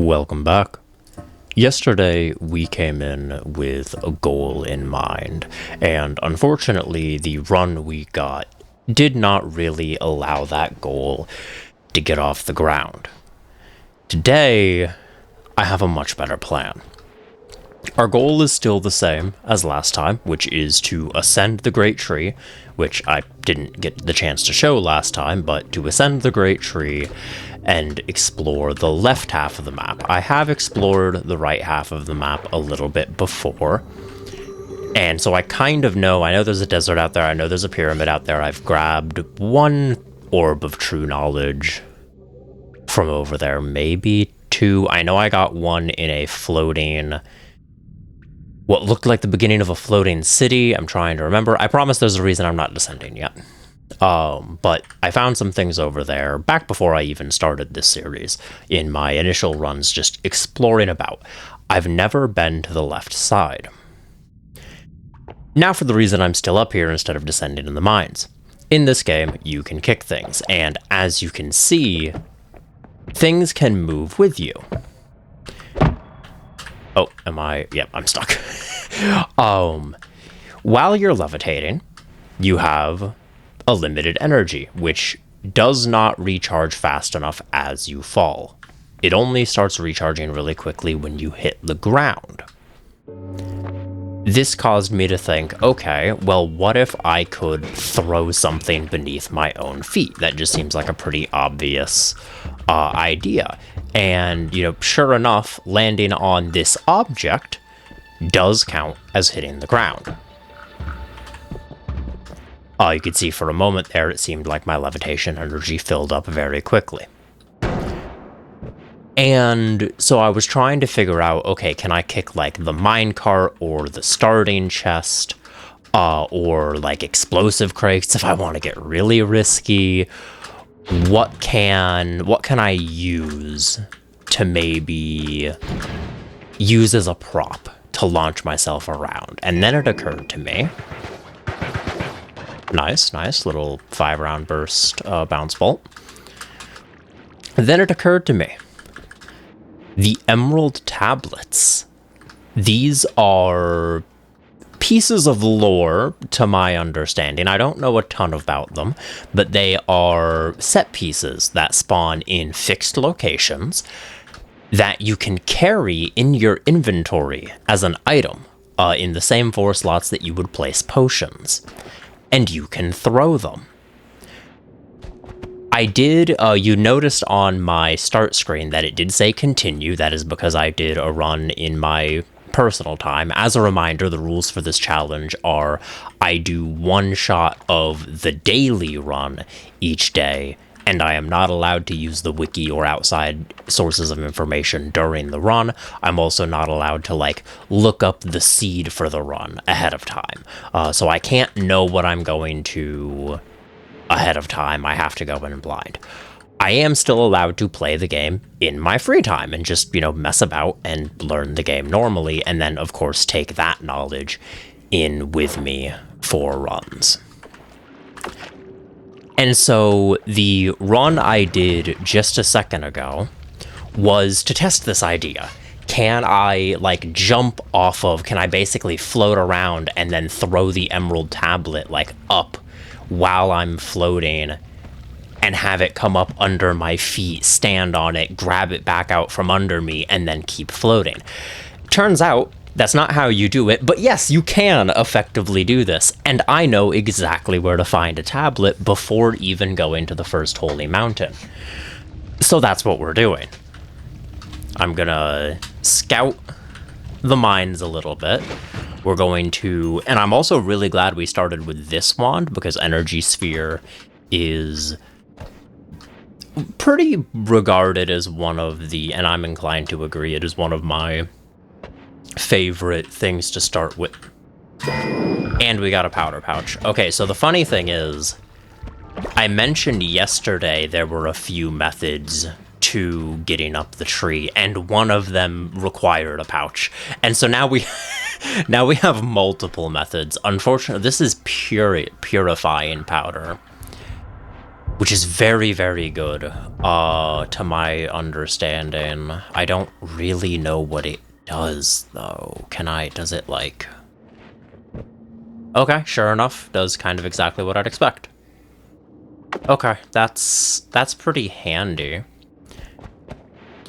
Welcome back. Yesterday, we came in with a goal in mind, and unfortunately, the run we got did not really allow that goal to get off the ground. Today, I have a much better plan. Our goal is still the same as last time, which is to ascend the Great Tree, which I didn't get the chance to show last time, but to ascend the Great Tree and explore the left half of the map. I have explored the right half of the map a little bit before, and so I kind of know. I know there's a desert out there, I know there's a pyramid out there. I've grabbed one orb of true knowledge from over there, maybe two. I know I got one in a floating, what looked like the beginning of a floating city. I'm trying to remember. I promise there's a reason I'm not descending yet. But I found some things over there back before I even started this series, in my initial runs, just exploring about. I've never been to the left side. Now for the reason I'm still up here instead of descending in the mines. In this game, you can kick things, and as you can see, things can move with you. Oh, am I? Yep, I'm stuck. While you're levitating, you have a limited energy, which does not recharge fast enough as you fall. It only starts recharging really quickly when you hit the ground. This caused me to think, okay, well, what if I could throw something beneath my own feet? That just seems like a pretty obvious idea. And, sure enough, landing on this object does count as hitting the ground. You could see for a moment there, it seemed like my levitation energy filled up very quickly. And so I was trying to figure out, okay, can I kick like the minecart or the starting chest, or like explosive crates if I want to get really risky? What can I use to maybe use as a prop to launch myself around? And then it occurred to me, nice little 5-round burst bounce bolt. Then it occurred to me, the emerald tablets. These are pieces of lore, to my understanding. I don't know a ton about them, but they are set pieces that spawn in fixed locations that you can carry in your inventory as an item, in the same 4 slots that you would place potions. And you can throw them. I did, you noticed on my start screen that it did say continue. That is because I did a run in my personal time. As a reminder, the rules for this challenge are I do 1 shot of the daily run each day, and I am not allowed to use the wiki or outside sources of information during the run. I'm also not allowed to, look up the seed for the run ahead of time. So I can't know what I'm going to ahead of time. I have to go in blind. I am still allowed to play the game in my free time and just, mess about and learn the game normally, and then, of course, take that knowledge in with me for runs. And so the run I did just a second ago was to test this idea. Can I, jump off of, can I basically float around and then throw the emerald tablet, up while I'm floating and have it come up under my feet, stand on it, grab it back out from under me, and then keep floating? Turns out, that's not how you do it, but yes, you can effectively do this, and I know exactly where to find a tablet before even going to the first holy mountain. So that's what we're doing. I'm gonna scout the mines a little bit. We're going to, and I'm also really glad we started with this wand, because Energy Sphere is pretty regarded as one of the, and I'm inclined to agree, it is one of my favorite things to start with. And we got a powder pouch. Okay, so the funny thing is, I mentioned yesterday there were a few methods to getting up the tree, and one of them required a pouch. And so now we have multiple methods. Unfortunately, this is purifying powder, which is very, very good, to my understanding. I don't really know what it does, though. Does it, like... Okay, sure enough, does kind of exactly what I'd expect. Okay, that's pretty handy.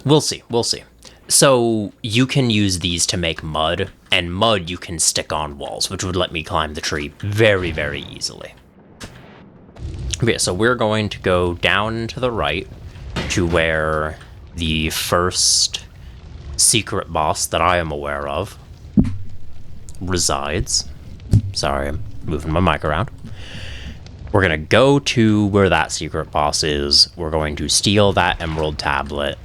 We'll see, we'll see. So, you can use these to make mud, and mud you can stick on walls, which would let me climb the tree very, very easily. Okay, so we're going to go down to the right to where the first secret boss that I am aware of resides. Sorry, I'm moving my mic around. We're going to go to where that secret boss is. We're going to steal that emerald tablet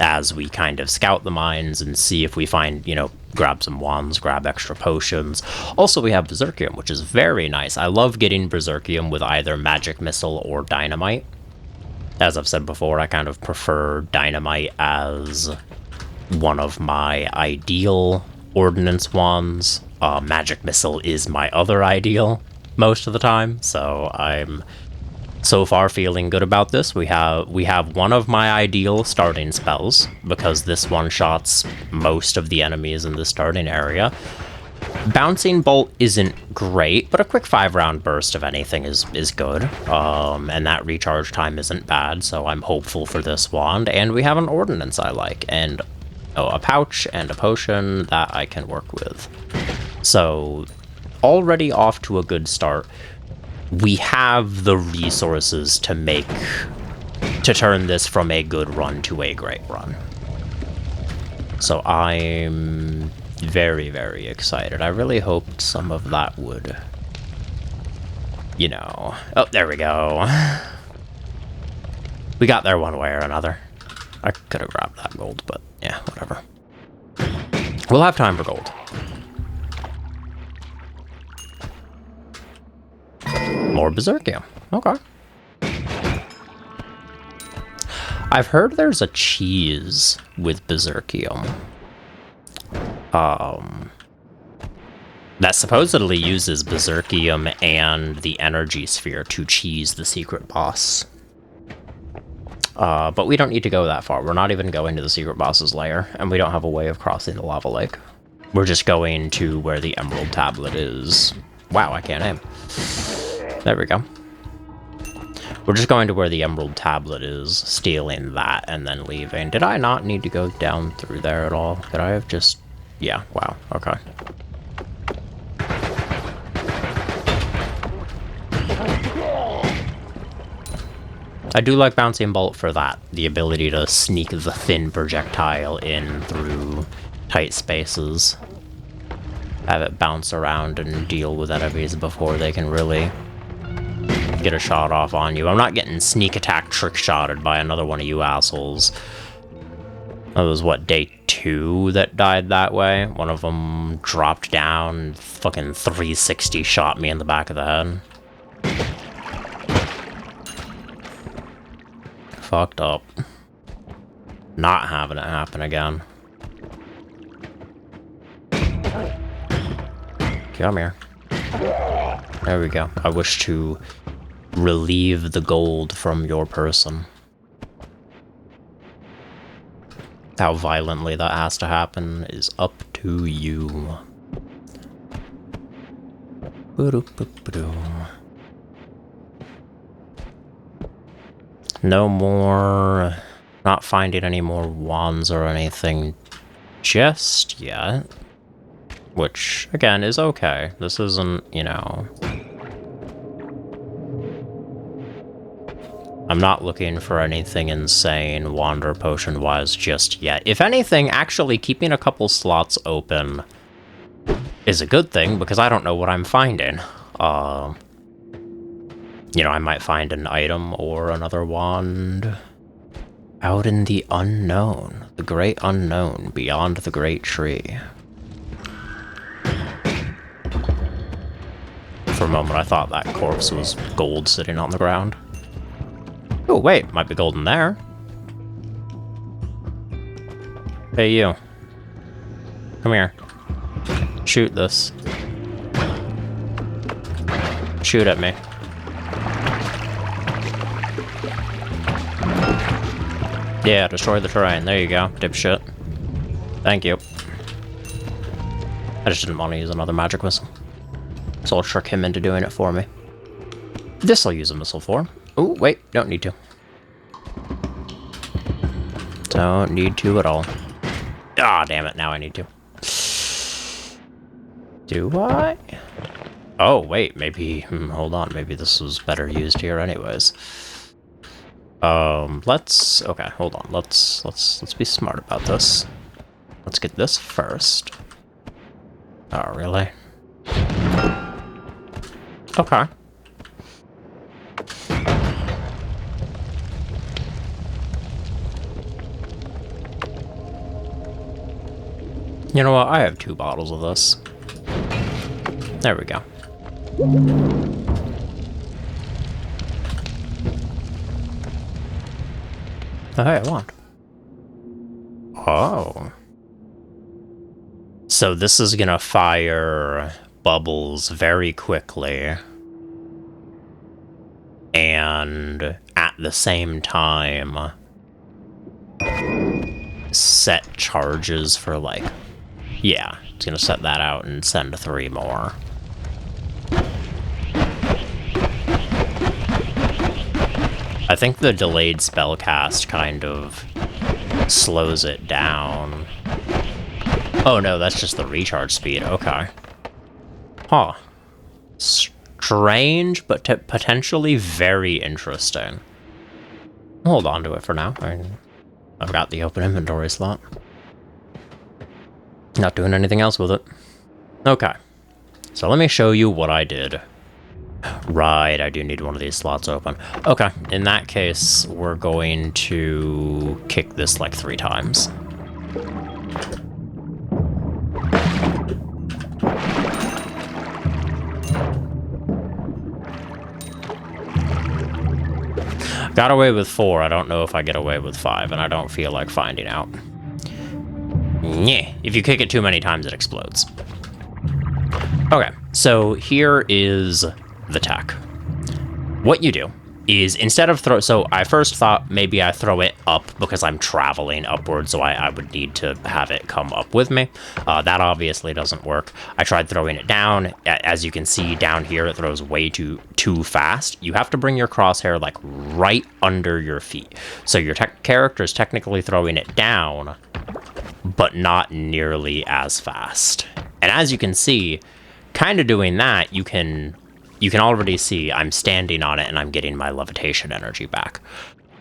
as we kind of scout the mines and see if we find, you know, grab some wands, grab extra potions. Also, we have Berserkium, which is very nice. I love getting Berserkium with either magic missile or dynamite. As I've said before, I kind of prefer dynamite as one of my ideal ordnance wands. Magic missile is my other ideal most of the time, so I'm so far feeling good about this. We have one of my ideal starting spells, because this one-shots most of the enemies in the starting area. Bouncing Bolt isn't great, but a quick 5-round burst of anything is good. And that recharge time isn't bad, so I'm hopeful for this wand. And we have an ordnance I like, and a pouch and a potion that I can work with. So, already off to a good start. We have the resources to turn this from a good run to a great run. So I'm very, very excited. I really hoped some of that would, you know... Oh, there we go. We got there one way or another. I could have grabbed that gold, but yeah, whatever. We'll have time for gold. More Berserkium. Okay. I've heard there's a cheese with Berserkium. That supposedly uses Berserkium and the energy sphere to cheese the secret boss. But we don't need to go that far. We're not even going to the secret boss's lair, and we don't have a way of crossing the lava lake. We're just going to where the emerald tablet is. Wow, I can't aim. There we go. We're just going to where the emerald tablet is, stealing that, and then leaving. Did I not need to go down through there at all? Could I have just... Yeah, wow, okay. I do like Bouncing Bolt for that. The ability to sneak the thin projectile in through tight spaces. Have it bounce around and deal with enemies before they can really get a shot off on you. I'm not getting sneak attack trick shotted by another one of you assholes. That was, what, day 2 that died that way? One of them dropped down, fucking 360 shot me in the back of the head. Fucked up. Not having it happen again. Come here. There we go. I wish to relieve the gold from your person. How violently that has to happen is up to you. No more... Not finding any more wands or anything just yet. Which, again, is okay. This isn't, you know... I'm not looking for anything insane wander potion-wise just yet. If anything, actually keeping a couple slots open is a good thing, because I don't know what I'm finding. You know, I might find an item or another wand out in the unknown. The great unknown, beyond the great tree. For a moment, I thought that corpse was gold sitting on the ground. Oh, wait, might be gold in there. Hey, you. Come here. Shoot this. Shoot at me. Yeah, destroy the terrain. There you go, dipshit. Thank you. I just didn't want to use another magic missile. So I'll trick him into doing it for me. This I'll use a missile for. Oh, wait, don't need to. Don't need to at all. Ah, damn it, now I need to. Do I? Oh, wait, maybe, hold on, maybe this was better used here anyways. Okay, hold on, let's be smart about this. Let's get this first. Oh, really? Okay. You know what? I have 2 bottles of this. There we go. Oh, hey, I want. Oh. So this is gonna fire bubbles very quickly. And at the same time, set charges for like... Yeah, it's gonna set that out and send 3 more. I think the delayed spellcast kind of slows it down. Oh no, that's just the recharge speed, okay. Huh. Strange, but potentially very interesting. Hold on to it for now. I've got the open inventory slot. Not doing anything else with it. Okay. So let me show you what I did. Right, I do need one of these slots open. Okay, in that case, we're going to kick this like 3 times. Got away with 4, I don't know if I get away with 5, and I don't feel like finding out. Yeah, if you kick it too many times, it explodes. Okay, so here is the tech. What you do is instead of so I first thought maybe I throw it up because I'm traveling upwards, so I would need to have it come up with me. That obviously doesn't work. I tried throwing it down. As you can see down here, it throws way too fast. You have to bring your crosshair like right under your feet. So your character is technically throwing it down, but not nearly as fast. And as you can see, kind of doing that, you can already see I'm standing on it and I'm getting my levitation energy back.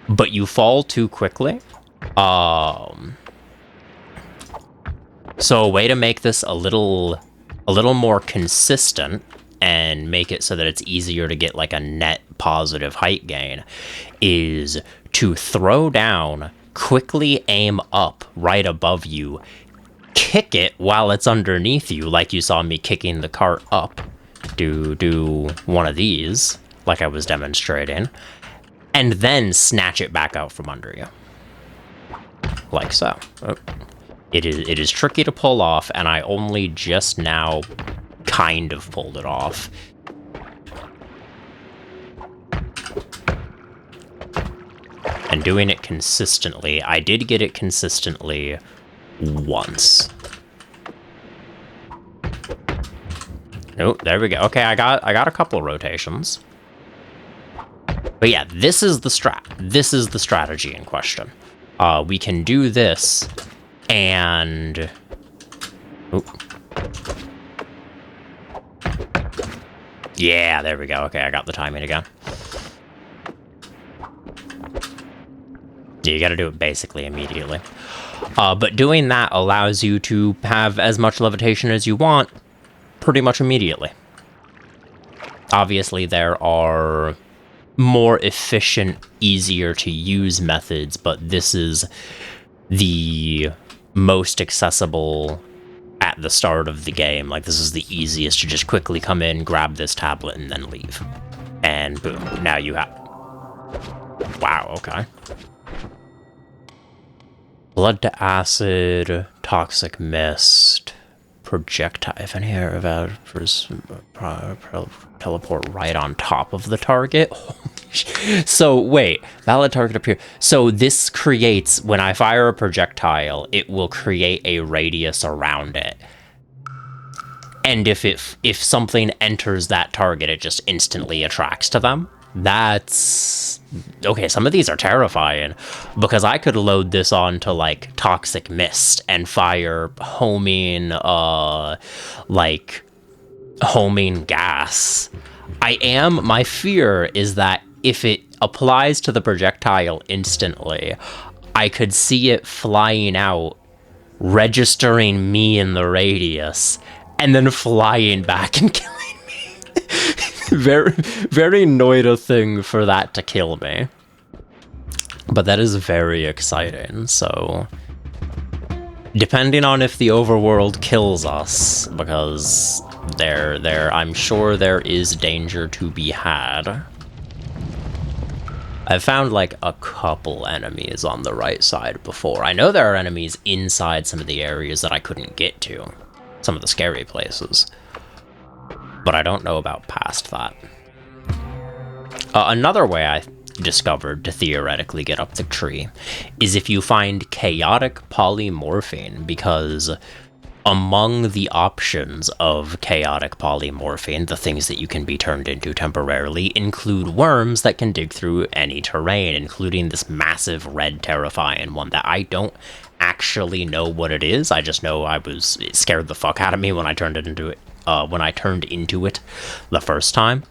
But you fall too quickly. So a way to make this a little more consistent and make it so that it's easier to get like a net positive height gain is to throw down, quickly aim up right above you, kick it while it's underneath you, like you saw me kicking the cart up. Do one of these, like I was demonstrating, and then snatch it back out from under you. Like so. Oh. It is tricky to pull off, and I only just now kind of pulled it off. And doing it consistently, I did get it consistently once. Oh, there we go. Okay, I got a couple of rotations. But yeah, this is the strat. This is the strategy in question. We can do this, and... Oop. Yeah, there we go. Okay, I got the timing again. Yeah, you gotta do it basically immediately. But doing that allows you to have as much levitation as you want pretty much immediately. Obviously, there are more efficient, easier to use methods, but this is the most accessible at the start of the game. Like, this is the easiest to just quickly come in, grab this tablet, and then leave. And boom, now you have... Wow, okay. Blood to acid, toxic mist, projectile. If any are about teleport right on top of the target. So wait, valid target appear. So this creates, when I fire a projectile, it will create a radius around it. And if something enters that target, it just instantly attracts to them. That's okay. Some of these are terrifying because I could load this onto like toxic mist and fire homing gas. My fear is that if it applies to the projectile instantly, I could see it flying out, registering me in the radius, and then flying back and killing me. Very, very Noita thing for that to kill me. But that is very exciting, so... Depending on if the overworld kills us, because I'm sure there is danger to be had. I've found like a couple enemies on the right side before. I know there are enemies inside some of the areas that I couldn't get to. Some of the scary places. But I don't know about past that. Another way I discovered to theoretically get up the tree is if you find chaotic polymorphine, because among the options of chaotic polymorphine, the things that you can be turned into temporarily include worms that can dig through any terrain, including this massive red terrifying one that I don't actually know what it is. I just know it scared the fuck out of me when I turned into it the first time.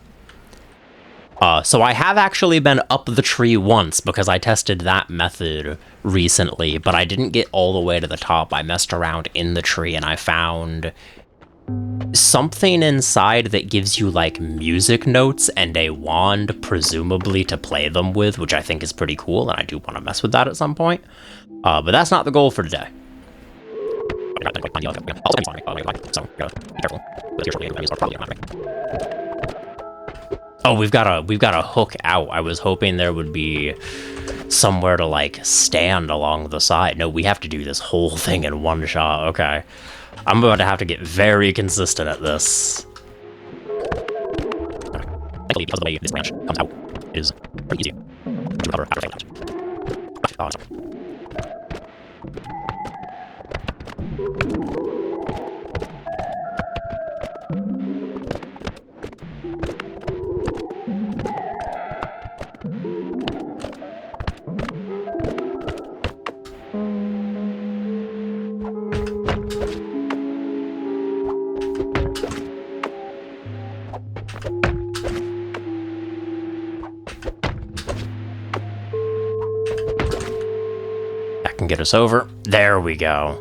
So I have actually been up the tree once because I tested that method recently, but I didn't get all the way to the top. I messed around in the tree and I found something inside that gives you like music notes and a wand, presumably to play them with, which I think is pretty cool, and I do want to mess with that at some point. But that's not the goal for today. Oh, we've got a hook out. I was hoping there would be somewhere to like stand along the side. No, we have to do this whole thing in one shot. Okay. I'm about to have to get very consistent at this. Thankfully, because of the way this branch comes out, it is pretty easy to recover after failing that. Get us over. There we go.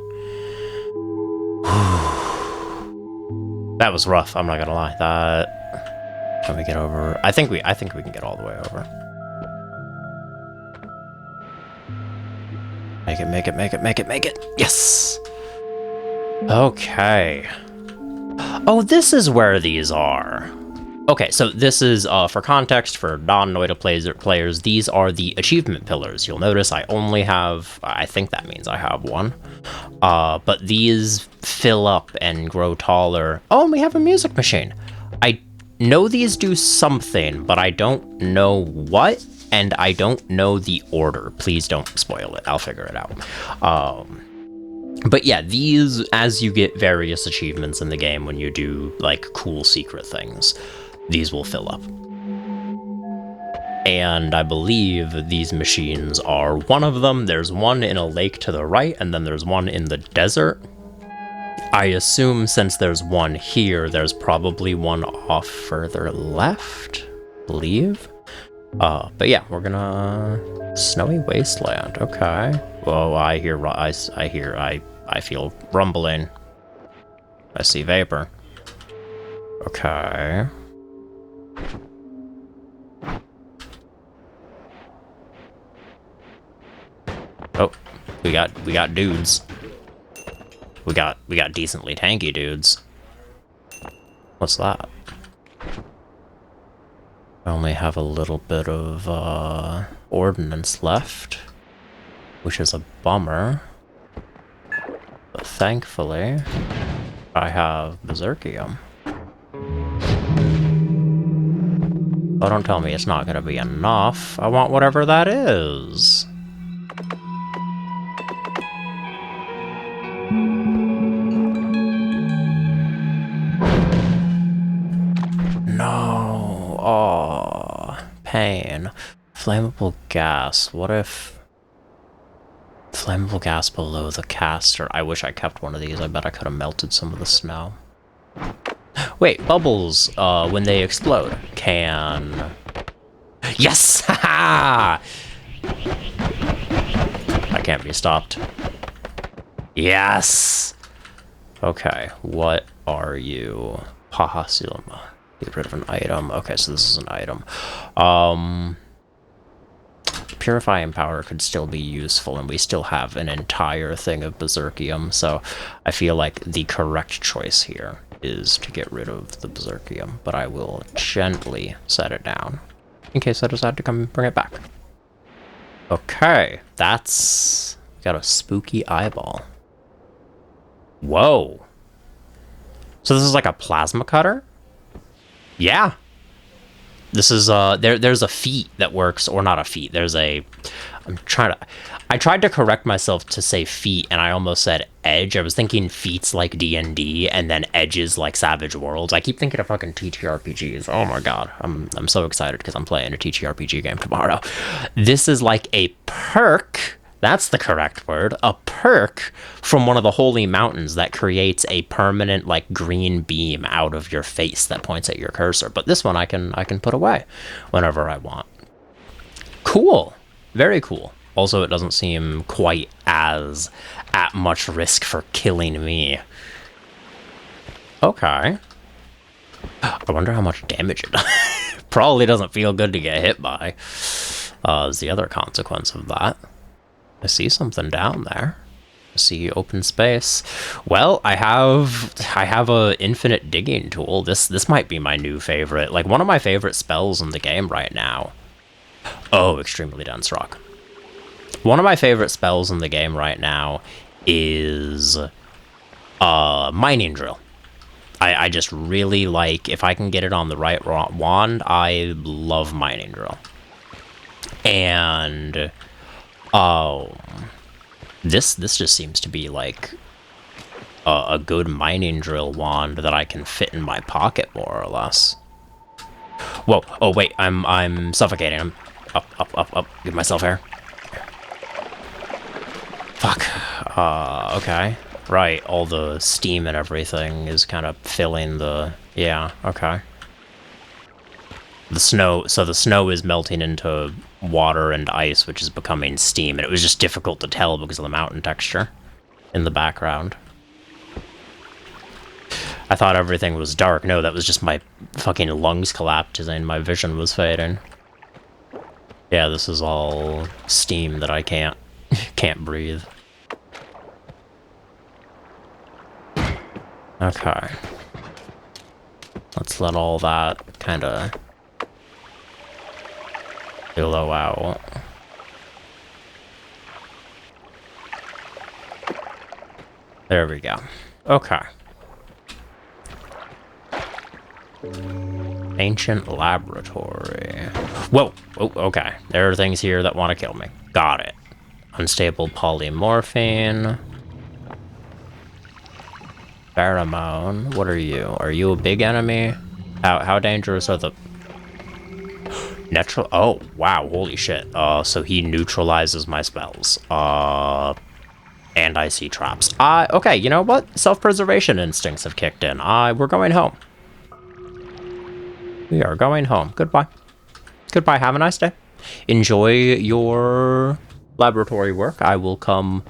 That was rough, I'm not gonna lie. That... Can we get over? I think we can get all the way over. Make it. Yes! Okay. Oh, this is where these are. Okay, so this is, for context, for non-Noita players, these are the achievement pillars. You'll notice I only have, I think that means I have one. But these fill up and grow taller. Oh, and we have a music machine. I know these do something, but I don't know what, and I don't know the order. Please don't spoil it, I'll figure it out. But yeah, these, as you get various achievements in the game when you do, like, cool secret things, these will fill up. And I believe these machines are one of them. There's one in a lake to the right, and then there's one in the desert. I assume since there's one here, there's probably one off further left, I believe. But yeah, we're gonna... Snowy Wasteland, okay. Whoa, I feel rumbling. I see vapor. Okay. Oh, we got dudes. We got decently tanky dudes. What's that? I only have a little bit of ordnance left, which is a bummer. But thankfully, I have Berserkium. Oh, don't tell me it's not gonna be enough. I want whatever that is. No. Oh, pain. Flammable gas. What if... Flammable gas below the caster. I wish I kept one of these. I bet I could have melted some of the snow. Wait, bubbles, when they explode, can... Yes! Ha! I can't be stopped. Yes! Okay, what are you? Pahasilma. Get rid of an item. Okay, so this is an item. Purifying power could still be useful, and we still have an entire thing of Berserkium, so I feel like the correct choice here is to get rid of the Berserkium, but I will gently set it down in case I decide to come bring it back. Okay, that's... got a spooky eyeball. Whoa. So this is like a plasma cutter? Yeah. This is, there's a feat that works, or not a feat, there's a... I tried to correct myself to say feat, and I almost said edge. I was thinking feats like D&D, and then edges like Savage Worlds. I keep thinking of fucking TTRPGs. Oh my god. I'm so excited because I'm playing a TTRPG game tomorrow. This is like a perk, that's the correct word, a perk from one of the holy mountains that creates a permanent like green beam out of your face that points at your cursor. But this one I can put away whenever I want. Cool. Very cool. Also, it doesn't seem quite as at much risk for killing me. Okay. I wonder how much damage it does. Probably doesn't feel good to get hit by. Is the other consequence of that. I see something down there. I see open space. Well, I have a infinite digging tool. This might be my new favorite. Like, one of my favorite spells in the game right now. Oh, extremely dense rock. One of my favorite spells in the game right now is mining drill. I just really like, if I can get it on the right wand, I love mining drill. And this just seems to be like a good mining drill wand that I can fit in my pocket more or less. Whoa! Oh wait, I'm suffocating. I'm up. Give myself air. Fuck. Okay. Right, all the steam and everything is kind of filling the... Yeah, okay. The snow... So the snow is melting into water and ice, which is becoming steam, and it was just difficult to tell because of the mountain texture in the background. I thought everything was dark. No, that was just my fucking lungs collapsing. My vision was fading. Yeah, this is all steam that I can't breathe. Okay. Let's let all that kind of billow out. There we go. Okay. Ancient laboratory. Whoa! Oh, okay. There are things here that want to kill me. Got it. Unstable polymorphine. Pheromone. What are you? Are you a big enemy? How dangerous are the... Natural... Oh, wow. Holy shit. So he neutralizes my spells. And I see traps. Okay, you know what? Self-preservation instincts have kicked in. We're going home. We are going home. Goodbye. Goodbye. Have a nice day. Enjoy your laboratory work. I will come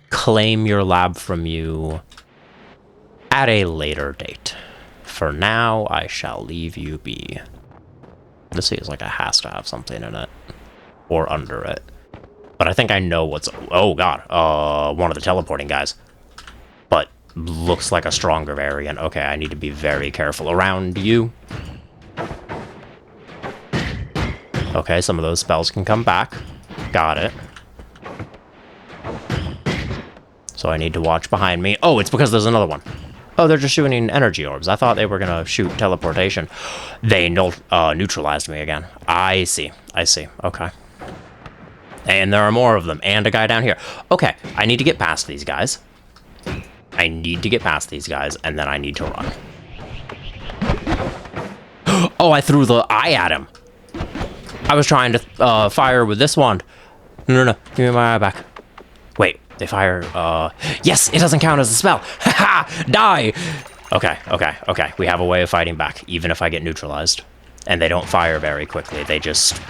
claim your lab from you at a later date. For now, I shall leave you be. This seems like it has to have something in it. Or under it. But I think I know what's... Oh, God. One of the teleporting guys. But looks like a stronger variant. Okay, I need to be very careful around you. Okay, some of those spells can come back. Got it. So I need to watch behind me. Oh, it's because there's another one. Oh, they're just shooting energy orbs. I thought they were gonna shoot teleportation. They neutralized me again. I see. I see. Okay. And there are more of them, and a guy down here. Okay, I need to get past these guys. I need to get past these guys, and then I need to run. Oh, I threw the eye at him. I was trying to fire with this wand. No, no, no. Give me my eye back. Wait, they fire... Yes, it doesn't count as a spell. Haha! Die! Okay, okay, okay. We have a way of fighting back, even if I get neutralized. And they don't fire very quickly. They just...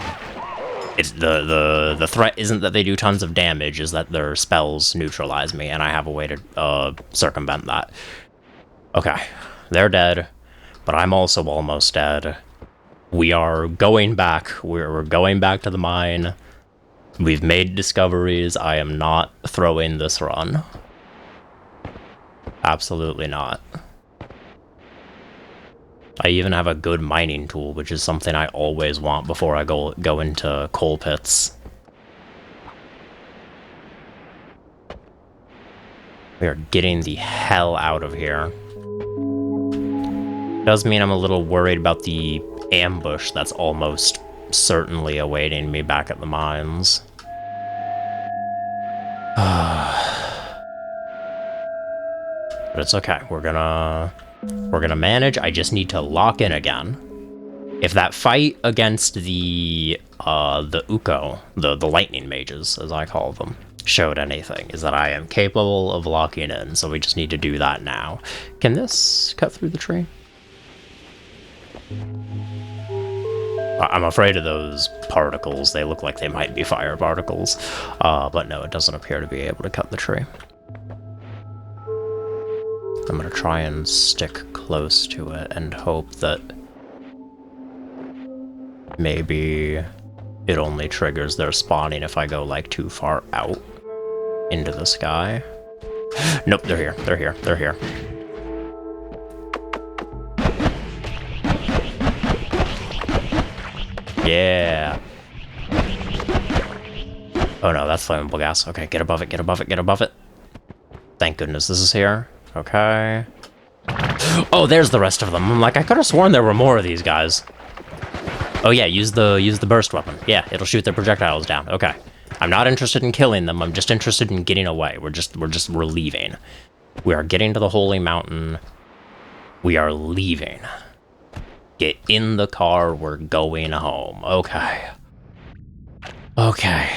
It's the threat isn't that they do tons of damage, is that their spells neutralize me, and I have a way to circumvent that. Okay, they're dead, but I'm also almost dead. We are going back. We're going back to the mine. We've made discoveries. I am not throwing this run. Absolutely not. I even have a good mining tool, which is something I always want before I go into coal pits. We are getting the hell out of here. Does mean I'm a little worried about the ambush that's almost certainly awaiting me back at the mines. But it's okay. We're gonna manage. I just need to lock in again. If that fight against the Uko, the lightning mages, as I call them, showed anything, is that I am capable of locking in, so we just need to do that now. Can this cut through the tree? I'm afraid of those particles. They look like they might be fire particles. But no, it doesn't appear to be able to cut the tree. I'm gonna try and stick close to it and hope that maybe it only triggers their spawning if I go like too far out into the sky. Nope, they're here, they're here, they're here. Yeah. Oh no, that's flammable gas. Okay, get above it, get above it, get above it. Thank goodness this is here. Okay. Oh, there's the rest of them. I'm like, I could have sworn there were more of these guys. Oh yeah, use the burst weapon. Yeah, it'll shoot their projectiles down. Okay. I'm not interested in killing them. I'm just interested in getting away. We're leaving. We are getting to the holy mountain. We are leaving. Get in the car. We're going home. Okay. Okay.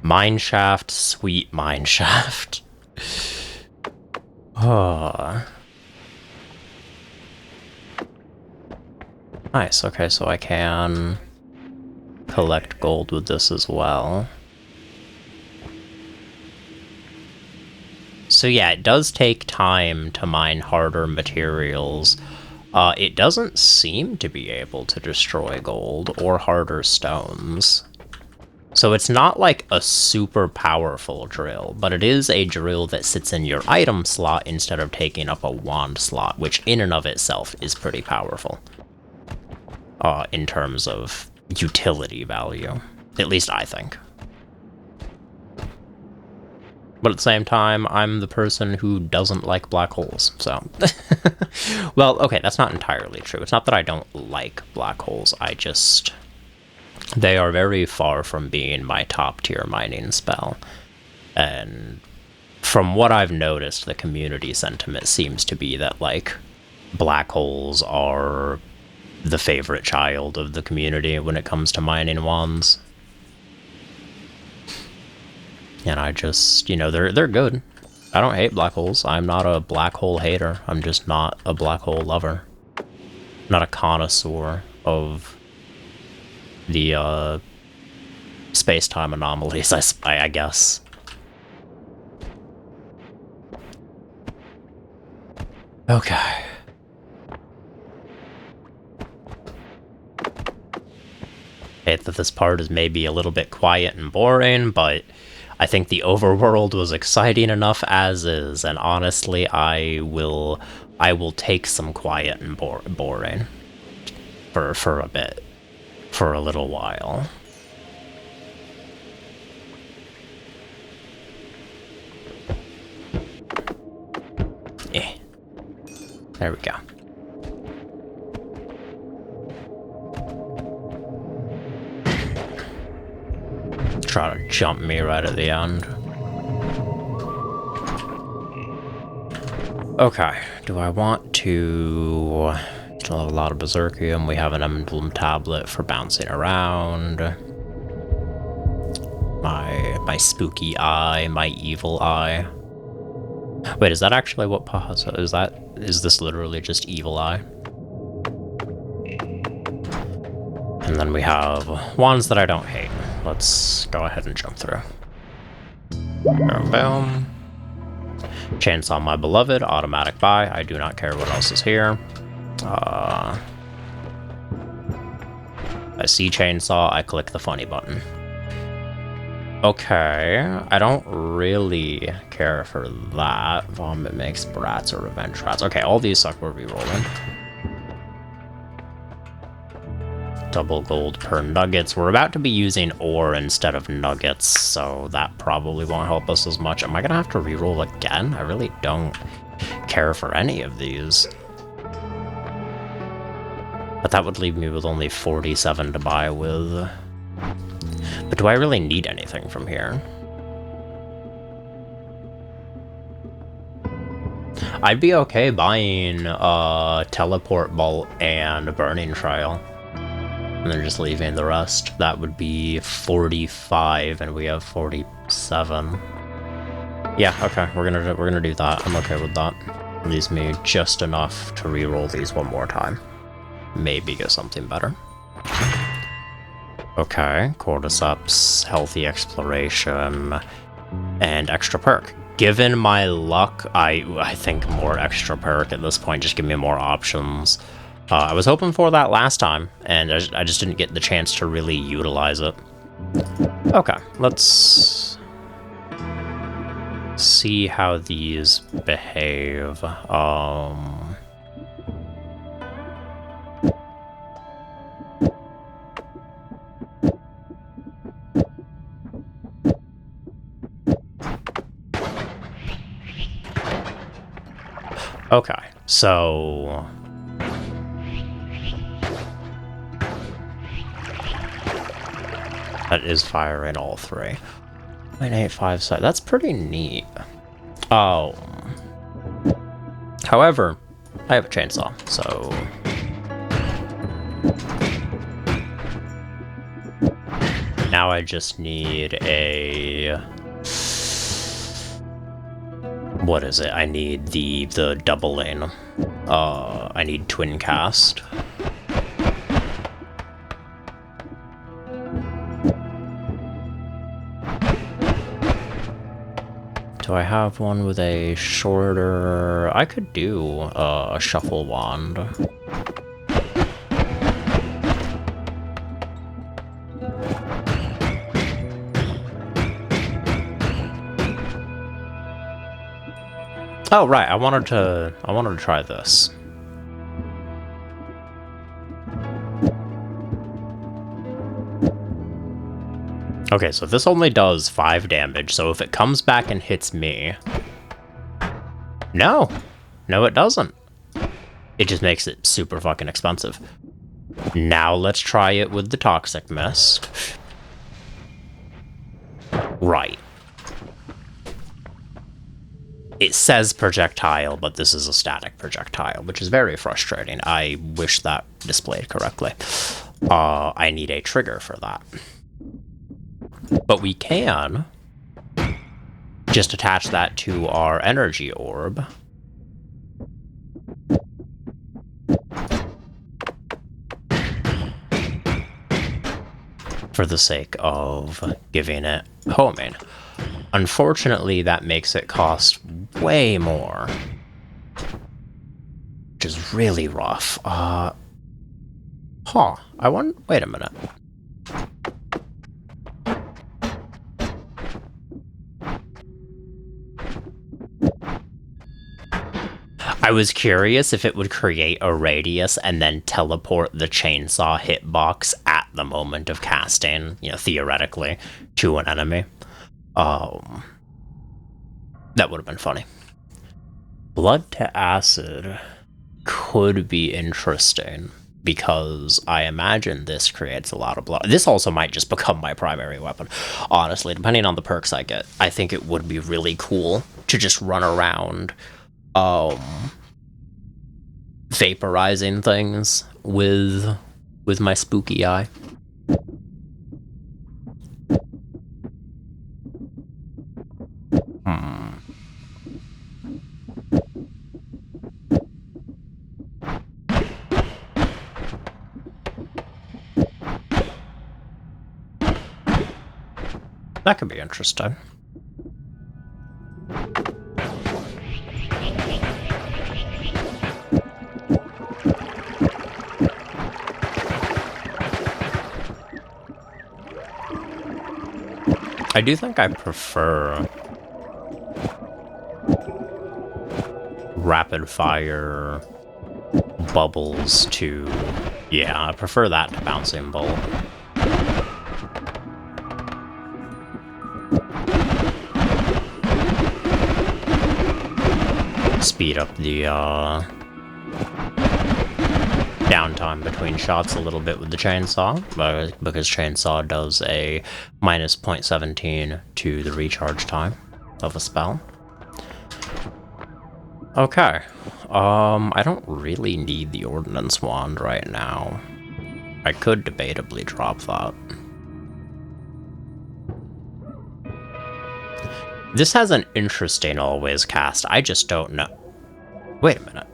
Mineshaft, sweet mineshaft. Oh. Nice, okay, so I can collect gold with this as well. So yeah, it does take time to mine harder materials. It doesn't seem to be able to destroy gold or harder stones. So it's not like a super powerful drill, but it is a drill that sits in your item slot instead of taking up a wand slot, which in and of itself is pretty powerful. In terms of utility value. At least I think. But at the same time, I'm the person who doesn't like black holes, so... Well, okay, that's not entirely true. It's not that I don't like black holes, I just... They are very far from being my top-tier mining spell. And from what I've noticed, the community sentiment seems to be that, like, black holes are the favorite child of the community when it comes to mining wands. And I just, you know, they're good. I don't hate black holes. I'm not a black hole hater. I'm just not a black hole lover. Not a connoisseur of the space-time anomalies, I guess. Okay. Hate that this part is maybe a little bit quiet and boring, but I think the overworld was exciting enough as is, and honestly, I will take some quiet and boring for a bit, for a little while. There we go. Try to jump me right at the end. Okay, do I want to... Still have a lot of Berserkium. We have an emblem tablet for bouncing around. My spooky eye, my evil eye. Wait, is that actually what Pahasa is? Is this literally just evil eye? And then we have wands that I don't hate. Let's go ahead and jump through. Boom, boom. Chainsaw My Beloved, automatic buy. I do not care what else is here. I see chainsaw, I click the funny button. Okay, I don't really care for that. Vomit makes brats or revenge rats. Okay, all these suck, we're rerolling. Double gold per nuggets. We're about to be using ore instead of nuggets, so that probably won't help us as much. Am I gonna have to reroll again? I really don't care for any of these. But that would leave me with only 47 to buy with. But do I really need anything from here? I'd be okay buying Teleport Bolt and Burning Trial. And then just leaving the rest. That would be 45 and we have 47. Yeah, okay, we're gonna do that. I'm okay with that. Leaves me just enough to reroll these one more time. Maybe get something better. Okay, Cordyceps, Healthy Exploration, and Extra Perk. Given my luck, I think more Extra Perk at this point, just give me more options. I was hoping for that last time, and I just didn't get the chance to really utilize it. Okay, let's see how these behave. Okay, so... That is firing all three. 0.85 side. That's pretty neat. Oh. However, I have a chainsaw, so... Now I just need a... What is it? I need the doubling. I need twin cast. Do I have one with a shorter... I could do a shuffle wand. Oh right, I wanted to try this. Okay, so this only does 5 damage, so if it comes back and hits me... No! No, it doesn't. It just makes it super fucking expensive. Now let's try it with the Toxic Mist. Right. It says projectile, but this is a static projectile, which is very frustrating. I wish that displayed correctly. I need a trigger for that. But we can just attach that to our energy orb. For the sake of giving it homing. Unfortunately, that makes it cost way more. Which is really rough. I want... Wait a minute. I was curious if it would create a radius and then teleport the chainsaw hitbox at the moment of casting, you know, theoretically, to an enemy. That would have been funny. Blood to acid. could be interesting, because I imagine this creates a lot of blood. This also might just become my primary weapon, honestly, depending on the perks I get. I think it would be really cool to just run around vaporizing things with my spooky eye. That could be interesting. I do think I prefer rapid fire bubbles to... Yeah, I prefer that to bouncing bolt. Speed up the downtime between shots a little bit with the chainsaw, because chainsaw does a minus 0.17 to the recharge time of a spell. Okay, I don't really need the Ordnance Wand right now. I could debatably drop that. This has an interesting always cast, I just don't know. Wait a minute.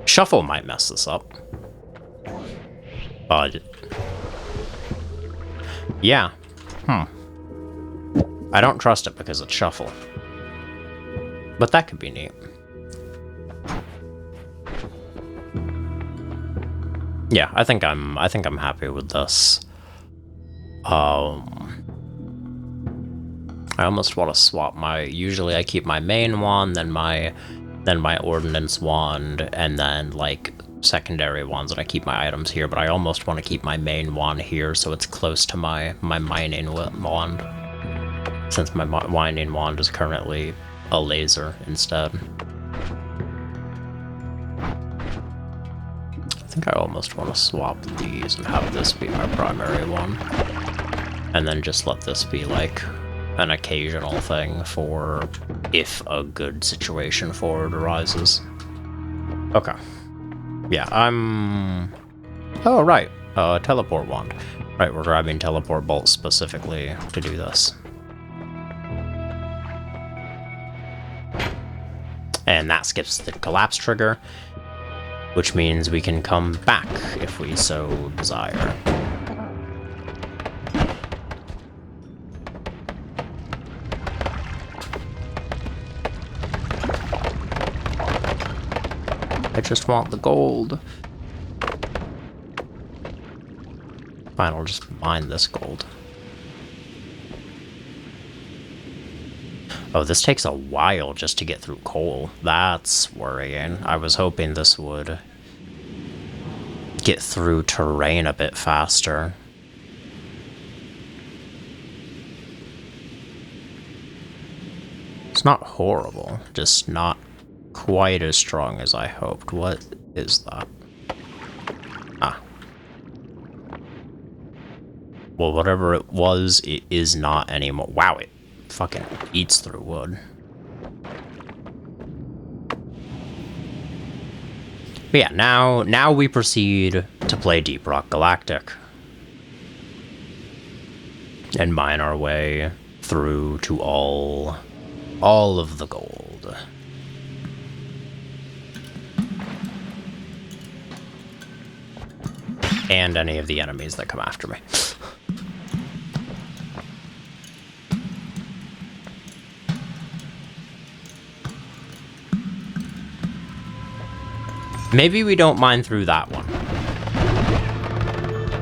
Shuffle might mess this up. But... yeah. I don't trust it because it's shuffle. But that could be neat. Yeah, I think I'm happy with this. I almost want to swap my... Usually I keep my main wand, then my Ordnance Wand, and then, like, secondary wands, and I keep my items here, but I almost want to keep my main wand here so it's close to my mining wand, since my mining wand is currently a laser instead. I think I almost want to swap these and have this be my primary one, and then just let this be, like, an occasional thing for if a good situation for it arises. Okay. Yeah, oh, right. Teleport wand. Right, we're grabbing teleport bolts specifically to do this. And that skips the collapse trigger, which means we can come back if we so desire. I just want the gold. Fine, I'll just mine this gold. Oh, this takes a while just to get through coal. That's worrying. I was hoping this would get through terrain a bit faster. It's not horrible, just not quite as strong as I hoped. What is that? Ah. Well, whatever it was, it is not anymore. Wow, it fucking eats through wood. But yeah, now we proceed to play Deep Rock Galactic and mine our way through to all of the gold. And any of the enemies that come after me. Maybe we don't mine through that one,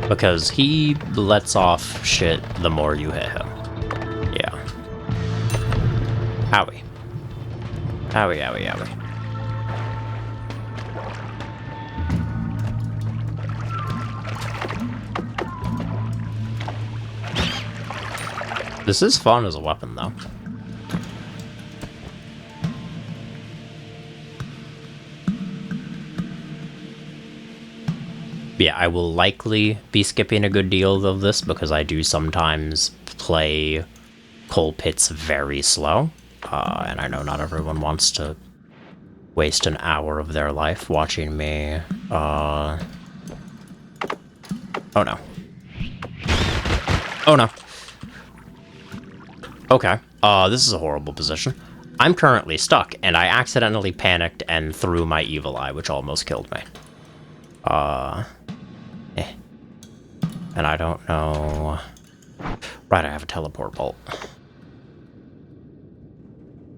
because he lets off shit the more you hit him. Yeah. Owie. Owie, owie, owie. This is fun as a weapon, though. Yeah, I will likely be skipping a good deal of this because I do sometimes play coal pits very slow. And I know not everyone wants to waste an hour of their life watching me, oh no. Oh no. Okay, this is a horrible position. I'm currently stuck, and I accidentally panicked and threw my evil eye, which almost killed me. And I don't know... Right, I have a teleport bolt.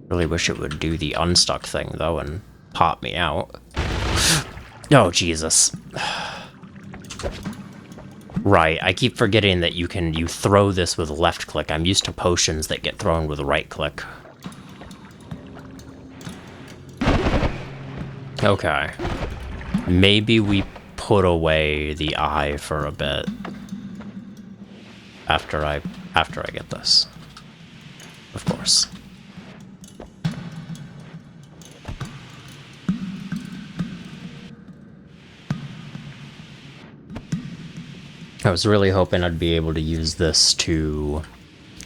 Really wish it would do the unstuck thing, though, and pop me out. Oh, Jesus. Right, I keep forgetting that you throw this with left click. I'm used to potions that get thrown with right click. Okay. Maybe we put away the eye for a bit. After I get this. Of course. I was really hoping I'd be able to use this to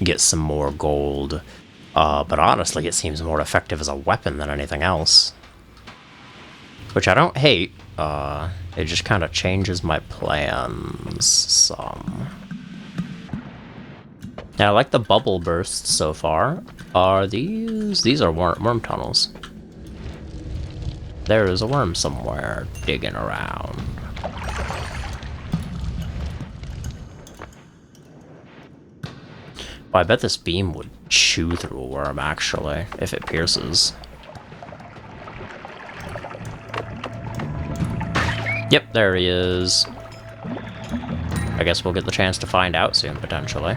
get some more gold, but honestly it seems more effective as a weapon than anything else. Which I don't hate, it just kind of changes my plans some. Yeah, I like the bubble bursts so far. Are these? These are worm tunnels. There is a worm somewhere digging around. Well, I bet this beam would chew through a worm, actually, if it pierces. Yep, there he is. I guess we'll get the chance to find out soon, potentially.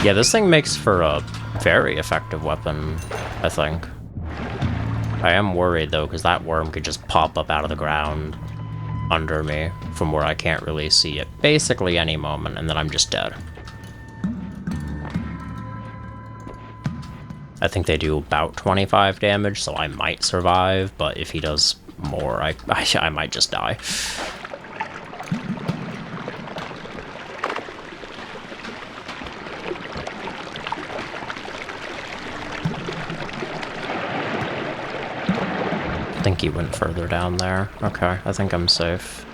Yeah, this thing makes for a very effective weapon, I think. I am worried, though, because that worm could just pop up out of the ground under me from where I can't really see it basically any moment, and then I'm just dead. I think they do about 25 damage, so I might survive, but if he does more, I might just die. I think he went further down there. Okay, I think I'm safe.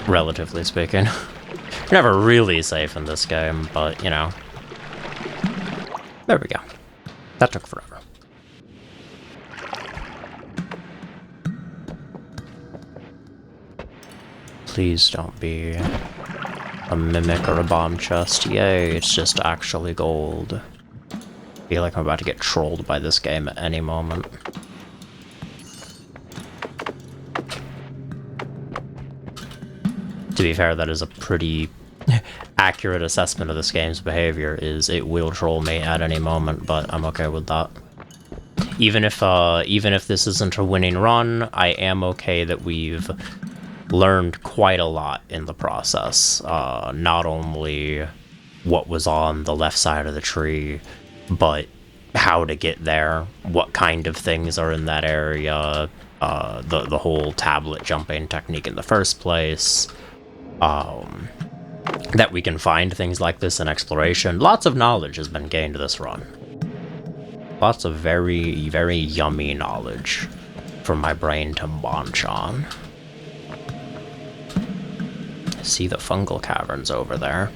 Relatively speaking. You're never really safe in this game, but, you know. There we go. That took forever. Please don't be a mimic or a bomb chest. Yay, it's just actually gold. I feel like I'm about to get trolled by this game at any moment. To be fair, that is a pretty accurate assessment of this game's behavior, is it will troll me at any moment, but I'm okay with that. Even if this isn't a winning run, I am okay that we've learned quite a lot in the process. Not only what was on the left side of the tree, but how to get there, what kind of things are in that area, the whole tablet jumping technique in the first place, that we can find things like this in exploration. Lots of knowledge has been gained this run. Lots of very, very yummy knowledge from my brain to munch on. See the fungal caverns over there.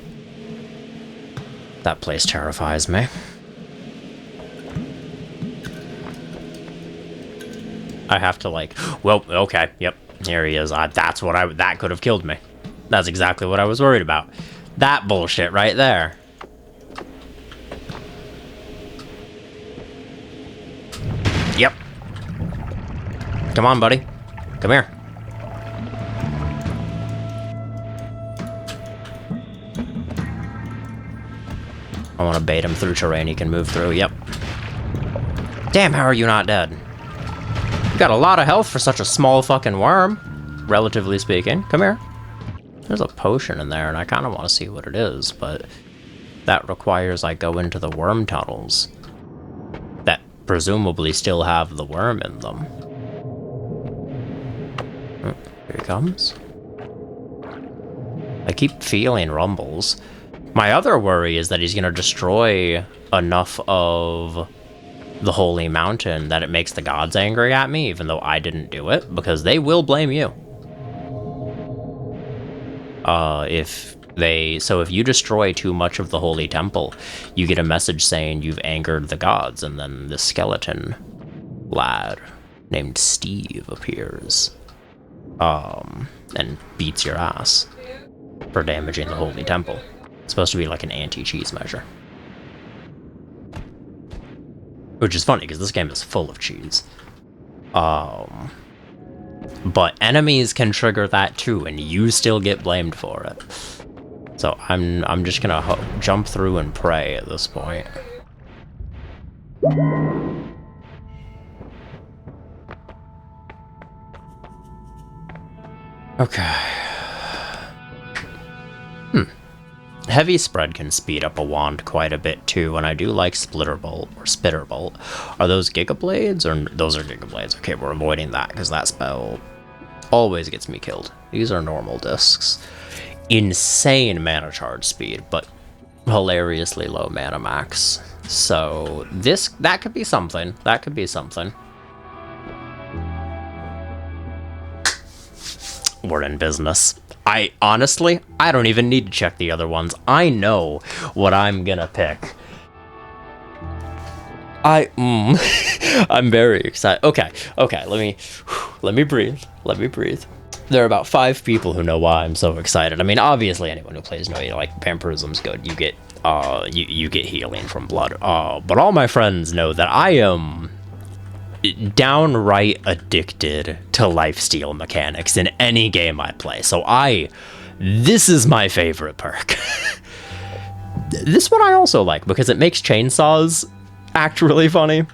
That place terrifies me. I have to like, well, okay, yep, here he is. That's what that could have killed me. That's exactly what I was worried about. That bullshit right there. Yep. Come on, buddy. Come here. I want to bait him through terrain he can move through. Yep. Damn, how are you not dead? You got a lot of health for such a small fucking worm, relatively speaking. Come here. There's a potion in there, and I kind of want to see what it is, but that requires I go into the worm tunnels that presumably still have the worm in them. Oh, here he comes. I keep feeling rumbles. My other worry is that he's gonna destroy enough of the holy mountain that it makes the gods angry at me, even though I didn't do it, because they will blame you. So if you destroy too much of the holy temple, you get a message saying you've angered the gods, and then this skeleton lad named Steve appears, and beats your ass for damaging the holy temple. It's supposed to be like an anti-cheese measure. Which is funny, because this game is full of cheese. But enemies can trigger that too, and you still get blamed for it. So I'm just gonna jump through and pray at this point. Okay. Heavy spread can speed up a wand quite a bit too, and I do like Splitter Bolt or Spitter Bolt. Are those Giga Blades? Or those are Giga Blades. Okay, we're avoiding that because that spell always gets me killed. These are normal discs. Insane mana charge speed, but hilariously low mana max. So that could be something. That could be something. We're in business. I don't even need to check the other ones. I know what I'm gonna pick. I'm very excited. Okay, let me breathe. There are about 5 people who know why I'm so excited. I mean, obviously anyone who plays Noita, like, vampirism's good. You get you get healing from blood. But all my friends know that I am downright addicted to lifesteal mechanics in any game I play. So this is my favorite perk. This one I also like because it makes chainsaws act really funny.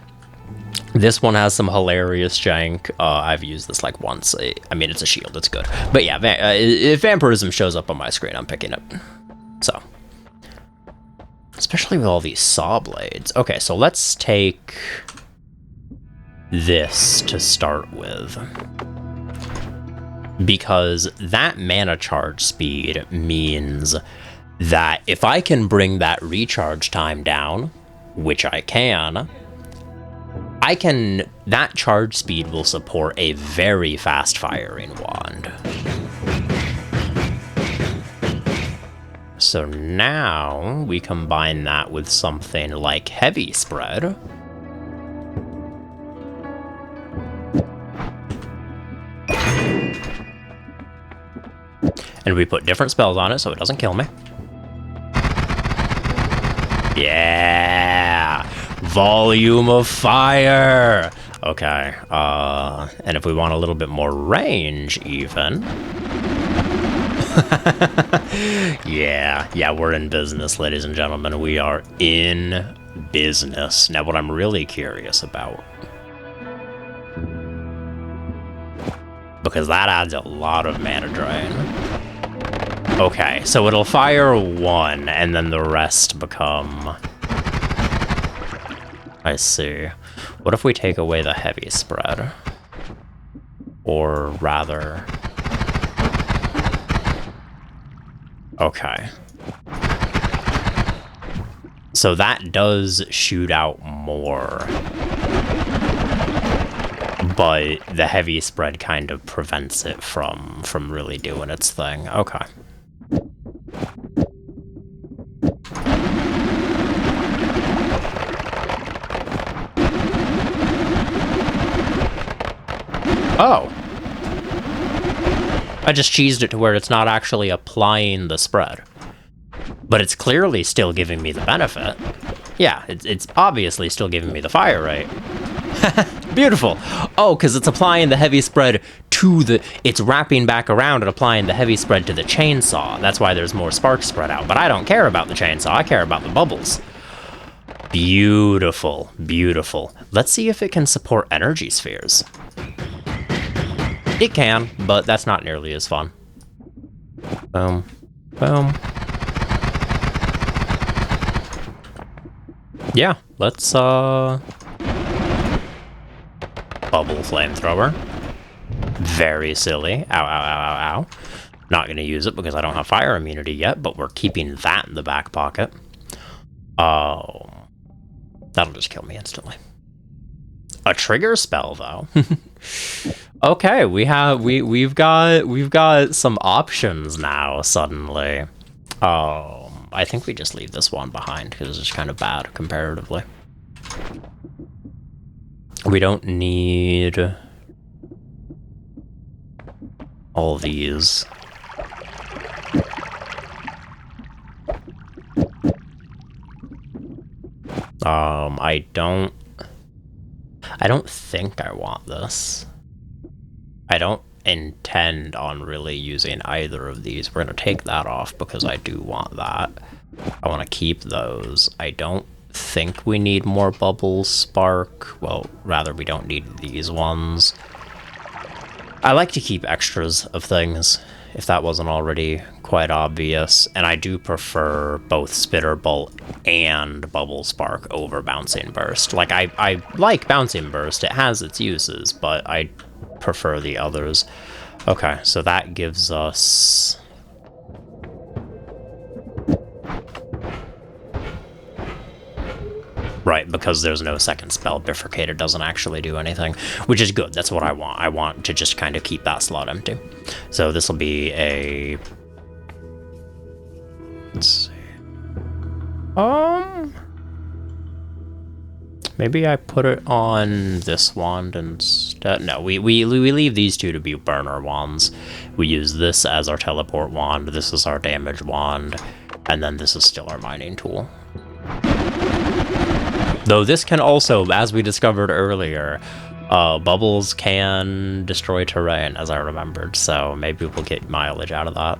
This one has some hilarious jank. I've used this like once. I mean, it's a shield, it's good. But yeah, if vampirism shows up on my screen, I'm picking it. So, especially with all these saw blades. Okay, so let's take this to start with, because that mana charge speed means that if I can bring that recharge time down, which I can, that charge speed will support a very fast firing wand. So now we combine that with something like heavy spread. And we put different spells on it so it doesn't kill me. Yeah! Volume of fire! Okay, and if we want a little bit more range, even... yeah, we're in business, ladies and gentlemen. We are in business. Now, what I'm really curious about, because that adds a lot of mana drain. Okay, so it'll fire 1, and then the rest become... I see. What if we take away the heavy spread? Or rather... Okay. So that does shoot out more. But the heavy spread kind of prevents it from really doing its thing. Okay. Oh. I just cheesed it to where it's not actually applying the spread. But it's clearly still giving me the benefit. Yeah, it's obviously still giving me the fire rate. Beautiful. Oh, because it's applying the heavy spread to the... It's wrapping back around and applying the heavy spread to the chainsaw. That's why there's more sparks spread out. But I don't care about the chainsaw. I care about the bubbles. Beautiful. Beautiful. Let's see if it can support energy spheres. It can, but that's not nearly as fun. Boom. Boom. Yeah, let's Bubble flamethrower. Very silly. Ow, ow, ow, ow, ow. Not going to use it because I don't have fire immunity yet, but we're keeping that in the back pocket. Oh. That'll just kill me instantly. A trigger spell, though. Okay, we've got some options now, suddenly. I think we just leave this one behind, because it's kind of bad, comparatively. We don't need all these. I don't think I want this. I don't intend on really using either of these. We're gonna take that off because I do want that. I want to keep those. I don't think we need more bubble spark. Well, rather we don't need these ones. I like to keep extras of things, if that wasn't already quite obvious, and I do prefer both Spitter Bolt and Bubble Spark over Bouncing Burst. Like, I like Bouncing Burst, it has its uses, but I prefer the others. Okay, so that gives us... Right, because there's no second spell, Bifurcator doesn't actually do anything, which is good. That's what I want. I want to just kind of keep that slot empty. So this will be a... Let's see. Maybe I put it on this wand instead. No, we leave these two to be burner wands. We use this as our teleport wand, this is our damage wand, and then this is still our mining tool. Though this can also, as we discovered earlier, bubbles can destroy terrain, as I remembered, so maybe we'll get mileage out of that.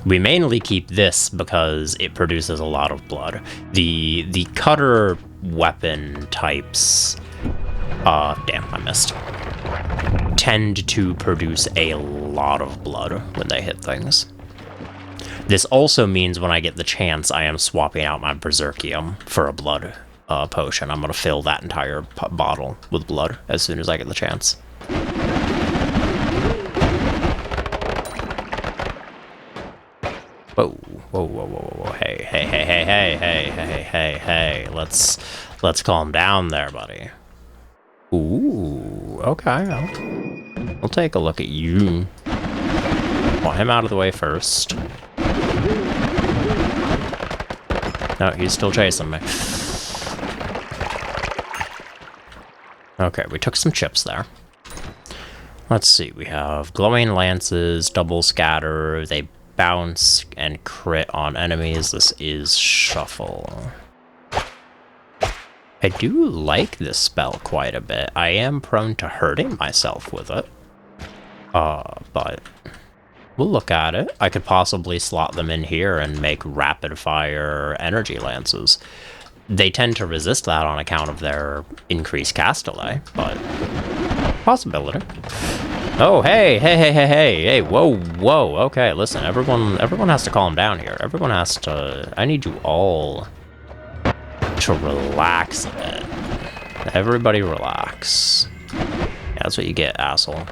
We mainly keep this because it produces a lot of blood. The cutter weapon types, damn, I missed, tend to produce a lot of blood when they hit things. This also means when I get the chance, I am swapping out my Berserkium for a blood potion. I'm going to fill that entire bottle with blood as soon as I get the chance. Whoa, whoa, whoa, whoa, whoa, hey, hey, hey, hey, hey, hey, hey, hey, hey, let's calm down there, buddy. Ooh, okay, I'll take a look at you. Want him out of the way first. No, he's still chasing me. Okay, we took some chips there. Let's see, we have glowing lances, double scatter, they bounce and crit on enemies. This is shuffle. I do like this spell quite a bit. I am prone to hurting myself with it. But we'll look at it. I could possibly slot them in here and make rapid fire energy lances. They tend to resist that on account of their increased cast delay, but possibility. Oh, hey, hey, hey, hey, hey, hey, whoa, whoa, okay, listen, everyone has to calm down here. Everyone has to, I need you all to relax a bit. Everybody relax. Yeah, that's what you get, asshole.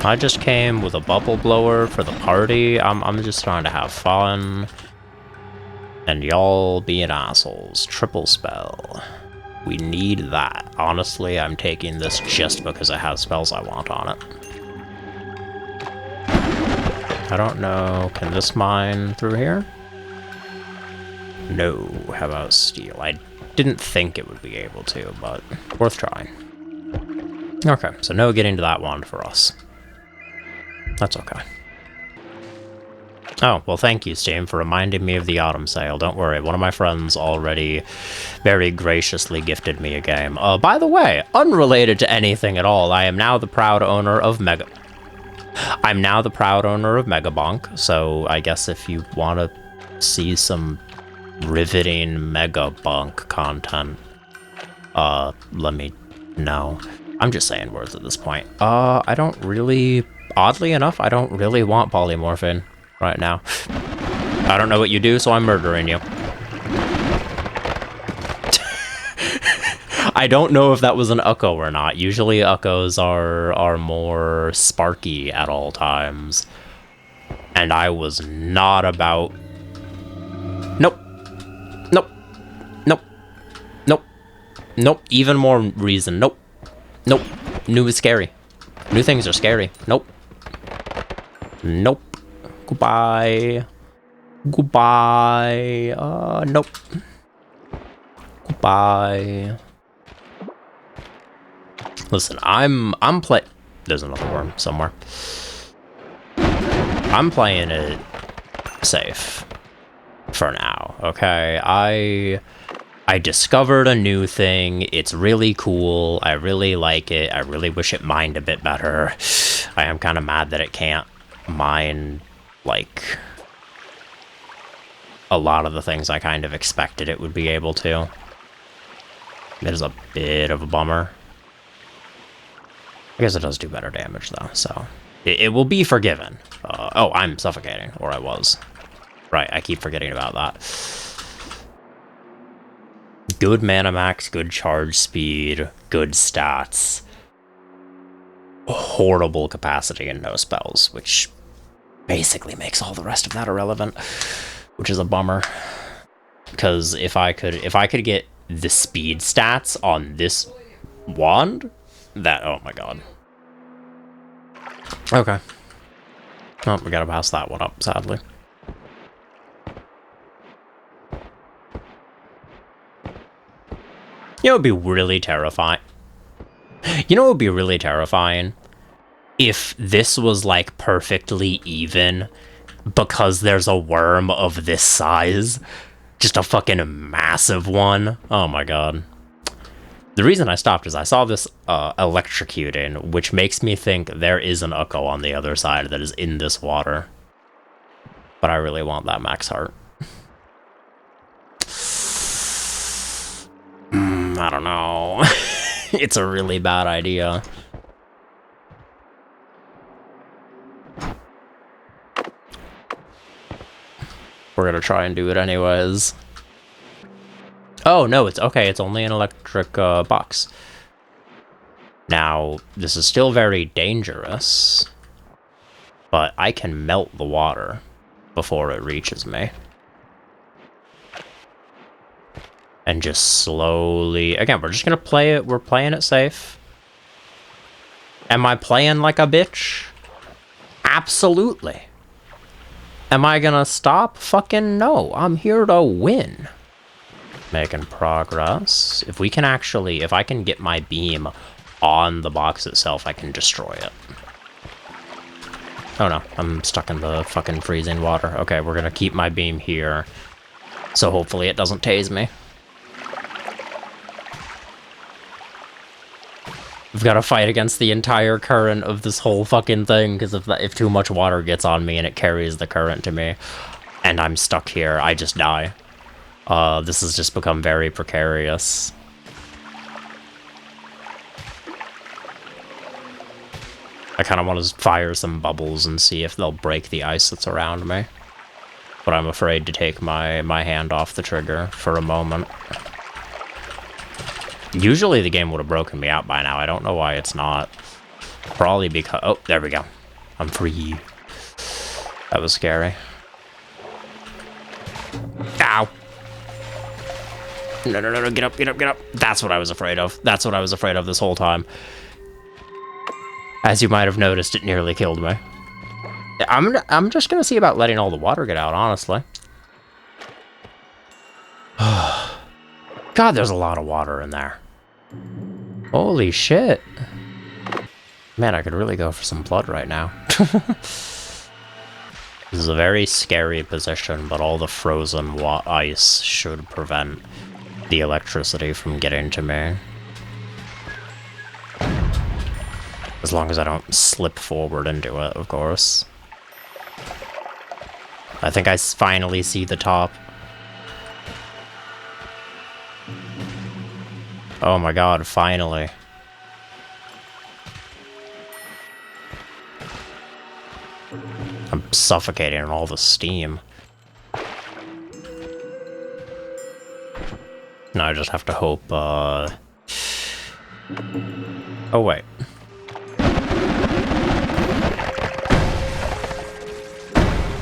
I just came with a bubble blower for the party. I'm just trying to have fun. And y'all being assholes. Triple spell. We need that. Honestly, I'm taking this just because it has spells I want on it. I don't know. Can this mine through here? No. How about steel? I didn't think it would be able to, but worth trying. Okay, so no getting to that wand for us. That's okay. Oh, well, thank you, Steam, for reminding me of the autumn sale. Don't worry, one of my friends already very graciously gifted me a game. By the way, unrelated to anything at all, I am now the proud owner of I'm now the proud owner of Megabonk, so I guess if you want to see some riveting Megabonk content, let me know. I'm just saying words at this point. I don't really... Oddly enough, I don't really want polymorphine right now. I don't know what you do, so I'm murdering you. I don't know if that was an Ucko or not. Usually Uckos are more sparky at all times. And I was not about... Nope. Nope. Nope. Nope. Nope. Even more reason. Nope. Nope. New is scary. New things are scary. Nope. Nope. Goodbye. Goodbye. Nope. Goodbye. Listen, I'm there's another worm somewhere. I'm playing it safe for now, okay? I discovered a new thing. It's really cool. I really like it. I really wish it mined a bit better. I am kind of mad that it can't mine, like, a lot of the things I kind of expected it would be able to. It is a bit of a bummer. I guess it does do better damage, though, so... It will be forgiven. Oh, I'm suffocating. Or I was. Right, I keep forgetting about that. Good mana max, good charge speed, good stats. Horrible capacity and no spells, which basically makes all the rest of that irrelevant. Which is a bummer. Because if I could get the speed stats on this wand, oh my god. Okay. Oh, we gotta pass that one up, sadly. You know, it'd be really terrifying. You know what would be really terrifying? If this was, like, perfectly even, because there's a worm of this size. Just a fucking massive one. Oh my god. The reason I stopped is I saw this electrocuting, which makes me think there is an Ucko on the other side that is in this water. But I really want that max heart. I don't know. It's a really bad idea. We're gonna try and do it anyways. Oh, no, it's okay. It's only an electric box. Now, this is still very dangerous, but I can melt the water before it reaches me. And just slowly... Again, we're just gonna play it. We're playing it safe. Am I playing like a bitch? Absolutely. Am I gonna stop? Fucking no. I'm here to win. Making progress. If I can get my beam on the box itself, I can destroy it. Oh no, I'm stuck in the fucking freezing water. Okay, we're gonna keep my beam here. So hopefully it doesn't tase me. We've got to fight against the entire current of this whole fucking thing, because if too much water gets on me and it carries the current to me, and I'm stuck here, I just die. This has just become very precarious. I kind of want to fire some bubbles and see if they'll break the ice that's around me. But I'm afraid to take my hand off the trigger for a moment. Usually the game would have broken me out by now. I don't know why it's not. Probably because... Oh, there we go. I'm free. That was scary. Ow! No, no, no, no, get up, get up, get up. That's what I was afraid of. That's what I was afraid of this whole time. As you might have noticed, it nearly killed me. I'm just gonna see about letting all the water get out, honestly. God, there's a lot of water in there. Holy shit. Man, I could really go for some blood right now. This is a very scary position, but all the frozen ice should prevent the electricity from getting to me. As long as I don't slip forward into it, of course. I think I finally see the top. Oh my god, finally. I'm suffocating in all the steam. Now I just have to hope, Oh, wait.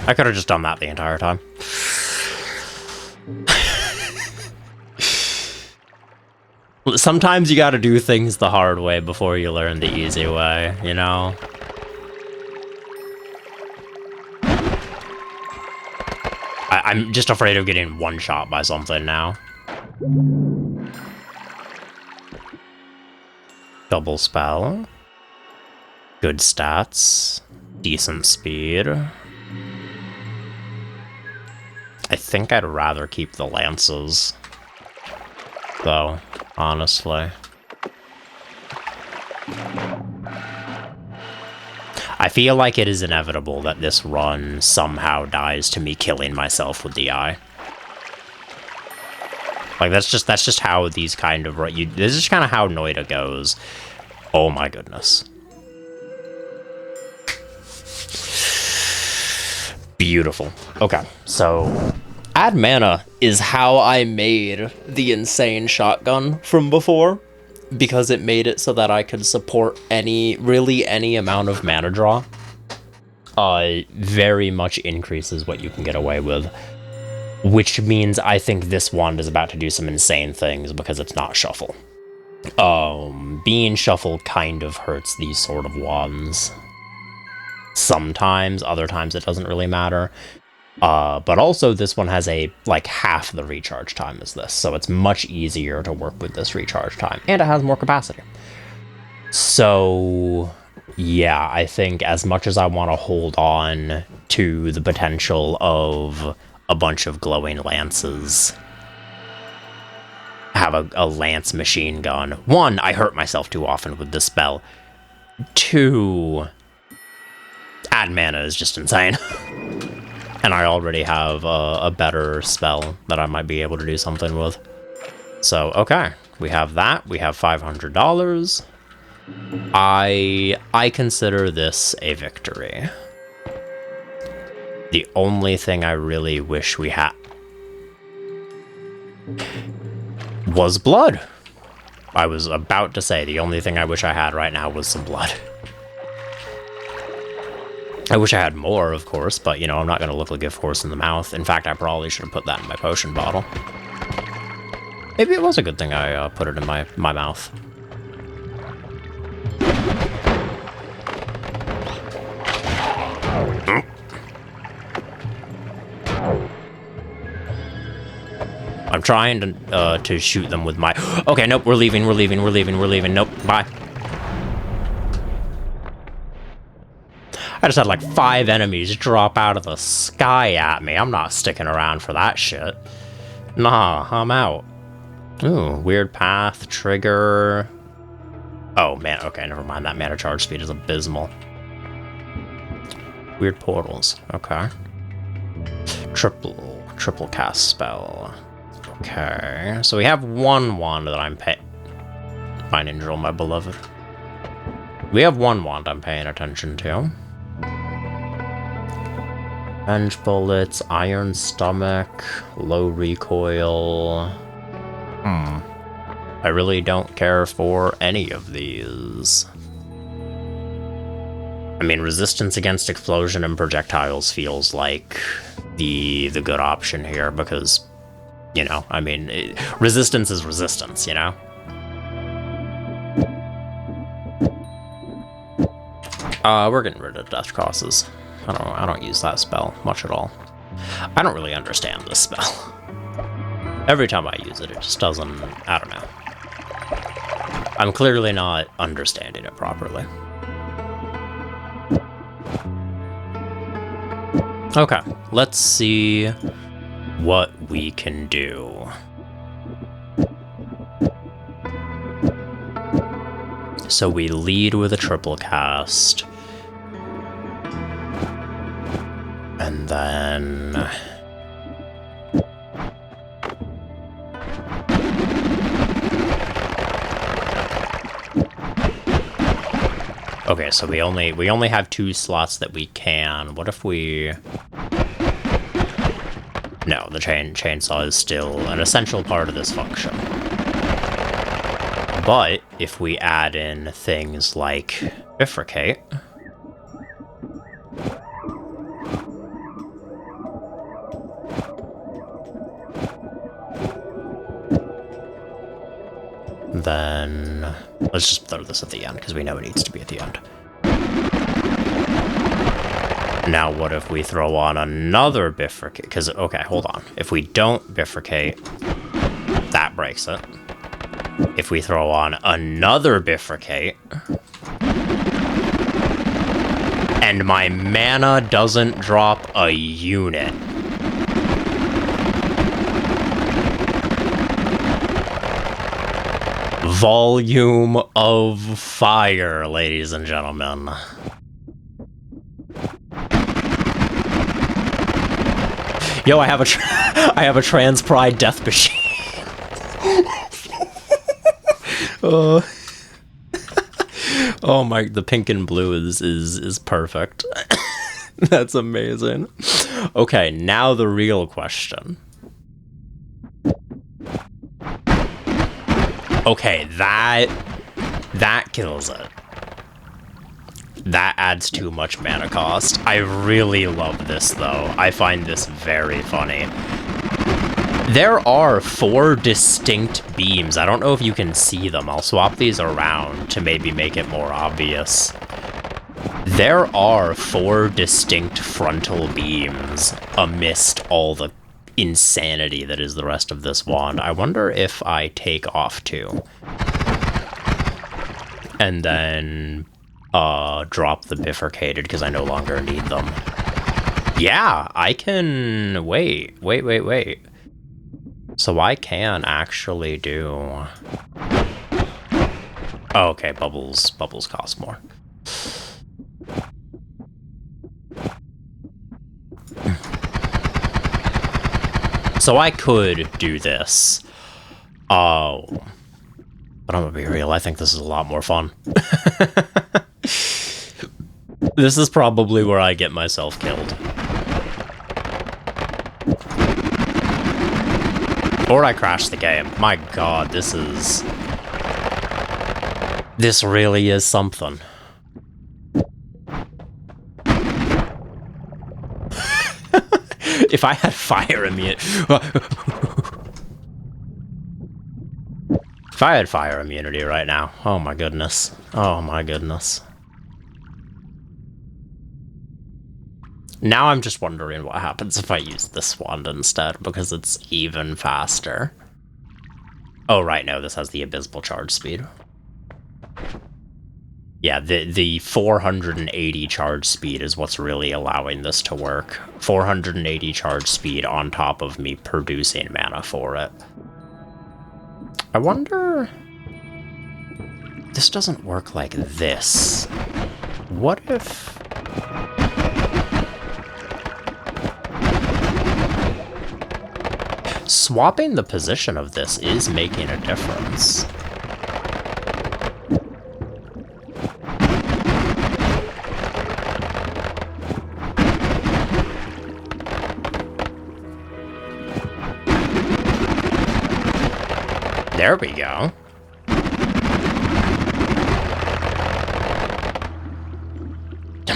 I could have just done that the entire time. Sometimes you gotta do things the hard way before you learn the easy way, you know? I'm just afraid of getting one-shot by something now. Double spell. Good stats. Decent speed. I think I'd rather keep the lances, though, honestly. I feel like it is inevitable that this run somehow dies to me killing myself with the eye. Like, that's just how these kind of... this is just kind of how Noita goes. Oh my goodness. Beautiful. Okay, so... add mana is how I made the insane shotgun from before, because it made it so that I could support really any amount of mana draw. Very much increases what you can get away with, which means I think this wand is about to do some insane things because it's not shuffle. Being shuffled kind of hurts these sort of wands. Sometimes, other times it doesn't really matter. But also this one has half the recharge time as this, so it's much easier to work with this recharge time, and it has more capacity. So, yeah, I think as much as I want to hold on to the potential of a bunch of glowing lances, have a lance machine gun. 1, I hurt myself too often with this spell. 2, add mana is just insane. And I already have a better spell that I might be able to do something with. So, okay. We have that. We have $500. I consider this a victory. The only thing I really wish we had was blood. I was about to say the only thing I wish I had right now was some blood. I wish I had more, of course, but, you know, I'm not going to look like a horse in the mouth. In fact, I probably should have put that in my potion bottle. Maybe it was a good thing I put it in my mouth. I'm trying to shoot them with my... Okay, nope, we're leaving. Nope, bye. I just had like 5 enemies drop out of the sky at me. I'm not sticking around for that shit. Nah, I'm out. Ooh, weird path, trigger. Oh, man, okay, never mind. That mana charge speed is abysmal. Weird portals, okay. Triple cast spell. Okay, so we have one wand that I'm Mining drill, my beloved. We have one wand I'm paying attention to. Bench bullets, iron stomach, low recoil. I really don't care for any of these. I mean, resistance against explosion and projectiles feels like the good option here because, you know, I mean, resistance is resistance, you know? We're getting rid of death crosses. I don't use that spell much at all. I don't really understand this spell. Every time I use it, it just doesn't... I don't know. I'm clearly not understanding it properly. Okay, let's see what we can do. So we lead with a triple cast. And then... Okay, so we only have 2 slots that we can. What if we... No, the chainsaw is still an essential part of this function. But if we add in things like bifurcate, then let's just throw this at the end because we know it needs to be at the end. Now what if we throw on another bifurcate? Because, okay, hold on. If we don't bifurcate, that breaks it. If we throw on another bifurcate, and my mana doesn't drop a unit, volume of fire, ladies and gentlemen. Yo, I have a trans pride death machine. Oh my, the pink and blue is perfect. That's amazing. Okay, now the real question. Okay, that kills it. That adds too much mana cost. I really love this, though. I find this very funny. There are 4 distinct beams. I don't know if you can see them. I'll swap these around to maybe make it more obvious. There are 4 distinct frontal beams amidst all the insanity that is the rest of this wand. I wonder if I take off 2. And then drop the bifurcated because I no longer need them. Yeah, I can... Wait. So I can actually do... Oh, okay, bubbles cost more. So I could do this. Oh. But I'm gonna be real, I think this is a lot more fun. This is probably where I get myself killed. Or I crash the game. My god, this really is something. If I had fire immunity... If I had fire immunity right now, oh my goodness. Oh my goodness. Now I'm just wondering what happens if I use this wand instead, because it's even faster. Oh, right, no, this has the abysmal charge speed. Yeah, the 480 charge speed is what's really allowing this to work. 480 charge speed on top of me producing mana for it. I wonder... This doesn't work like this. What if... Swapping the position of this is making a difference. There we go.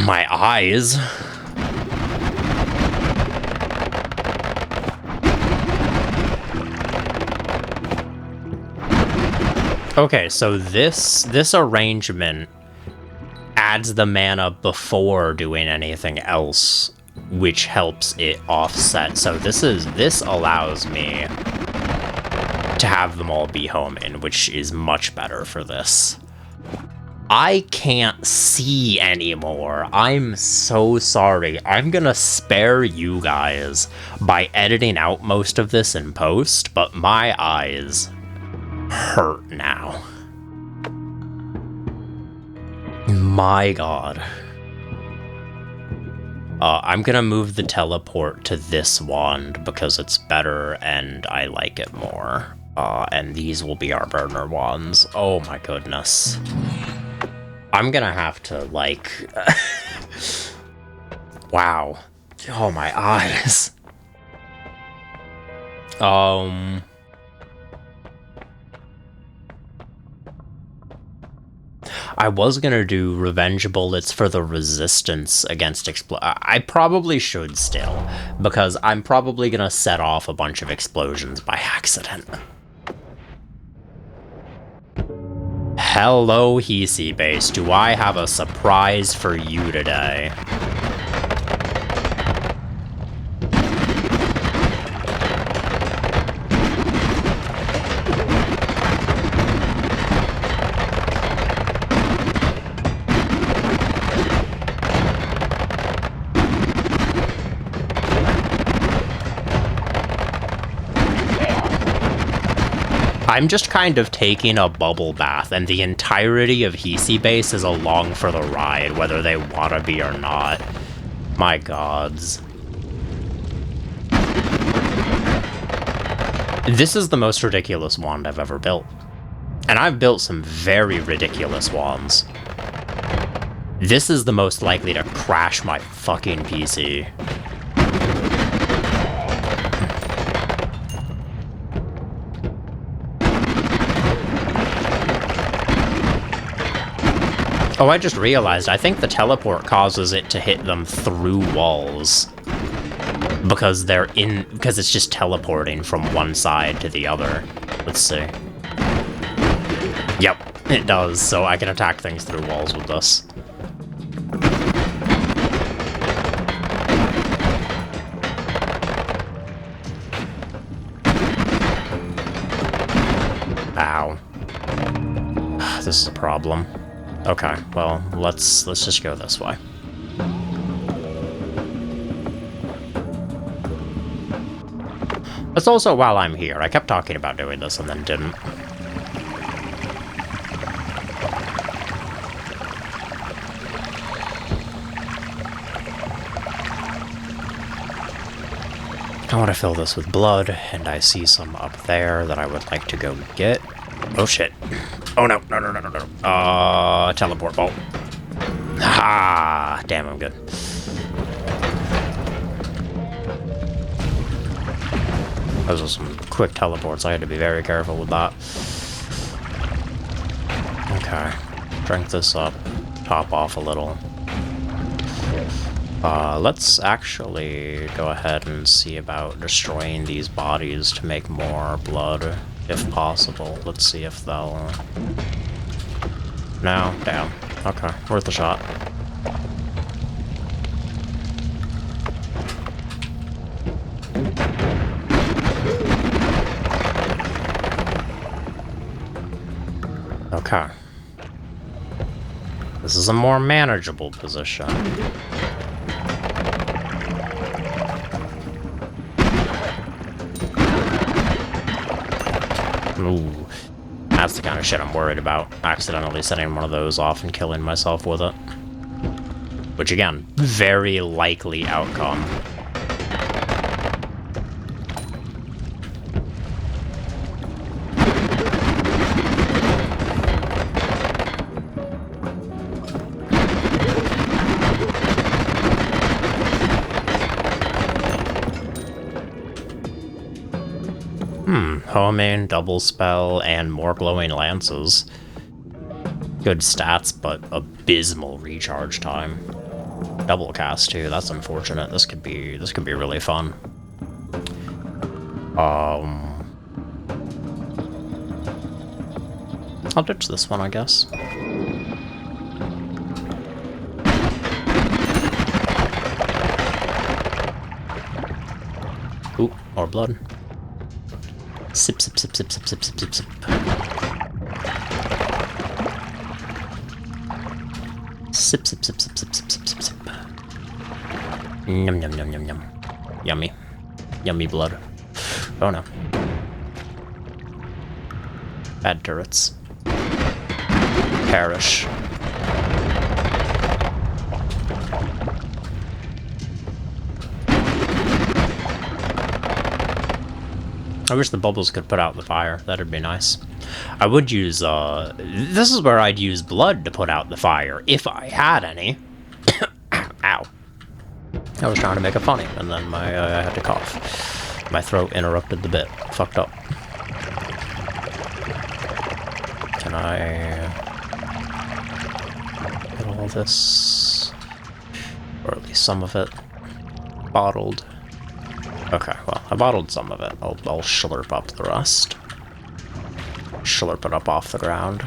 My eyes. Okay, so this arrangement adds the mana before doing anything else, which helps it offset. So this allows me to have them all be home in, which is much better for this. I can't see anymore. I'm so sorry. I'm gonna spare you guys by editing out most of this in post, but my eyes hurt now. My god. I'm gonna move the teleport to this wand because it's better and I like it more. And these will be our burner wands. Oh my goodness. I'm gonna have to, like... Wow. Oh, my eyes. I was gonna do revenge bullets for the resistance against I probably should still, because I'm probably gonna set off a bunch of explosions by accident. Hello, Hisi Base. Do I have a surprise for you today? I'm just kind of taking a bubble bath, and the entirety of Hisi Base is along for the ride, whether they want to be or not. My gods. This is the most ridiculous wand I've ever built. And I've built some very ridiculous wands. This is the most likely to crash my fucking PC. Oh, I just realized, I think the teleport causes it to hit them through walls. Because because it's just teleporting from one side to the other. Let's see. Yep, it does, so I can attack things through walls with this. Ow. This is a problem. Okay, well, let's just go this way. That's also while I'm here. I kept talking about doing this and then didn't. I want to fill this with blood, and I see some up there that I would like to go get. Oh shit. Oh no, no. Teleport bolt. Ha! Damn, I'm good. Those are some quick teleports. I had to be very careful with that. Okay. Drink this up. Top off a little. Let's actually go ahead and see about destroying these bodies to make more blood, if possible. Let's see if they'll... No? Damn. Okay. Worth a shot. Okay. This is a more manageable position. Ooh. That's the kind of shit I'm worried about. Accidentally setting one of those off and killing myself with it. Which, again, very likely outcome. Homing, double spell, and more glowing lances. Good stats, but abysmal recharge time. Double cast too. That's unfortunate. This could be really fun. I'll ditch this one, I guess. Ooh, more blood. Sip, sip, sip, sip, sip, sip, sip, sip, sip. Sip, sip, sip, sip, sip, sip, sip, sip, sip. Yum, yum, yum, yum, yum. Yummy. Yummy blood. Oh no. Bad turrets. Perish. I wish the bubbles could put out the fire. That'd be nice. I would use, this is where I'd use blood to put out the fire, if I had any. Ow. I was trying to make it funny, and then I had to cough. My throat interrupted the bit. Fucked up. Can I... all this, or at least some of it, bottled. Okay, well, I bottled some of it. I'll slurp up the rest. Slurp it up off the ground.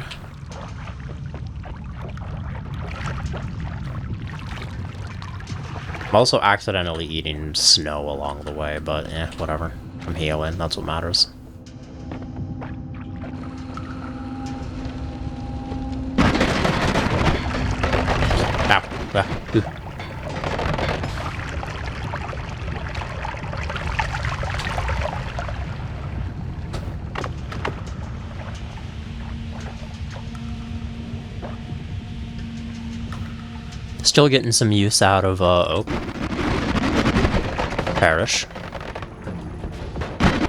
I'm also accidentally eating snow along the way, but whatever. I'm healing, that's what matters. Ow. Still getting some use out of, oh. Perish.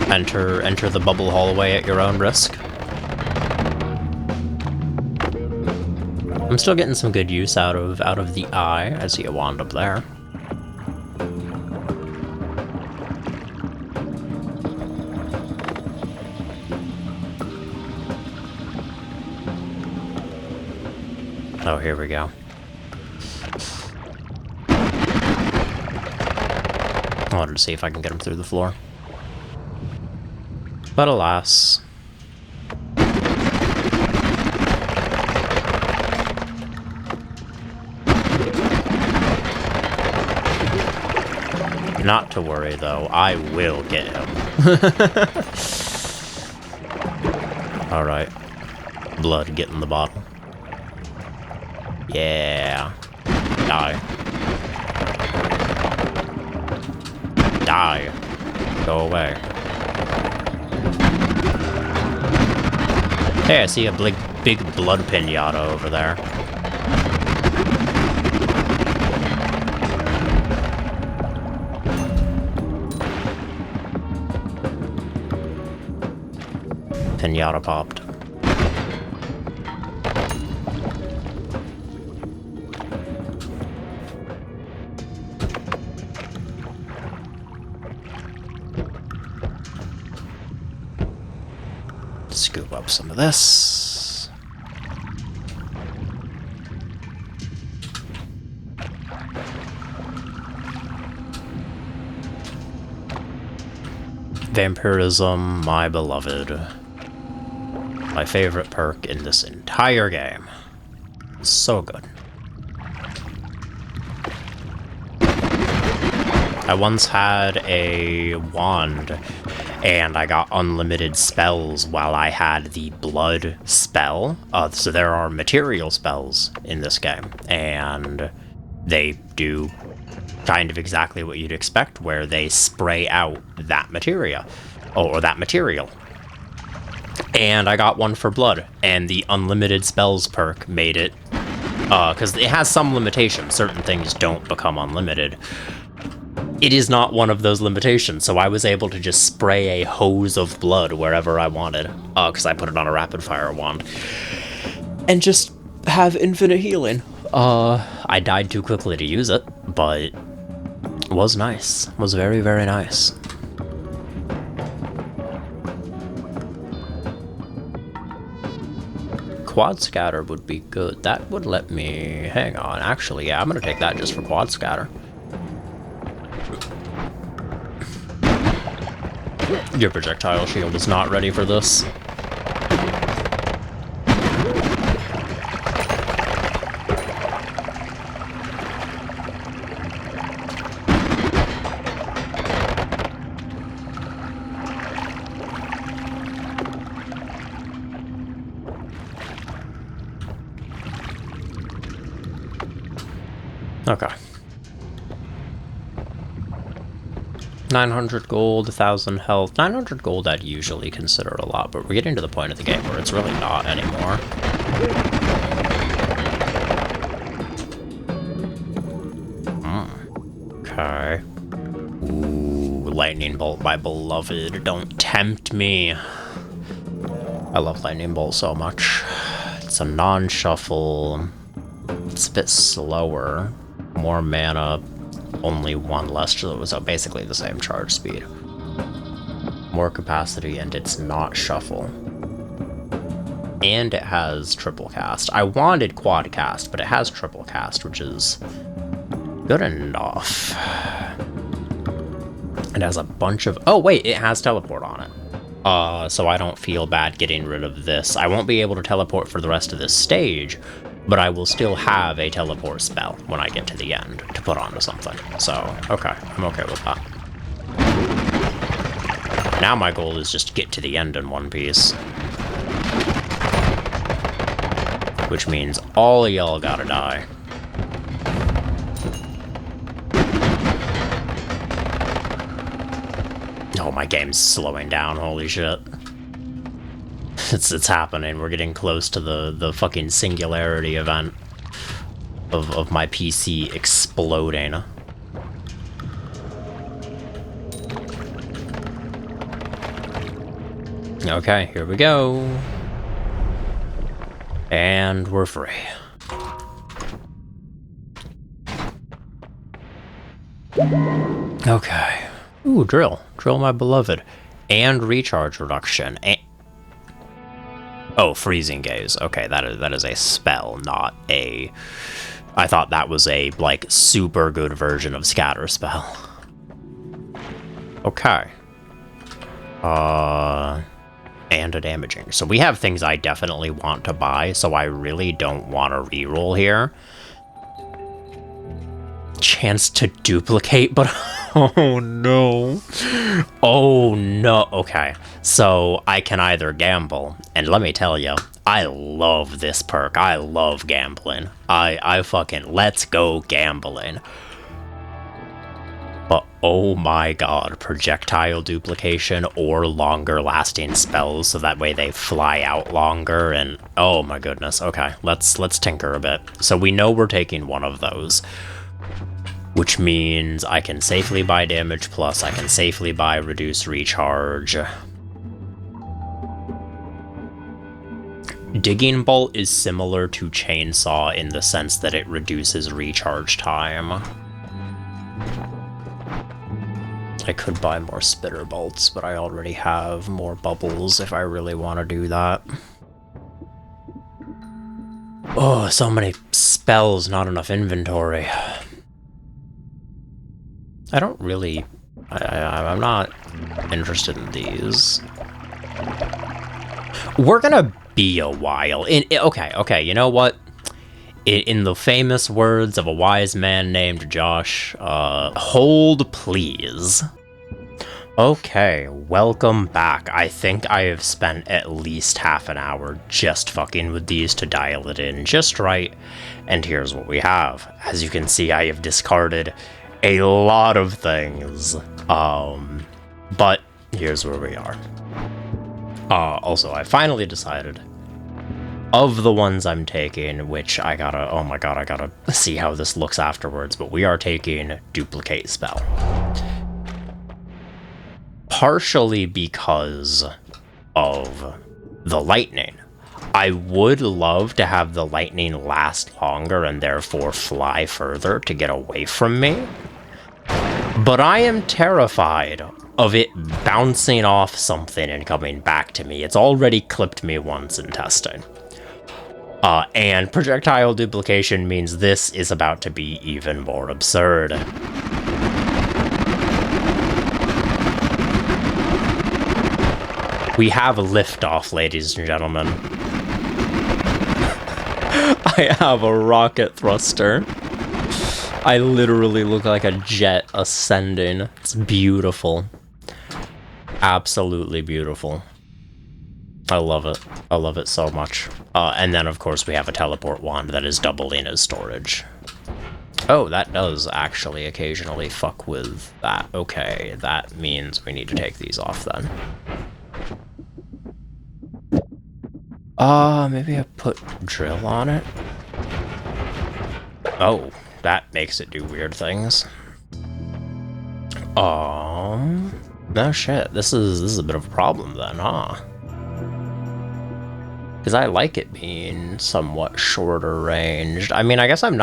Enter the bubble hallway at your own risk. I'm still getting some good use out of the eye. I see a wand up there. Oh, here we go. I wanted to see if I can get him through the floor. But alas. Not to worry, though. I will get him. Alright. Blood, get in the bottle. Yeah. Die. Die. Go away. Hey, I see a big blood pinata over there. Pinata popped. Scoop up some of this. Vampirism, my beloved. My favorite perk in this entire game. So good. I once had a wand and I got unlimited spells while I had the blood spell. So there are material spells in this game, and they do kind of exactly what you'd expect, where they spray out that materia, or that material. And I got one for blood, and the unlimited spells perk made it, because it has some limitations. Certain things don't become unlimited. It is not one of those limitations, so I was able to just spray a hose of blood wherever I wanted, because I put it on a rapid fire wand, and just have infinite healing. I died too quickly to use it, but it was nice. It was very, very nice. Quad scatter would be good. That would let me... Hang on. Actually, yeah, I'm gonna take that just for quad scatter. Your projectile shield is not ready for this. Okay. 900 gold, 1,000 health. 900 gold I'd usually consider a lot, but we're getting to the point of the game where it's really not anymore. Okay. Ooh, lightning bolt, my beloved. Don't tempt me. I love lightning bolt so much. It's a non-shuffle. It's a bit slower. More mana. Only one less, so it was basically the same charge speed. More capacity, and it's not shuffle. and it has triple cast. I wanted quad cast, but it has triple cast, which is good enough. It has a bunch of... Oh, wait, it has teleport on it. So I don't feel bad getting rid of this. I won't be able to teleport for the rest of this stage, but I will still have a teleport spell when I get to the end to put onto something. So, okay, I'm okay with that. Now my goal is just to get to the end in one piece. Which means all of y'all gotta die. Oh, my game's slowing down, holy shit. It's happening. We're getting close to the fucking singularity event of my PC exploding. Okay, here we go. And we're free. Okay. Ooh, drill. Drill my beloved. And recharge reduction. And oh, freezing gaze. Okay, that is a spell, not a... I thought that was a, like, super good version of scatter spell. Okay. And a damaging. So we have things I definitely want to buy, so I really don't want to reroll here. Chance to duplicate, but oh no. Oh no. Okay, so I can either gamble, and let me tell you, I love this perk. I love gambling. I fucking let's go gambling. But oh my god, projectile duplication or longer lasting spells, so that way they fly out longer, and oh my goodness. Okay, let's tinker a bit. So we know we're taking one of those, which means I can safely buy damage plus, I can safely buy reduce recharge. Digging Bolt is similar to Chainsaw in the sense that it reduces recharge time. I could buy more Spitter Bolts, but I already have more bubbles if I really want to do that. Oh, so many spells, not enough inventory. I don't really... I'm not interested in these. We're gonna be a while. Okay, you know what? In the famous words of a wise man named Josh, hold please. Okay, welcome back. I think I have spent at least half an hour just fucking with these to dial it in just right, and here's what we have. As you can see, I have discarded a lot of things, but here's where we are. Also, I finally decided, of the ones I'm taking, which I gotta, oh my god, I gotta see how this looks afterwards, but we are taking Duplicate Spell. Partially because of the lightning. I would love to have the lightning last longer and therefore fly further to get away from me, but I am terrified of it bouncing off something and coming back to me. It's already clipped me once in testing. And projectile duplication means this is about to be even more absurd. We have a liftoff, ladies and gentlemen. I have a rocket thruster. I literally look like a jet ascending. It's beautiful. Absolutely beautiful. I love it. I love it so much. And then, of course, we have a teleport wand that is doubling as storage. Oh, that does actually occasionally fuck with that. Okay, that means we need to take these off then. Maybe I put drill on it? Oh, that makes it do weird things. No shit, this is a bit of a problem then, huh? Because I like it being somewhat shorter ranged. I mean, I guess I'm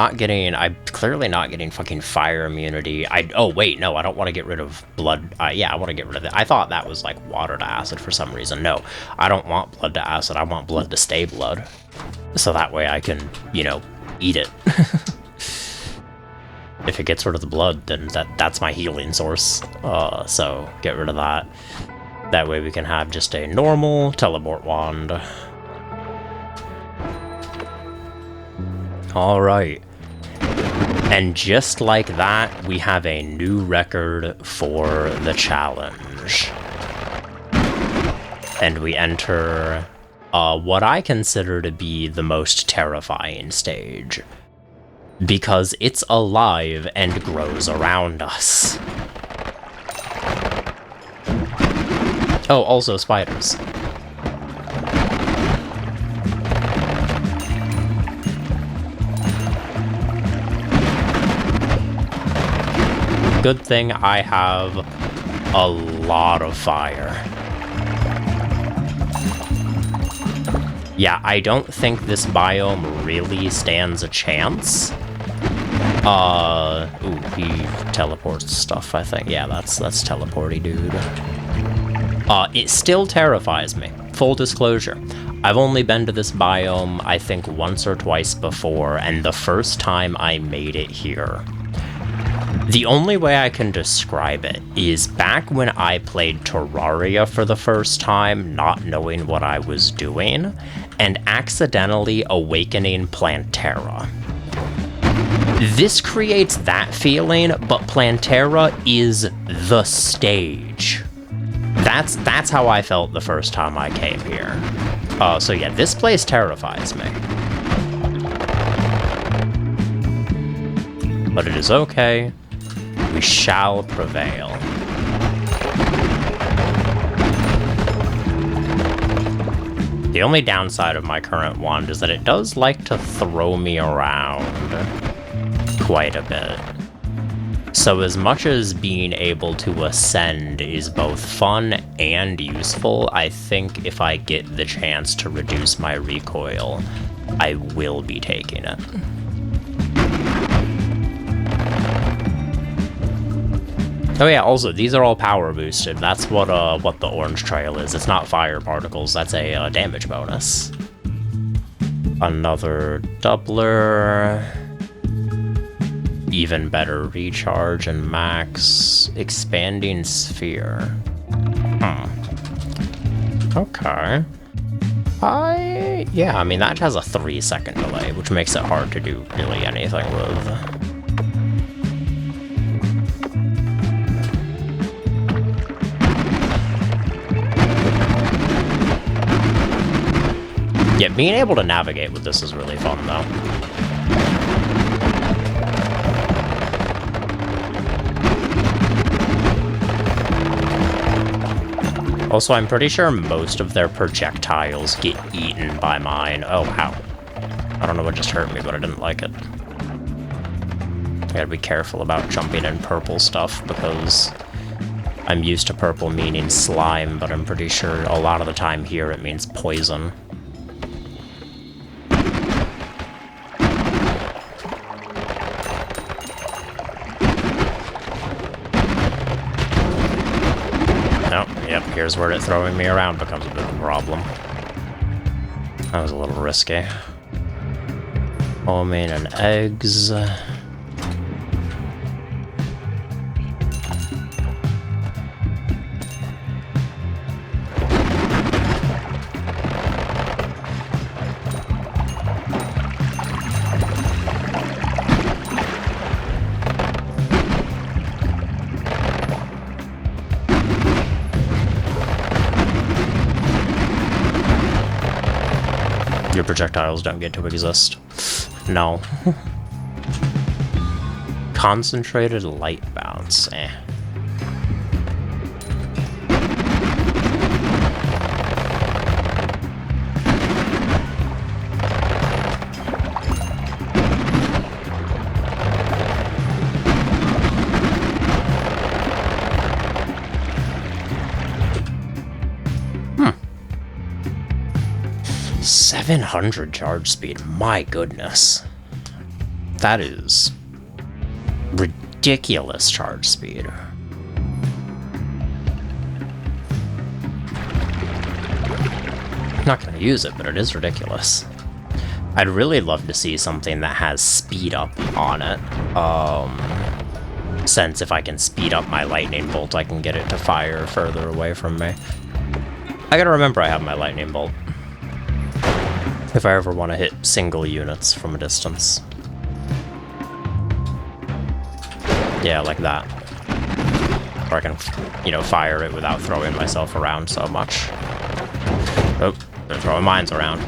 clearly not getting fucking fire immunity. Oh wait, no, I don't want to get rid of blood. Yeah, I want to get rid of it. I thought that was like water to acid for some reason. No, I don't want blood to acid. I want blood to stay blood. So that way I can, you know, eat it. If it gets rid of the blood, then that's my healing source. So get rid of that. That way we can have just a normal teleport wand. Alright. And just like that, we have a new record for the challenge. And we enter what I consider to be the most terrifying stage. Because it's alive and grows around us. Oh, also spiders. Good thing I have a lot of fire. Yeah, I don't think this biome really stands a chance. Ooh, he teleports stuff, I think. Yeah, that's teleporty, dude. It still terrifies me. Full disclosure. I've only been to this biome, I think, once or twice before, and the first time I made it here. The only way I can describe it is back when I played Terraria for the first time, not knowing what I was doing, and accidentally awakening Plantera. This creates that feeling, but Plantera is the stage. That's how I felt the first time I came here. So yeah, this place terrifies me. But it is okay. We shall prevail. The only downside of my current wand is that it does like to throw me around quite a bit. So as much as being able to ascend is both fun and useful, I think if I get the chance to reduce my recoil, I will be taking it. Oh yeah, also, these are all power boosted. That's what the orange trail is. It's not fire particles, that's a damage bonus. Another doubler. Even better recharge and max expanding sphere. Okay. Yeah, I mean, that has a 3-second delay, which makes it hard to do really anything with. Yeah, being able to navigate with this is really fun, though. Also, I'm pretty sure most of their projectiles get eaten by mine. Oh, wow. I don't know what just hurt me, but I didn't like it. I gotta be careful about jumping in purple stuff, because I'm used to purple meaning slime, but I'm pretty sure a lot of the time here it means poison. Here's where it throwing me around becomes a bit of a problem. That was a little risky. Homing and eggs. Your projectiles don't get to exist. No. Concentrated light bounce. Eh. 700 charge speed, my goodness. That is ridiculous charge speed. I'm not gonna use it, but it is ridiculous. I'd really love to see something that has speed up on it. Since if I can speed up my lightning bolt, I can get it to fire further away from me. I gotta remember I have my lightning bolt. If I ever want to hit single units from a distance. Yeah, like that. Or I can, you know, fire it without throwing myself around so much. Oh, they're throwing mines around.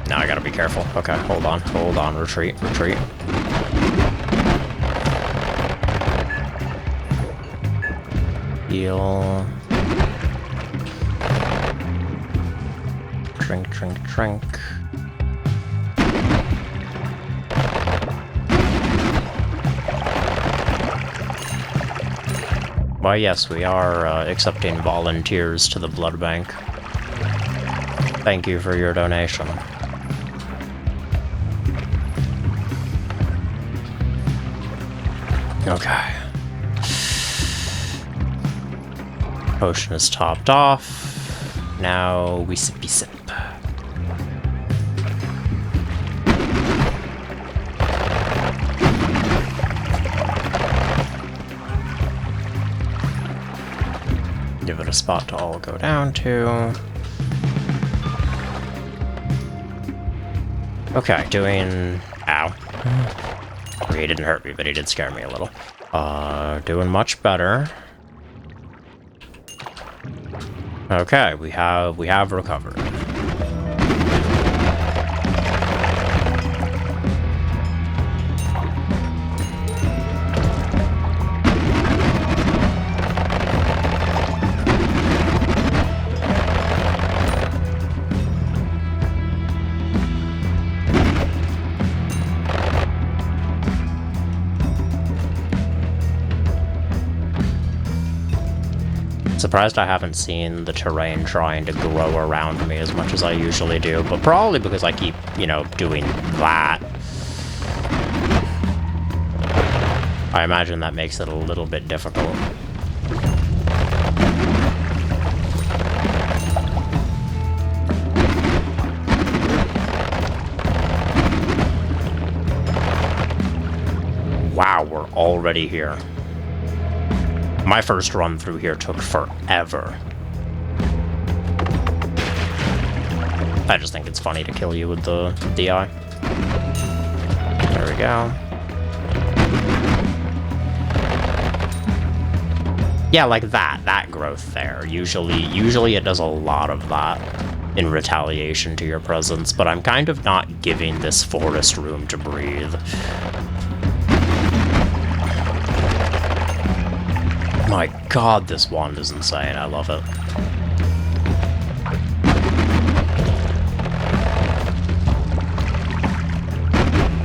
Now I gotta be careful. Okay, hold on, retreat. Heal. Drink. Why, yes, we are accepting volunteers to the blood bank. Thank you for your donation. Okay. Potion is topped off. Now we sippy sip. Give it a spot to all go down to. Okay, doing... Ow. He didn't hurt me, but he did scare me a little. Doing much better. Okay, we have recovered. Surprised I haven't seen the terrain trying to grow around me as much as I usually do, but probably because I keep, you know, doing that. I imagine that makes it a little bit difficult. Wow, we're already here. My first run through here took forever. I just think it's funny to kill you with the DI. There we go. Yeah, like that growth there. Usually it does a lot of that in retaliation to your presence, but I'm kind of not giving this forest room to breathe. My god, this wand is insane. I love it.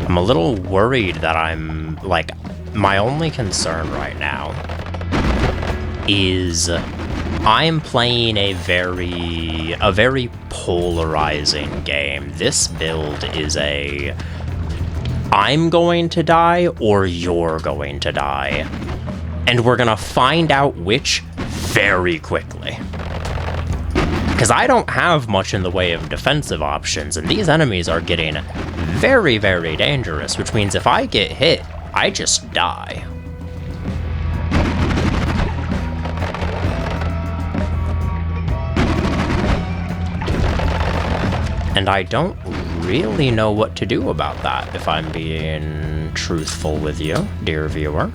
I'm a little worried that I'm, like, my only concern right now is I'm playing a very polarizing game. This build is a I'm going to die or you're going to die. And we're gonna find out which very quickly. Because I don't have much in the way of defensive options, and these enemies are getting very, very dangerous, which means if I get hit, I just die. And I don't really know what to do about that, if I'm being truthful with you, dear viewer.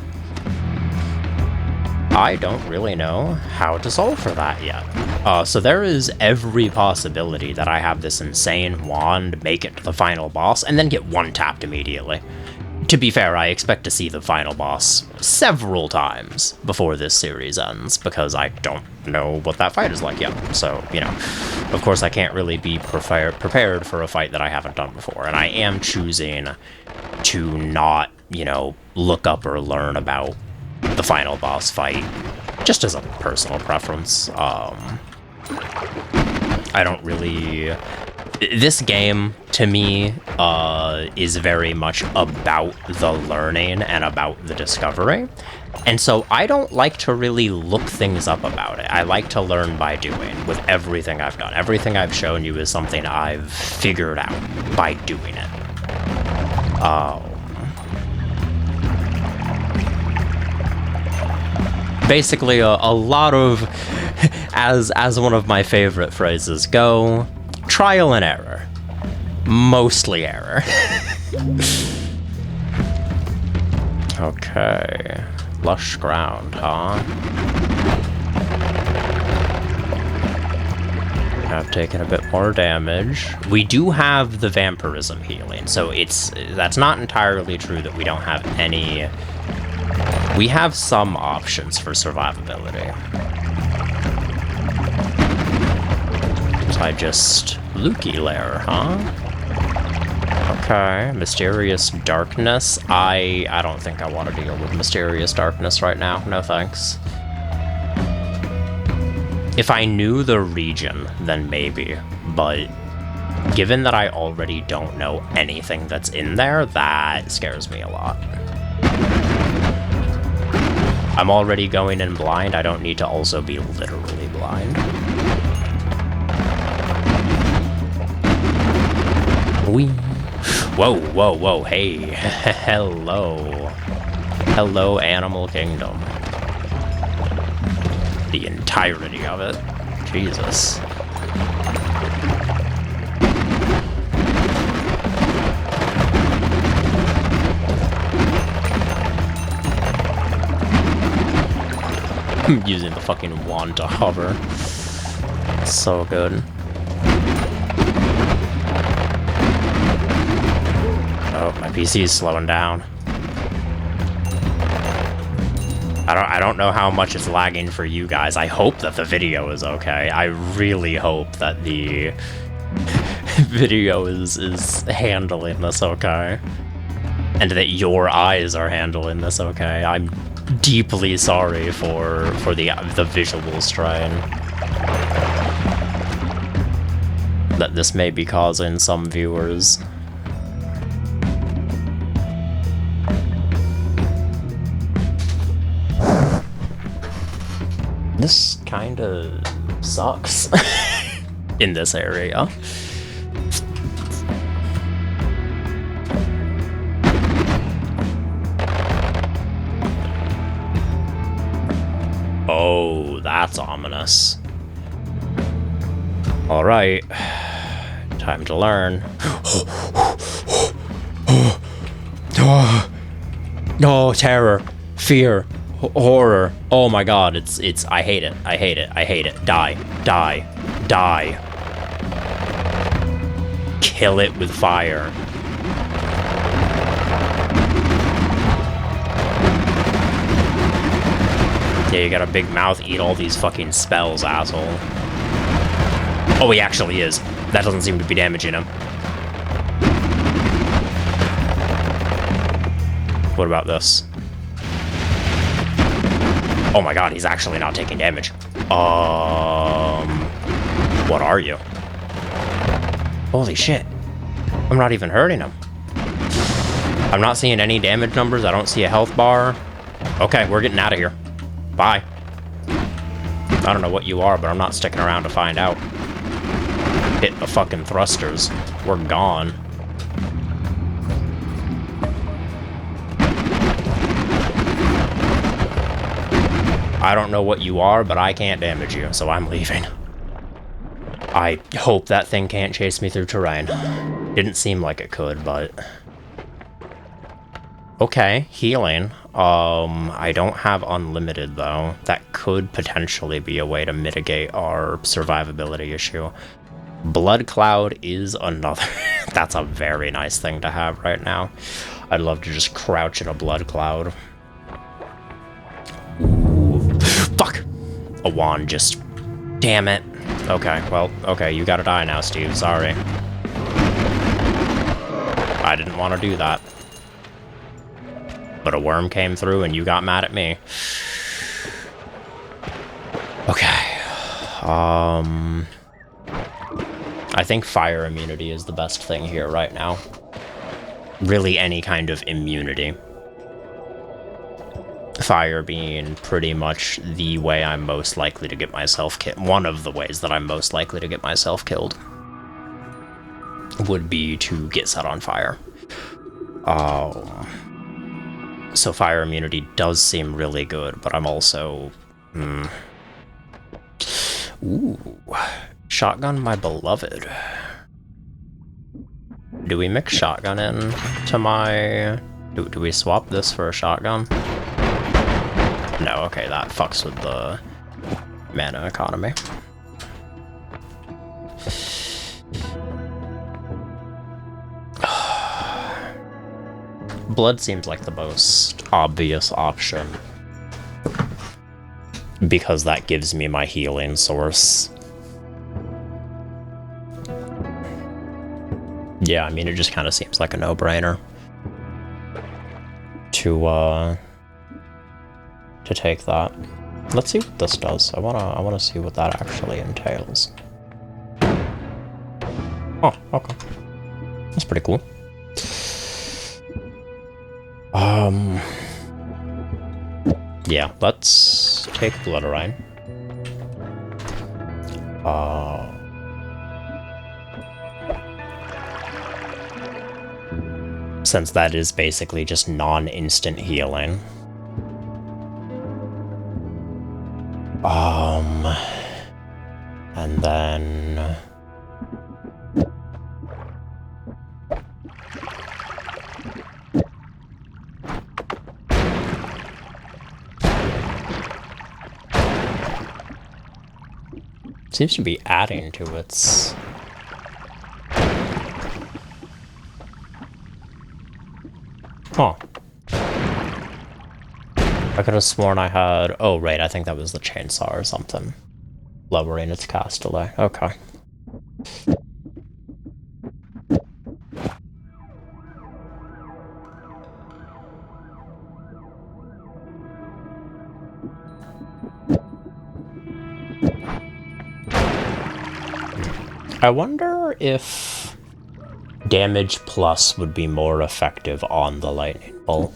I don't really know how to solve for that yet. So there is every possibility that I have this insane wand make it to the final boss and then get one-tapped immediately. To be fair, I expect to see the final boss several times before this series ends, because I don't know what that fight is like yet. So, you know, of course I can't really be prepared for a fight that I haven't done before, and I am choosing to not, you know, look up or learn about the final boss fight, just as a personal preference. I don't really This game, to me, is very much about the learning and about the discovery. And so I don't like to really look things up about it. I like to learn by doing with everything I've done. Everything I've shown you is something I've figured out by doing it. Basically, a lot of, as one of my favorite phrases go, trial and error. Mostly error. Okay. Lush ground, huh? I've taken a bit more damage. We do have the vampirism healing, so that's not entirely true that we don't have any. We have some options for survivability. So I just Lukey Lair, huh? Okay, Mysterious Darkness. I don't think I want to deal with Mysterious Darkness right now. No thanks. If I knew the region, then maybe. But given that I already don't know anything that's in there, that scares me a lot. I'm already going in blind. I don't need to also be literally blind. Whee. Whoa, whoa, whoa, hey. Hello. Hello, Animal Kingdom. The entirety of it. Jesus. I'm using the fucking wand to hover. It's so good. Oh, my PC is slowing down. I don't know how much it's lagging for you guys. I hope that the video is okay. I really hope that the video is handling this okay. And that your eyes are handling this okay. I'm deeply sorry for the visual strain that this may be causing some viewers. This kinda sucks in this area. Oh, that's ominous. All right, time to learn. No, terror, fear, horror. Oh my god, it's I hate it. I hate it. I hate it. Die. Die. Die. Kill it with fire. Yeah, you got a big mouth, eat all these fucking spells, asshole. Oh, he actually is. That doesn't seem to be damaging him. What about this? Oh my god, he's actually not taking damage. What are you? Holy shit. I'm not even hurting him. I'm not seeing any damage numbers. I don't see a health bar. Okay, we're getting out of here. Bye. I don't know what you are, but I'm not sticking around to find out. Hit the fucking thrusters. We're gone. I don't know what you are, but I can't damage you, so I'm leaving. I hope that thing can't chase me through terrain. Didn't seem like it could, but... Okay, healing. I don't have unlimited, though. That could potentially be a way to mitigate our survivability issue. Blood Cloud is another... That's a very nice thing to have right now. I'd love to just crouch in a Blood Cloud. Ooh. Fuck! A wand just... Damn it. Okay, well, okay, you gotta die now, Steve. Sorry. I didn't want to do that. But a worm came through and you got mad at me. Okay. I think fire immunity is the best thing here right now. Really any kind of immunity. Fire being pretty much the way I'm most likely to get myself killed. One of the ways that I'm most likely to get myself killed would be to get set on fire. So fire immunity does seem really good, but I'm also... Ooh. Shotgun my beloved. Do we mix shotgun in to my... Do we swap this for a shotgun? No, okay, that fucks with the mana economy. Blood seems like the most obvious option, because that gives me my healing source. Yeah, I mean, it just kind of seems like a no-brainer to take that. Let's see what this does. I wanna see what that actually entails. Oh, okay. That's pretty cool. Yeah, let's take Blood Rain. Since that is basically just non-instant healing. And then... seems to be adding to its... Huh. I could have sworn I had... Oh, right, I think that was the chainsaw or something. Lowering its cast delay. Okay. I wonder if damage plus would be more effective on the lightning bolt.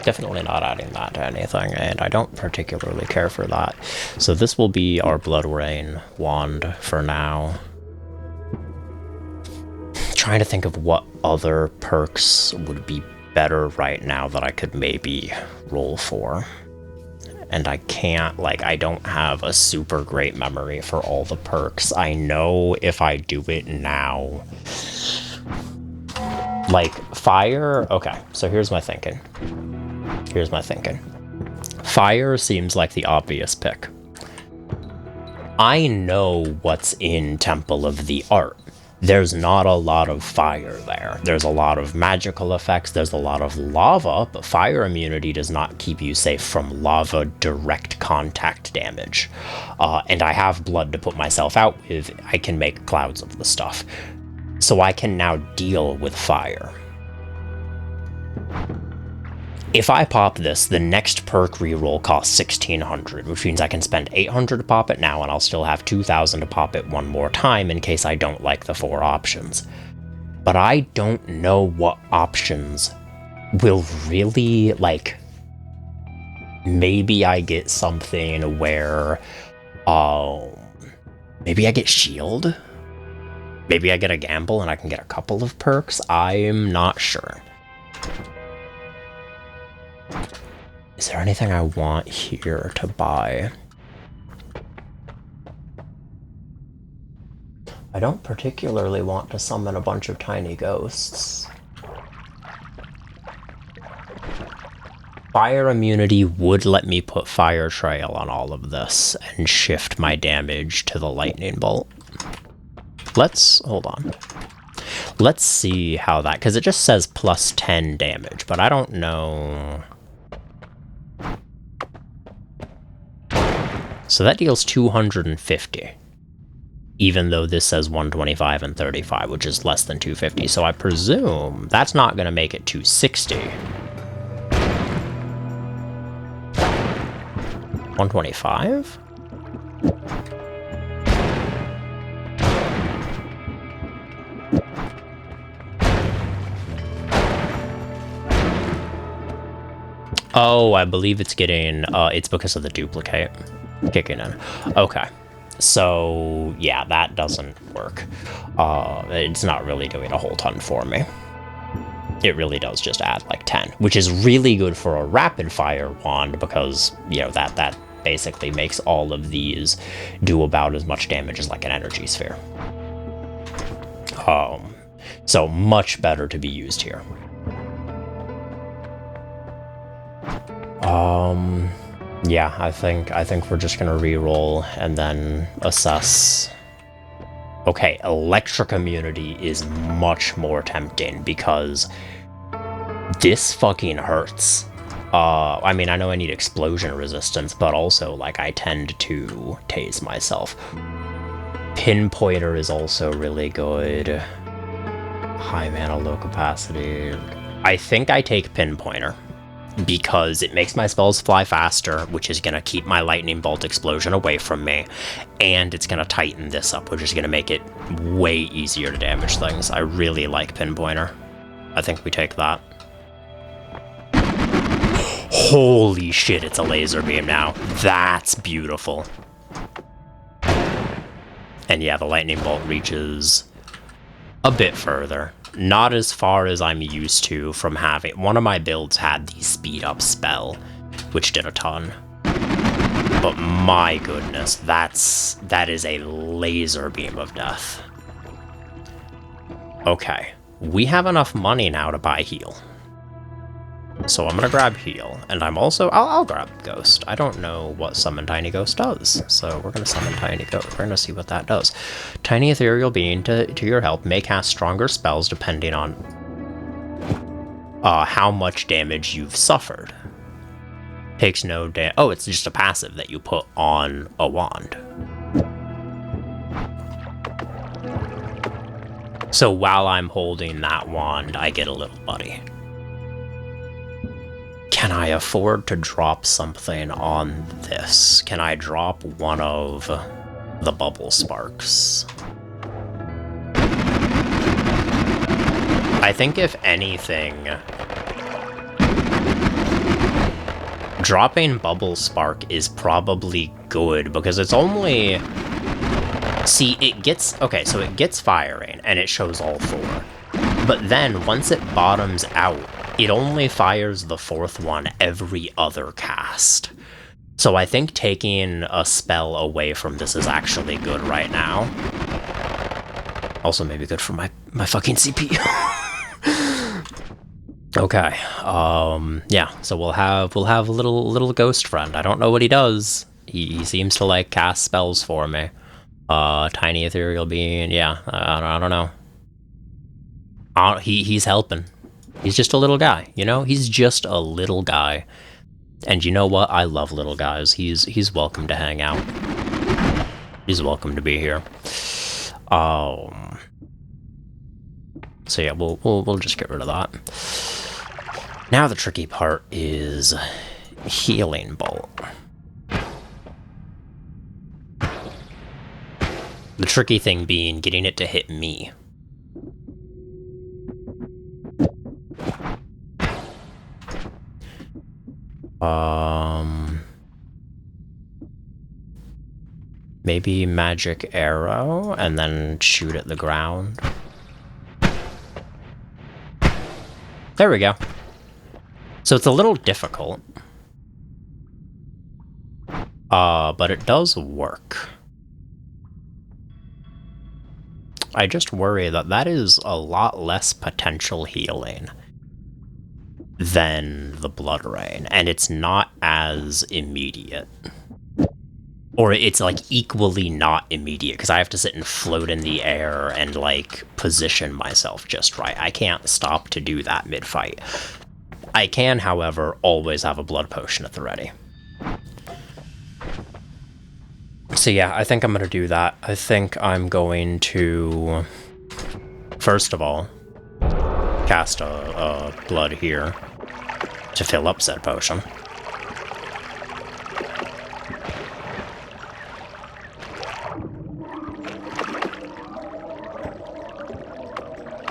Definitely not adding that to anything, and I don't particularly care for that. So this will be our Blood Rain wand for now. Trying to think of what other perks would be better right now that I could maybe roll for. And I can't, like, I don't have a super great memory for all the perks. I know if I do it now... Like, fire... Okay, so here's my thinking. Fire seems like the obvious pick. I know what's in Temple of the Art. There's not a lot of fire there. There's a lot of magical effects, there's a lot of lava, but fire immunity does not keep you safe from lava direct contact damage. And I have blood to put myself out with. I can make clouds of the stuff. So I can now deal with fire. If I pop this, the next perk reroll costs 1,600, which means I can spend 800 to pop it now, and I'll still have 2,000 to pop it one more time in case I don't like the 4 options. But I don't know what options will really, like... Maybe I get something where... maybe I get shield? Maybe I get a gamble and I can get a couple of perks? I'm not sure. Is there anything I want here to buy? I don't particularly want to summon a bunch of tiny ghosts. Fire immunity would let me put Fire Trail on all of this and shift my damage to the lightning bolt. Hold on. Let's see how that, because it just says plus 10 damage, but I don't know. So that deals 250, even though this says 125 and 35, which is less than 250. So I presume that's not going to make it 260. 125? Oh, I believe it's getting, it's because of the duplicate kicking in. Okay. So, yeah, that doesn't work. It's not really doing a whole ton for me. It really does just add like 10, which is really good for a rapid fire wand because, you know, that basically makes all of these do about as much damage as like an energy sphere. So much better to be used here. Yeah, I think we're just gonna re-roll and then assess. Okay, electric immunity is much more tempting because this fucking hurts. I mean, I know I need explosion resistance, but also, like, I tend to tase myself. Pinpointer is also really good. High mana, low capacity. I think I take Pinpointer because it makes my spells fly faster, which is going to keep my lightning bolt explosion away from me, and it's going to tighten this up, which is going to make it way easier to damage things. I really like Pinpointer. I think we take that. Holy shit, it's a laser beam now. That's beautiful. And yeah, the lightning bolt reaches a bit further. Not as far as I'm used to from having... One of my builds had the speed up spell, which did a ton. But my goodness, that is a laser beam of death. Okay, we have enough money now to buy heal. So I'm gonna grab heal, and I'm also... I'll grab Ghost. I don't know what Summon Tiny Ghost does, so we're gonna summon Tiny Ghost. We're gonna see what that does. Tiny Ethereal Being, to your help, may cast stronger spells depending on how much damage you've suffered. Takes no damage. Oh, it's just a passive that you put on a wand. So while I'm holding that wand, I get a little buddy. Can I afford to drop something on this? Can I drop one of the bubble sparks? I think if anything, dropping bubble spark is probably good because it's only... See, it gets... Okay, so it gets firing and it shows all four. But then once it bottoms out, it only fires the fourth one every other cast. So I think taking a spell away from this is actually good right now. Also maybe good for my fucking CPU. Okay. Yeah, so we'll have a little ghost friend. I don't know what he does. He seems to like cast spells for me. Tiny Ethereal Being, yeah, I don't know. He's helping. He's just a little guy, you know? He's just a little guy. And you know what? I love little guys. He's welcome to hang out. He's welcome to be here. So yeah, we'll just get rid of that. Now the tricky part is Healing Bolt. The tricky thing being getting it to hit me. Maybe magic arrow and then shoot at the ground. There we go. So it's a little difficult. But it does work. I just worry that that is a lot less potential healing than the Blood Rain, and it's not as immediate. Or it's, like, equally not immediate, because I have to sit and float in the air and, like, position myself just right. I can't stop to do that mid-fight. I can, however, always have a blood potion at the ready. So yeah, I think I'm gonna do that. I think I'm going to, first of all, cast a blood here to fill up said potion.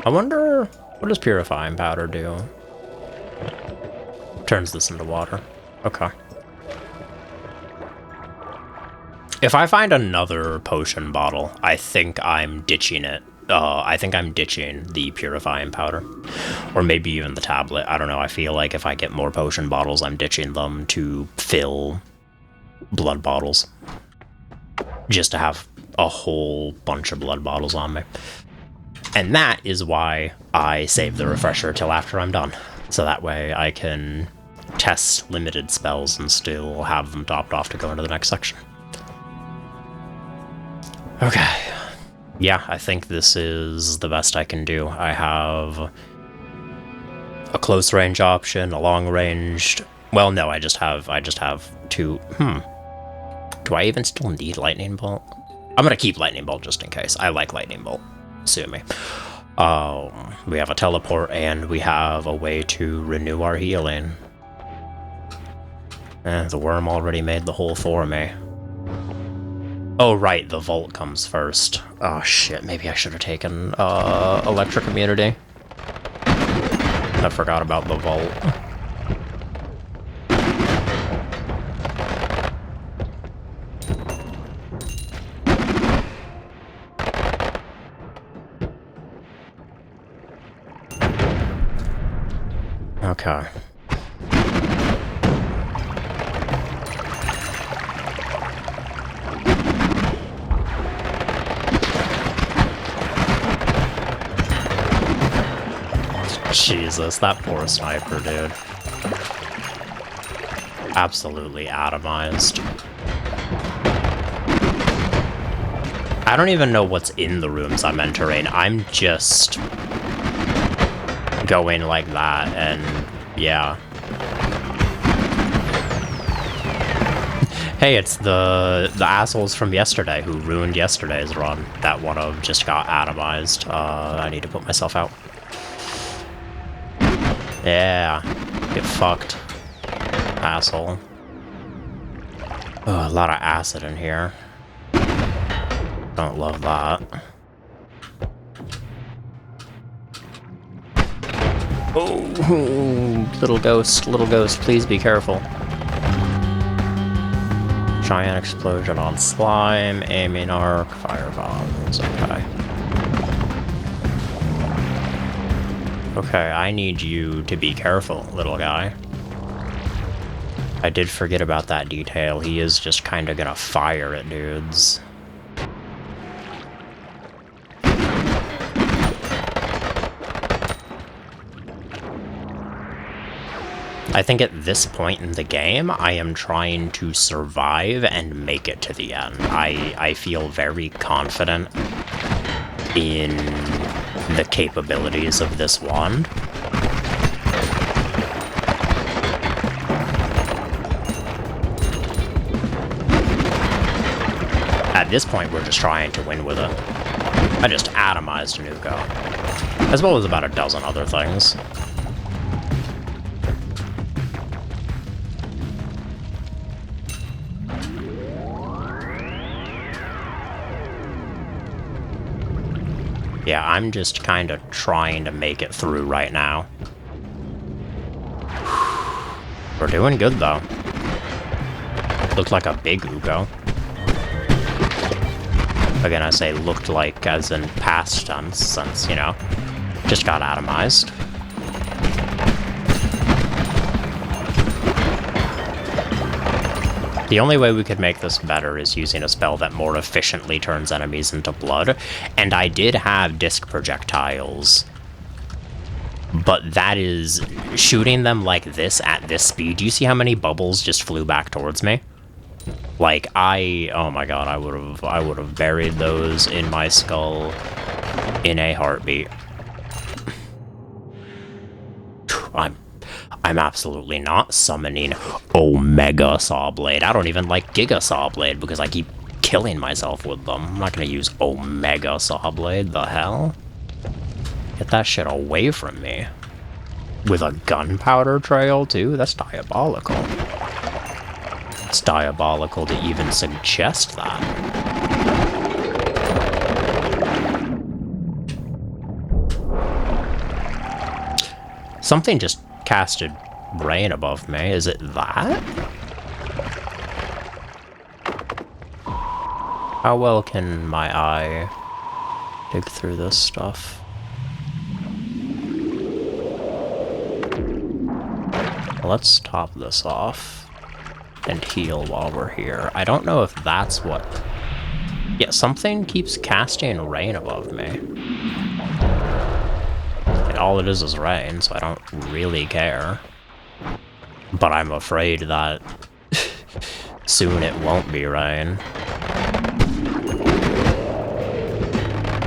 I wonder, what does Purifying Powder do? Turns this into water. Okay. If I find another potion bottle, I think I'm ditching it. I think I'm ditching the purifying powder. Or maybe even the tablet. I don't know. I feel like if I get more potion bottles, I'm ditching them to fill blood bottles. Just to have a whole bunch of blood bottles on me. And that is why I save the refresher till after I'm done. So that way I can test limited spells and still have them topped off to go into the next section. Okay. Yeah, I think this is the best I can do. I have a close range option, a long ranged. Well, no, I just have two. Do I even still need lightning bolt? I'm gonna keep lightning bolt just in case. I like lightning bolt. Sue me. We have a teleport and we have a way to renew our healing. The worm already made the hole for me. Oh, right, the vault comes first. Oh, shit, maybe I should have taken, electric immunity. I forgot about the vault. Okay. Jesus, that poor sniper, dude. Absolutely atomized. I don't even know what's in the rooms I'm entering. I'm just going like that, and yeah. Hey, it's the assholes from yesterday who ruined yesterday's run. That one of just got atomized. I need to put myself out. Yeah, get fucked, asshole. Oh, a lot of acid in here. Don't love that. Oh, little ghost, please be careful. Giant explosion on slime, aiming arc, fire bombs, okay. Okay, I need you to be careful, little guy. I did forget about that detail. He is just kind of gonna fire at dudes. I think at this point in the game, I am trying to survive and make it to the end. I feel very confident in the capabilities of this wand. At this point, we're just trying to win with it. I just atomized Nuko, as well as about a dozen other things. Yeah, I'm just kind of trying to make it through right now. We're doing good, though. Looked like a big Ugo. Again, I say looked like as in past tense, since, you know, just got atomized. The only way we could make this better is using a spell that more efficiently turns enemies into blood, and I did have disc projectiles, but that is shooting them like this at this speed. Do you see how many bubbles just flew back towards me? Like, oh my god, I would have buried those in my skull in a heartbeat. I'm absolutely not summoning Omega Sawblade. I don't even like Giga Sawblade because I keep killing myself with them. I'm not gonna use Omega Sawblade, the hell? Get that shit away from me. With a gunpowder trail, too? That's diabolical. It's diabolical to even suggest that. Something just casted rain above me. Is it that? How well can my eye dig through this stuff? Let's top this off and heal while we're here. I don't know if that's what... Yeah, something keeps casting rain above me. And all it is rain, so I don't really care. But I'm afraid that soon it won't be rain.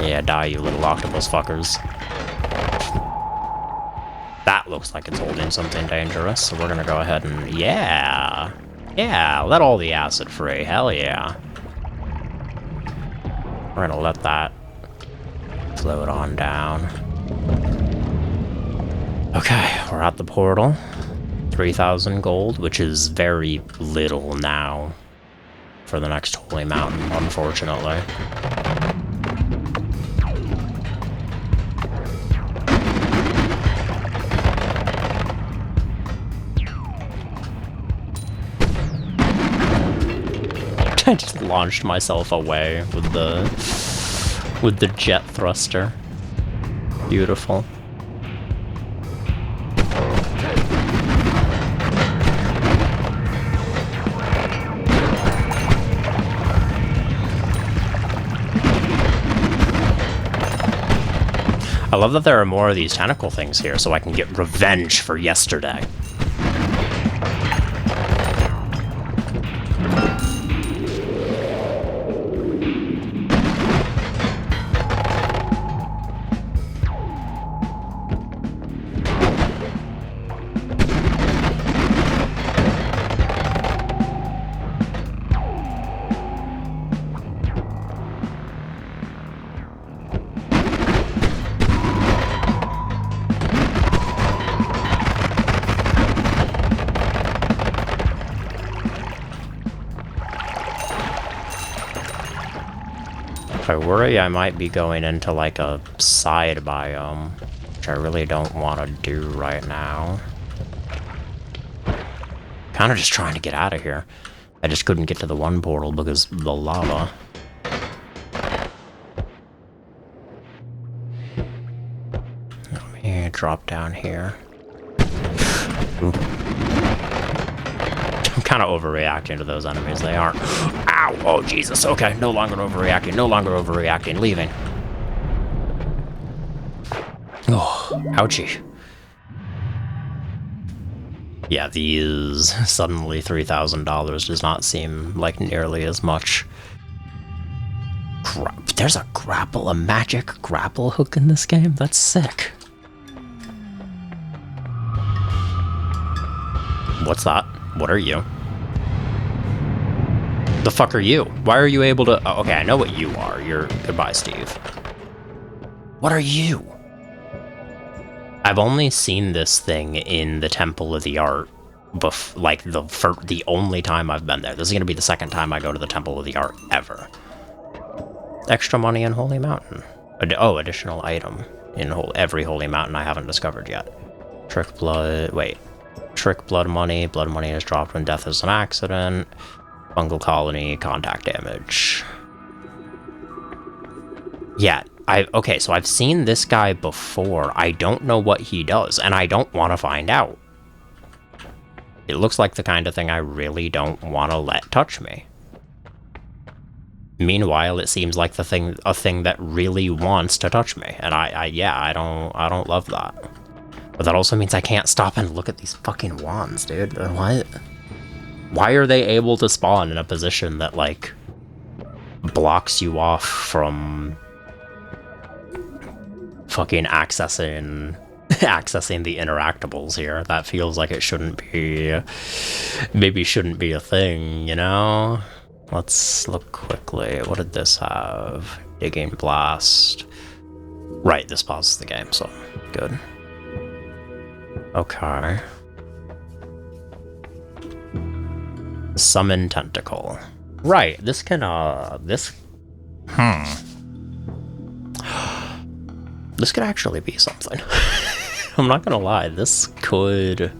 Yeah, die, you little octopus fuckers. That looks like it's holding something dangerous, so we're gonna go ahead and... Yeah! Yeah, let all the acid free, hell yeah. We're gonna let that float on down. Okay, we're at the portal. 3,000 gold, which is very little now for the next holy mountain, unfortunately. I just launched myself away with the jet thruster. Beautiful. I love that there are more of these tentacle things here, so I can get revenge for yesterday. I worry I might be going into like a side biome, which I really don't want to do right now. Kind of just trying to get out of here. I just couldn't get to the one portal because of the lava. Let me drop down here. Ooh. I'm kind of overreacting to those enemies. They aren't. Ow! Oh, Jesus. Okay, no longer overreacting. No longer overreacting. Leaving. Oh, ouchie. Yeah, these suddenly $3,000 does not seem like nearly as much. There's a magic grapple hook in this game? That's sick. What's that? What are you? The fuck are you? Why are you able to... Oh, okay, I know what you are. You're... Goodbye, Steve. What are you? I've only seen this thing in the Temple of the Art, like the only time I've been there. This is going to be the second time I go to the Temple of the Art ever. Extra money in Holy Mountain. Oh, additional item in every Holy Mountain I haven't discovered yet. Trick blood... Wait. Trick blood money. Blood money is dropped when death is an accident. Fungal colony, contact damage. Yeah, okay, so I've seen this guy before. I don't know what he does, and I don't want to find out. It looks like the kind of thing I really don't want to let touch me. Meanwhile, it seems like a thing that really wants to touch me, and I don't love that. But that also means I can't stop and look at these fucking wands, dude. What? Why are they able to spawn in a position that, like, blocks you off from fucking accessing the interactables here? That feels like it shouldn't be, maybe shouldn't be a thing, you know? Let's look quickly. What did this have? Digging blast. Right, this pauses the game, so good. Okay. Summon tentacle. Right, this can, this... This could actually be something. I'm not gonna lie, this could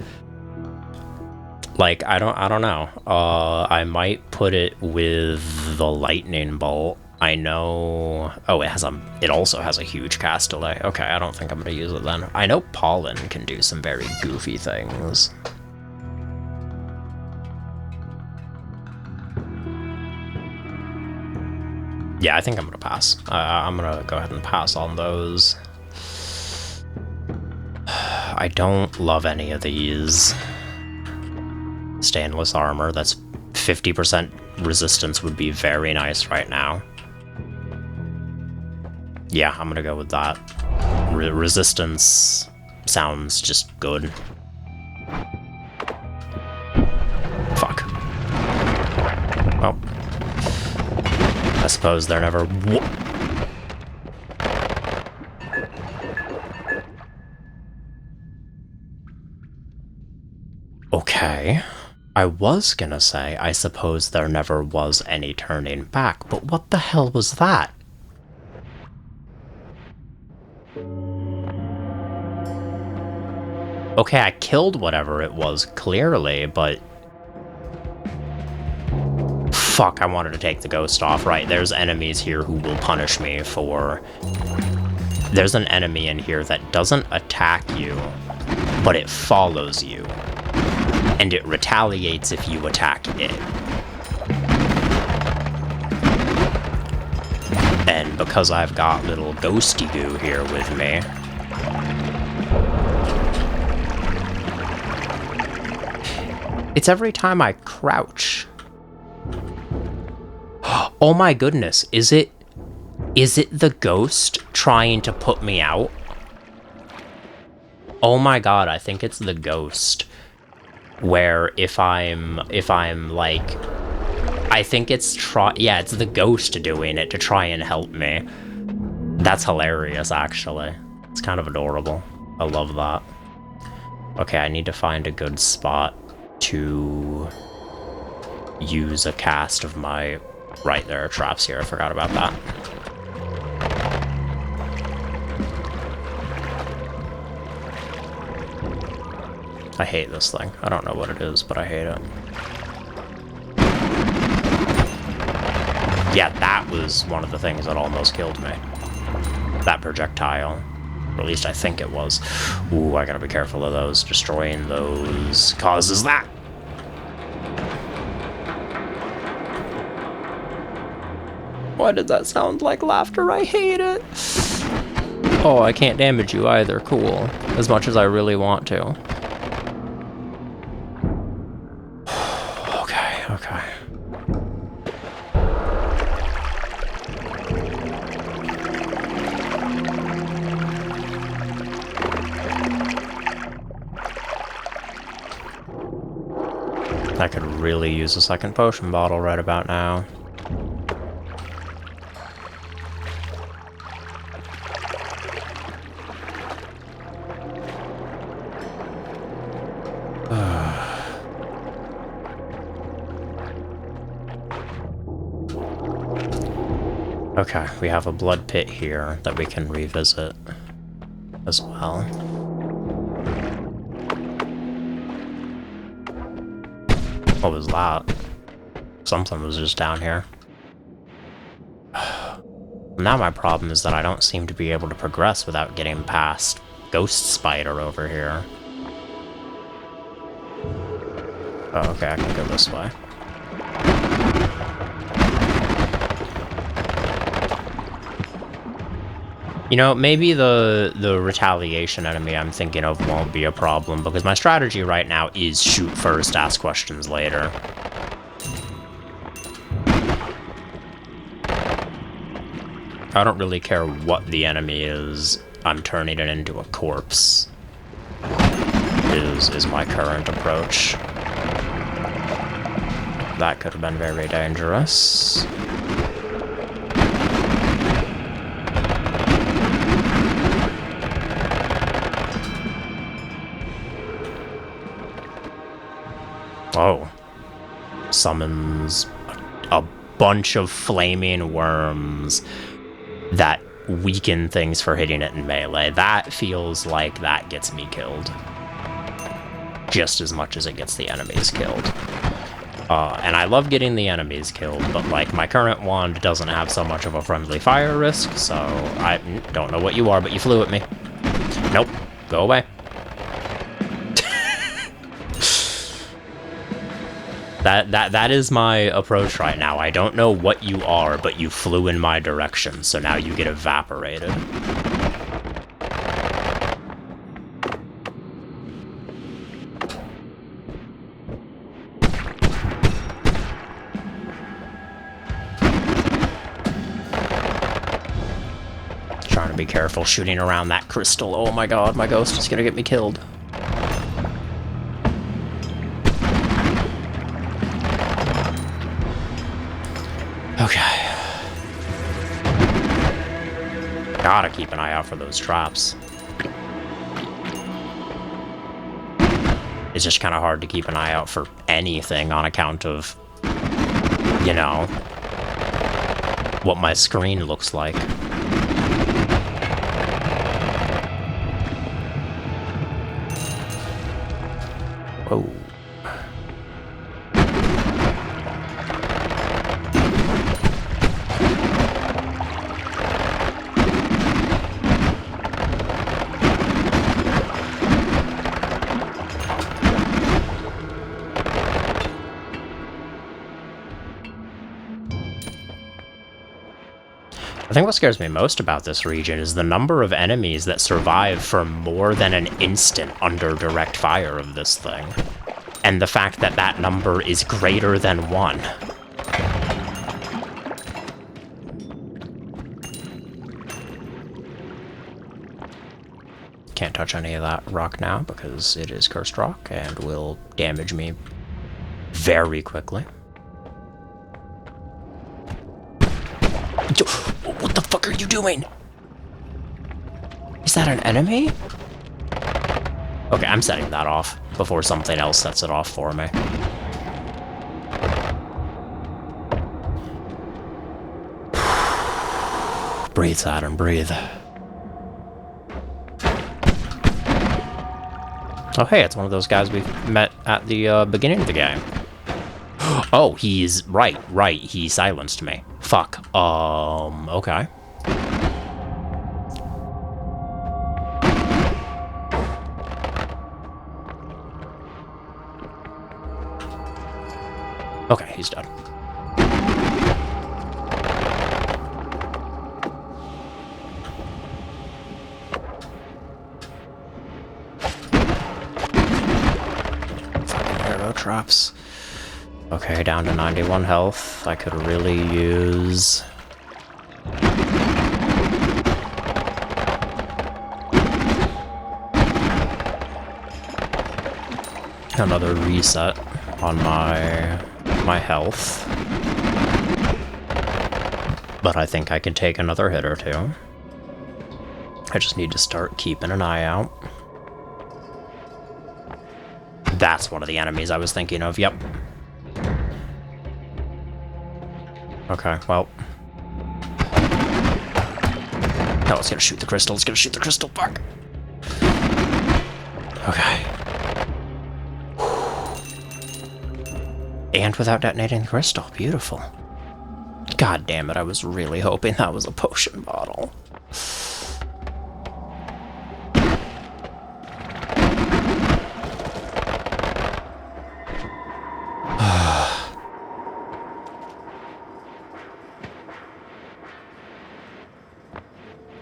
Like, I don't know. I might put it with the lightning bolt. I know. Oh, it also has a huge cast delay. Okay, I don't think I'm gonna use it then. I know pollen can do some very goofy things. Yeah, I think I'm gonna pass. I'm gonna go ahead and pass on those. I don't love any of these. Stainless armor, that's 50% resistance would be very nice right now. Yeah, I'm gonna go with that. Resistance sounds just good. Fuck. Well, I suppose they're never... Okay. I was gonna say, I suppose there never was any turning back, but what the hell was that? Okay, I killed whatever it was, clearly, but... Fuck, I wanted to take the ghost off. Right, there's enemies here who will punish me for... There's an enemy in here that doesn't attack you, but it follows you. And it retaliates if you attack it. And because I've got little ghosty goo here with me... It's every time I crouch. Oh my goodness, is it the ghost trying to put me out? Oh my god, I think it's the ghost. Where if I'm like, I think it's it's the ghost doing it to try and help me. That's hilarious, actually. It's kind of adorable. I love that. Okay, I need to find a good spot to use a cast of my... Right, there are traps here, I forgot about that. I hate this thing. I don't know what it is, but I hate it. Yeah, that was one of the things that almost killed me. That projectile. Or at least I think it was. Ooh, I gotta be careful of those. Destroying those causes that. Why did that sound like laughter? I hate it. Oh, I can't damage you either. Cool. As much as I really want to. Okay. I could really use a second potion bottle right about now. Okay, we have a blood pit here that we can revisit as well. What was that? Something was just down here. Now my problem is that I don't seem to be able to progress without getting past Ghost Spider over here. Oh, okay, I can go this way. You know, maybe the retaliation enemy I'm thinking of won't be a problem, because my strategy right now is shoot first, ask questions later. I don't really care what the enemy is, I'm turning it into a corpse. Is my current approach. That could have been very dangerous. Oh. Summons a bunch of flaming worms that weaken things for hitting it in melee. That feels like that gets me killed. just as much as it gets the enemies killed. And I love getting the enemies killed, but, like, my current wand doesn't have so much of a friendly fire risk, so I don't know what you are, but you flew at me. Nope. Go away. That is my approach right now. I don't know what you are, but you flew in my direction, so now you get evaporated. Trying to be careful shooting around that crystal. Oh my god, my ghost is gonna get me killed. Okay. Gotta keep an eye out for those traps. It's just kind of hard to keep an eye out for anything on account of, you know, what my screen looks like. Whoa. I think what scares me most about this region is the number of enemies that survive for more than an instant under direct fire of this thing. And the fact that that number is greater than 1. Can't touch any of that rock now because it is cursed rock and will damage me very quickly. What the fuck are you doing? Is that an enemy? Okay, I'm setting that off before something else sets it off for me. Breathe, Saturn, breathe. Oh, hey, it's one of those guys we met at the beginning of the game. Oh, he's right, he silenced me. Fuck. Okay. Okay, he's done. Fucking arrow traps. Okay, down to 91 health. I could really use... another reset on my health. But I think I can take another hit or two. I just need to start keeping an eye out. That's one of the enemies I was thinking of, yep. Okay, well. No, it's gonna shoot the crystal, fuck! Okay. And without detonating the crystal, beautiful. God damn it, I was really hoping that was a potion bottle.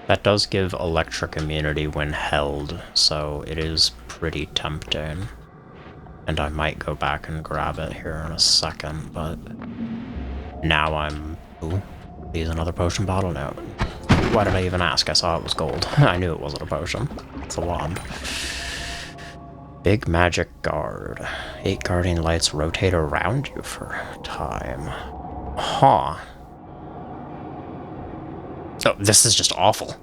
That does give electric immunity when held, so it is pretty tempting. And I might go back and grab it here in a second, but now I'm... Ooh, use another potion bottle? No. Why did I even ask? I saw it was gold. I knew it wasn't a potion. It's a wand. Big magic guard. 8 guardian lights rotate around you for time. Huh. Oh, this is just awful.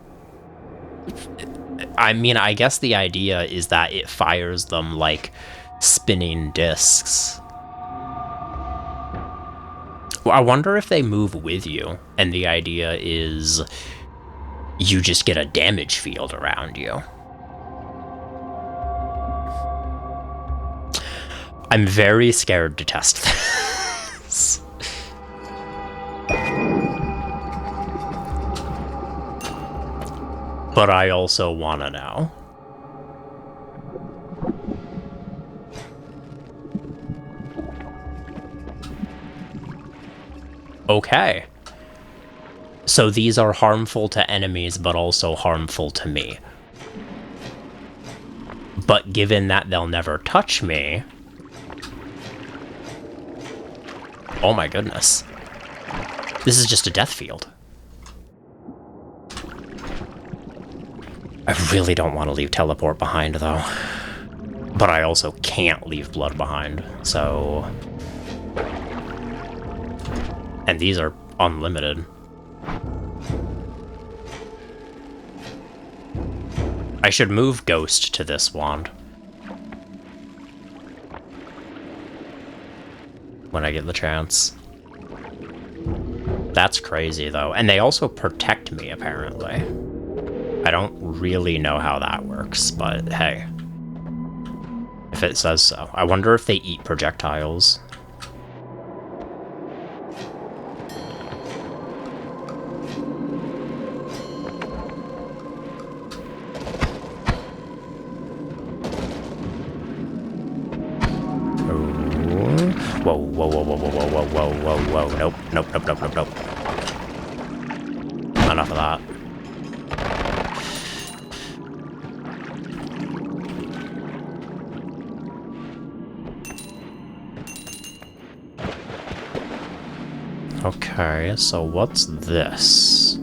I mean, I guess the idea is that it fires them like spinning discs. Well, I wonder if they move with you, and the idea is you just get a damage field around you. I'm very scared to test this. But I also want to know. Okay. So these are harmful to enemies, but also harmful to me. But given that they'll never touch me... Oh my goodness. This is just a death field. I really don't want to leave teleport behind, though. But I also can't leave blood behind, so... And these are unlimited. I should move Ghost to this wand. When I get the chance. That's crazy, though. And they also protect me, apparently. I don't really know how that works, but hey. If it says so. I wonder if they eat projectiles. Whoa, whoa, whoa, whoa, whoa, whoa, whoa, whoa, whoa, whoa, nope, nope, nope, nope, nope, nope. Enough of that. Okay, so what's this?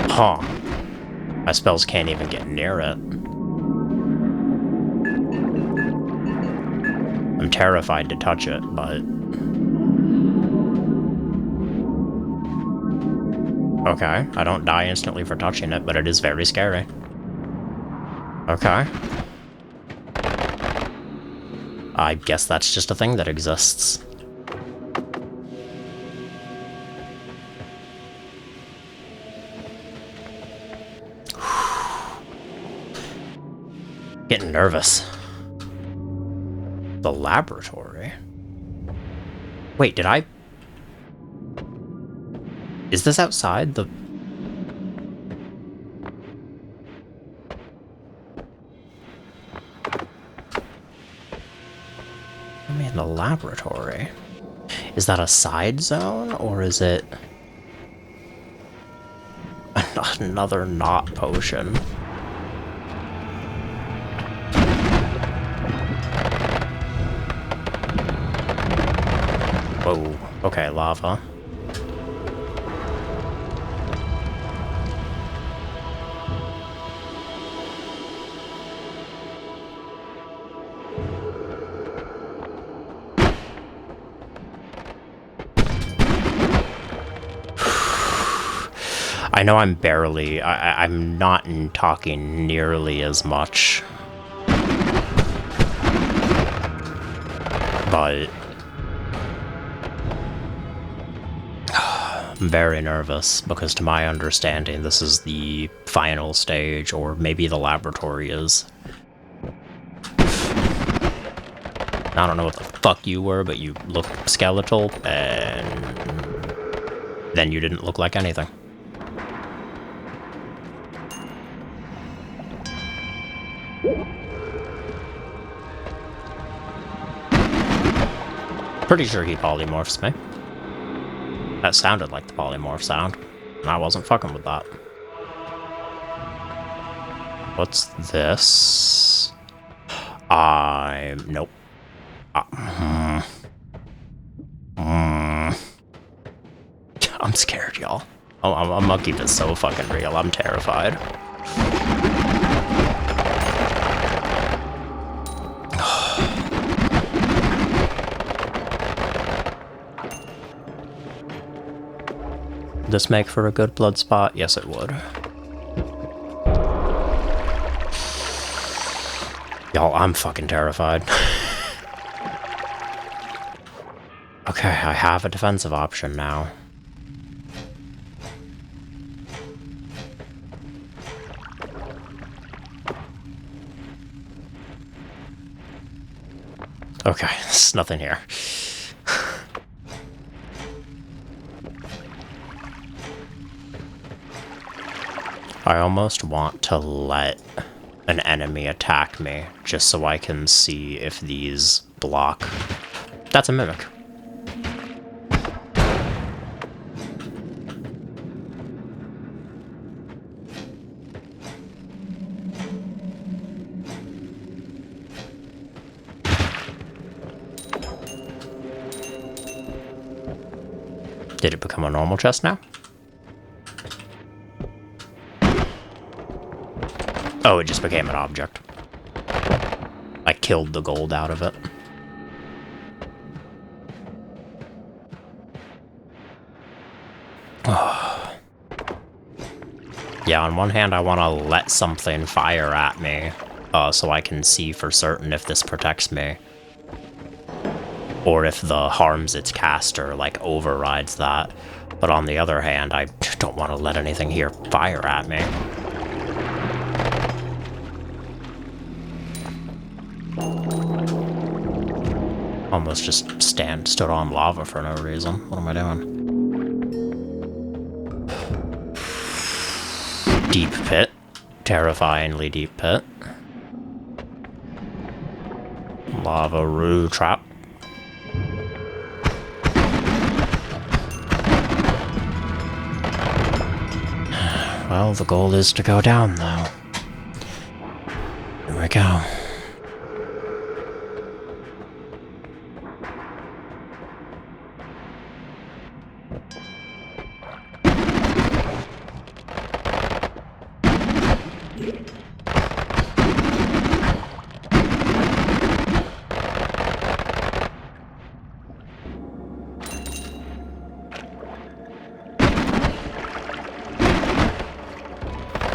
Huh. My spells can't even get near it. I'm terrified to touch it, but... Okay, I don't die instantly for touching it, but it is very scary. Okay. I guess that's just a thing that exists. Getting nervous. The laboratory? Wait, did I... Is this outside the... I mean, the laboratory. Is that a side zone, or is it... another not potion? Whoa. Okay, lava. I know I'm barely... I'm not talking nearly as much. But... I'm very nervous, because to my understanding, this is the final stage, or maybe the laboratory is. I don't know what the fuck you were, but you looked skeletal, and then you didn't look like anything. Pretty sure he polymorphs me. That sounded like the polymorph sound, and I wasn't fucking with that. What's this? Nope. I'm scared, y'all. I'm gonna keep it so fucking real. I'm terrified. This make for a good blood spot? Yes, it would. Y'all, I'm fucking terrified. Okay, I have a defensive option now. Okay, there's nothing here. I almost want to let an enemy attack me, just so I can see if these block. That's a mimic. Did it become a normal chest now? Oh, it just became an object. I killed the gold out of it. Yeah, on one hand, I want to let something fire at me, so I can see for certain if this protects me. Or if the harms its caster, like, overrides that. But on the other hand, I don't want to let anything here fire at me. Almost just stood on lava for no reason. What am I doing? Deep pit. Terrifyingly deep pit. Lava roo trap. Well, the goal is to go down, though. Here we go.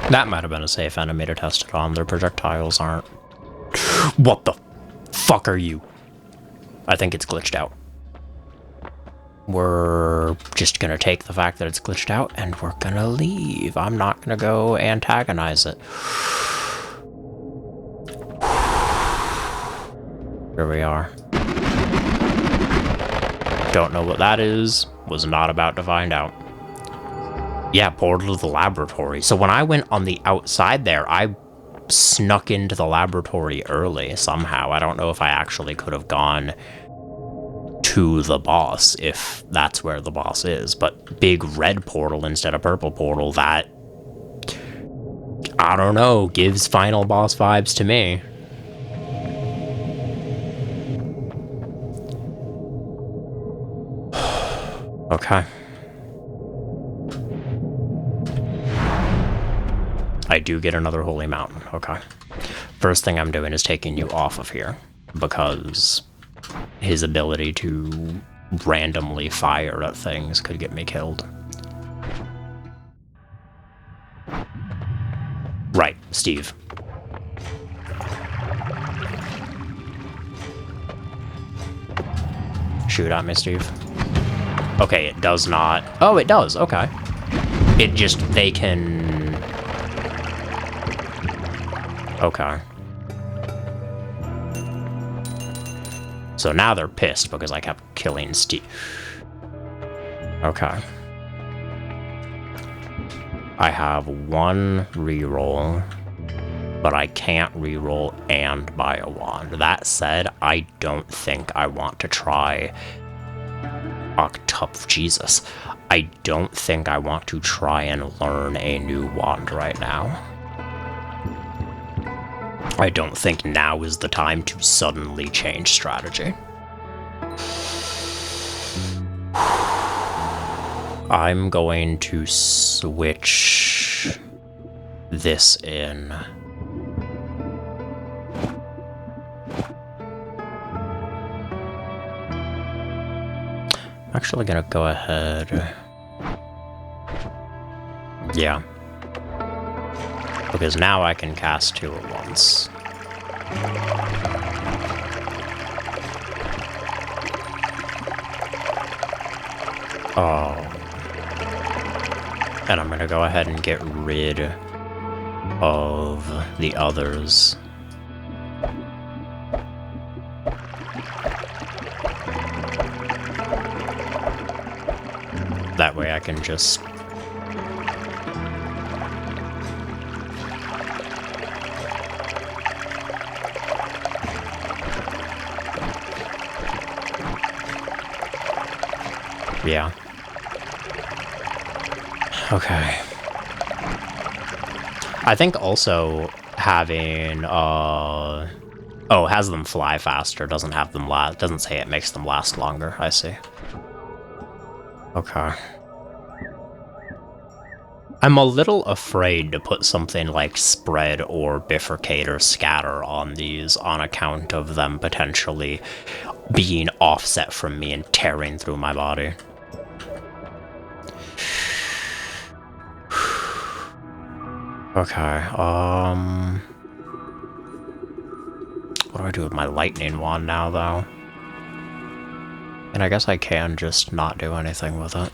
That might have been a safe enemy to test it on. Their projectiles aren't. What the fuck are you? I think it's glitched out. We're just gonna take the fact that it's glitched out and we're gonna leave. I'm not gonna go antagonize it. Here we are. Don't know what that is. Was not about to find out. Yeah, portal to the laboratory. So when I went on the outside there, I snuck into the laboratory early somehow. I don't know if I actually could have gone to the boss, if that's where the boss is. But big red portal instead of purple portal, that, I don't know, gives final boss vibes to me. Okay. I do get another holy mountain. Okay. First thing I'm doing is taking you off of here, because his ability to randomly fire at things could get me killed. Right, Steve. Shoot at me, Steve. Okay, it does not. Oh, it does. Okay. It just, they can... Okay. So now they're pissed because I kept killing Steve. Okay. I have one reroll, but I can't reroll and buy a wand. That said, I don't think I want to try Jesus. I don't think I want to try and learn a new wand right now. I don't think now is the time to suddenly change strategy. I'm going to switch this in. I'm actually gonna go ahead. Yeah. Because now I can cast two at once. Oh. And I'm gonna go ahead and get rid of the others. can just... Yeah. Okay. I think also having, oh, has them fly faster, doesn't have them last, doesn't say it makes them last longer, I see. Okay. I'm a little afraid to put something like spread or bifurcate or scatter on these on account of them potentially being offset from me and tearing through my body. Okay, what do I do with my lightning wand now, though? And I guess I can just not do anything with it.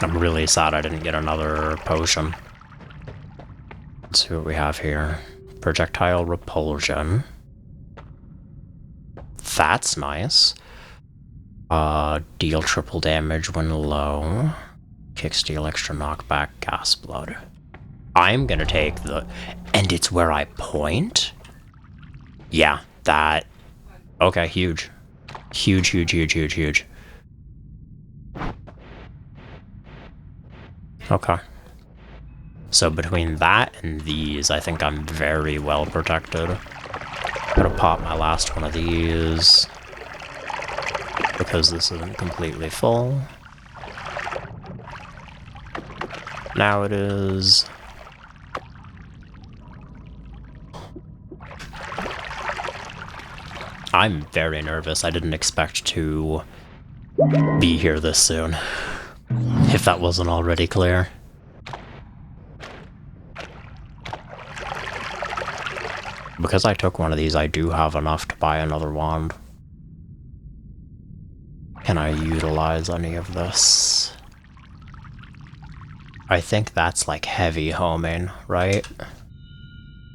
I'm really sad I didn't get another potion. Let's see what we have here. Projectile repulsion. That's nice. Deal triple damage when low. Kicksteel extra knockback, gas blood. I'm gonna take the... And it's where I point? Yeah, that... Okay, huge. Huge, huge, huge, huge, huge. Okay. So between that and these, I think I'm very well protected. I'm gonna pop my last one of these. Because this isn't completely full. Now it is. I'm very nervous. I didn't expect to be here this soon. If that wasn't already clear. Because I took one of these, I do have enough to buy another wand. Can I utilize any of this? I think that's like heavy homing, right?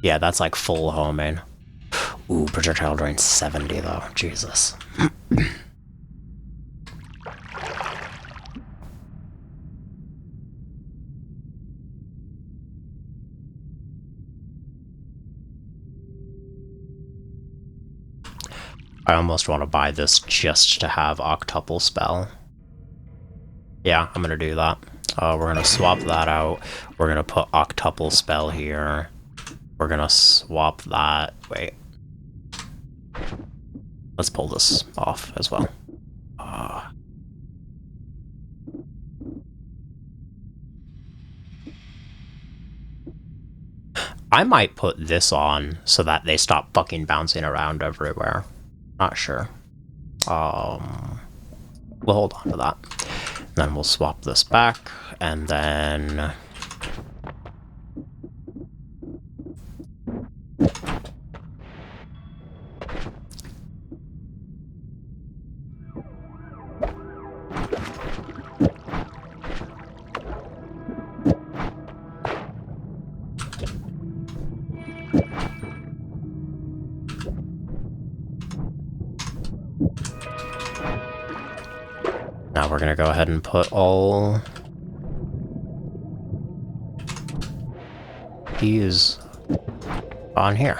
Yeah, that's like full homing. Ooh, projectile drain 70 though, Jesus. I almost want to buy this just to have octuple spell. Yeah, I'm gonna do that. We're gonna swap that out. We're gonna put octuple spell here. We're gonna swap that. Wait. Let's pull this off as well. I might put this on so that they stop fucking bouncing around everywhere. Not sure. We'll hold on to that. Then we'll swap this back, and then... Now we're gonna go ahead and put all these on here.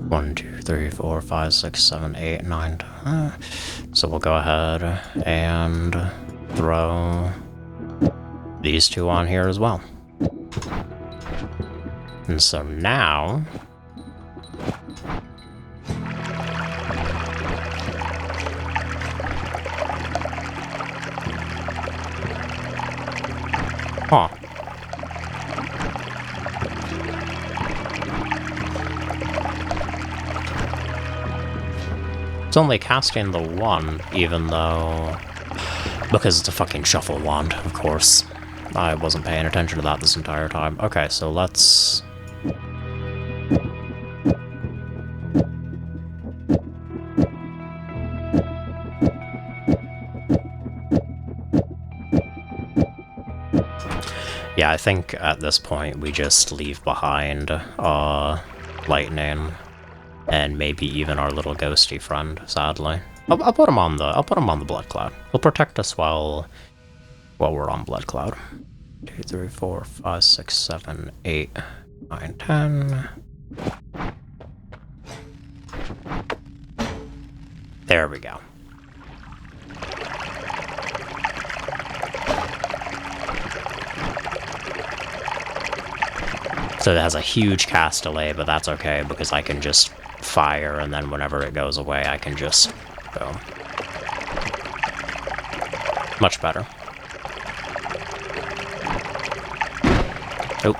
One, two, three, four, 5, 6, 7, 8, 9. So we'll go ahead and throw these two on here as well. And so now... Huh. It's only casting the one, even though... Because it's a fucking shuffle wand, of course. I wasn't paying attention to that this entire time. Okay, so let's... Yeah, I think at this point we just leave behind lightning and maybe even our little ghosty friend. Sadly, I'll put him on the blood cloud. He'll protect us while we're on blood cloud. 2, 3, 4, 5, 6, 7, 8, 9, 10. There we go. So it has a huge cast delay, but that's okay because I can just fire, and then whenever it goes away, I can just go. Much better. Oh.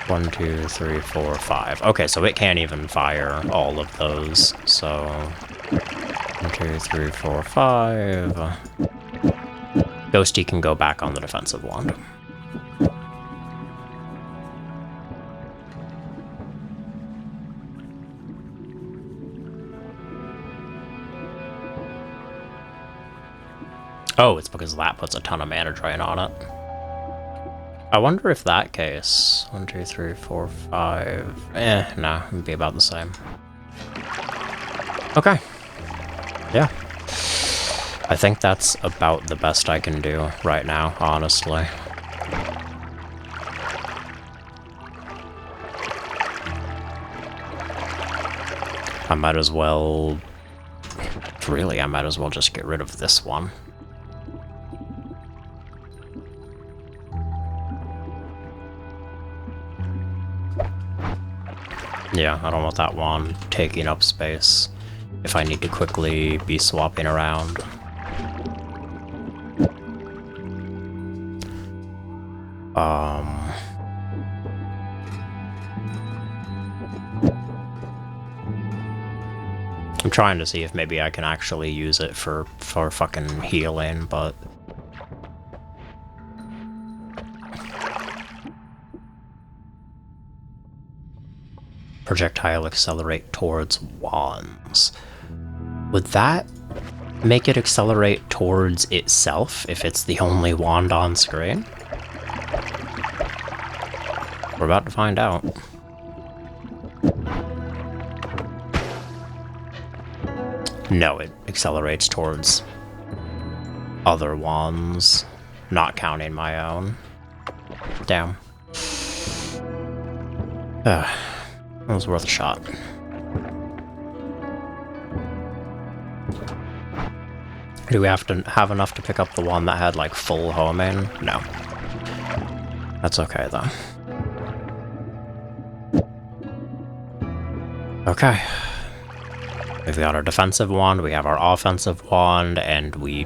1, 2, 3, 4, 5. Okay, so it can't even fire all of those. So 1, 2, 3, 4, 5. Ghosty can go back on the defensive wand. Oh, it's because that puts a ton of mana drain on it. I wonder if that case... 1, 2, 3, 4, 5... no, it'd be about the same. Okay. Yeah. I think that's about the best I can do right now, honestly. I might as well... Really, I might as well just get rid of this one. Yeah, I don't want that wand taking up space if I need to quickly be swapping around. I'm trying to see if maybe I can actually use it for fucking healing, but... Projectile accelerate towards wands. Would that make it accelerate towards itself if it's the only wand on screen? We're about to find out. No, it accelerates towards other wands, not counting my own. Damn. That was worth a shot. Do we have to have enough to pick up the one that had, like, full homing? No. That's okay, though. Okay. We've got our defensive wand, we have our offensive wand, and we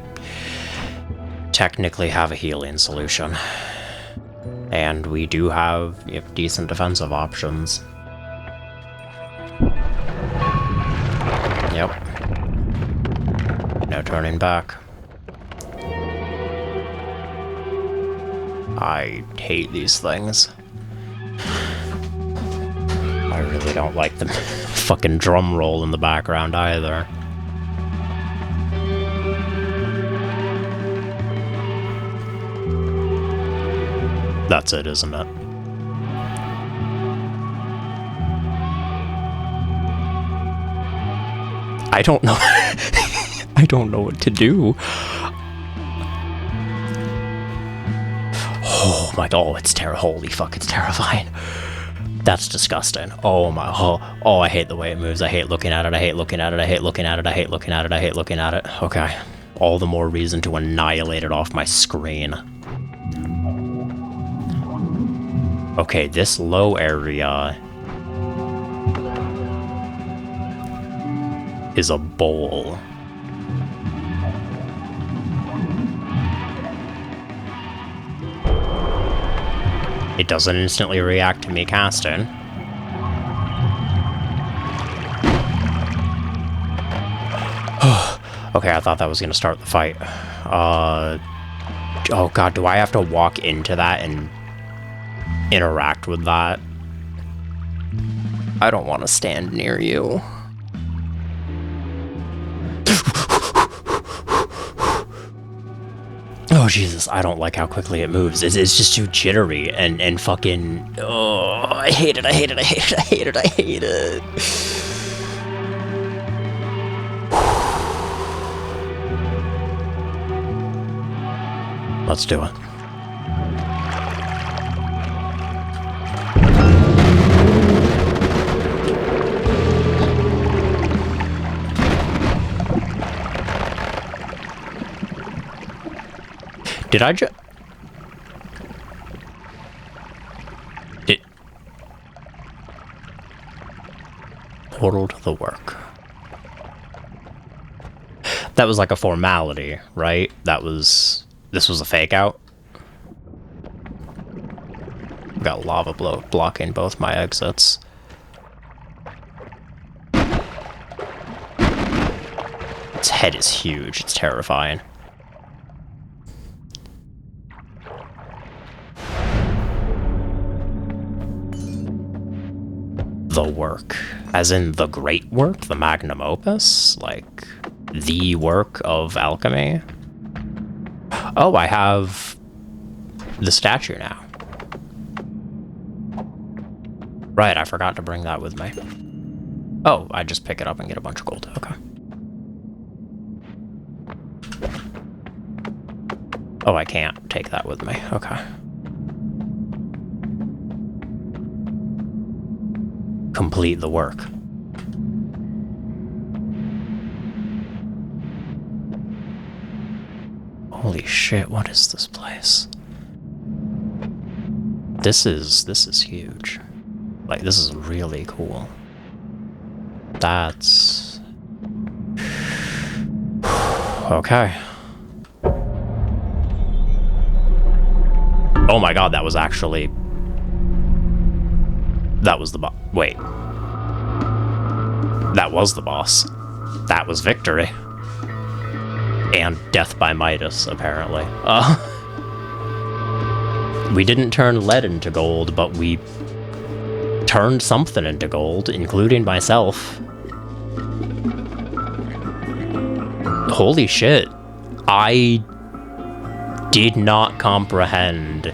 technically have a healing solution. And we do have decent defensive options. Yep. No turning back. I hate these things. I really don't like the fucking drum roll in the background either. That's it, isn't it? I don't know. I don't know what to do. Oh my god, it's holy fuck, it's terrifying. That's disgusting. Oh my, oh, I hate the way it moves. I hate looking at it, I hate looking at it, I hate looking at it, I hate looking at it, I hate looking at it. Okay. All the more reason to annihilate it off my screen. Okay, this low area is a bowl. It doesn't instantly react to me casting. Okay, I thought that was gonna start the fight. Oh god, do I have to walk into that and interact with that? I don't want to stand near you. Oh, Jesus, I don't like how quickly it moves. It's just too jittery and fucking... Oh, I hate it, I hate it, I hate it, I hate it, I hate it. Let's do it. Did I just... Portal to the work. That was like a formality, right? This was a fake out. Got lava blocking both my exits. Its head is huge. It's terrifying. The work. As in the great work? The magnum opus? Like, the work of alchemy? Oh, I have the statue now. Right, I forgot to bring that with me. Oh, I just pick it up and get a bunch of gold. Okay. Oh, I can't take that with me. Okay. Complete the work. Holy shit, what is this place? This is huge. Like, this is really cool. That's... Okay. Oh my god, that was actually... That was the boss. Wait. That was the boss. That was victory. And death by Midas, apparently. We didn't turn lead into gold, but we turned something into gold, including myself. Holy shit. I did not comprehend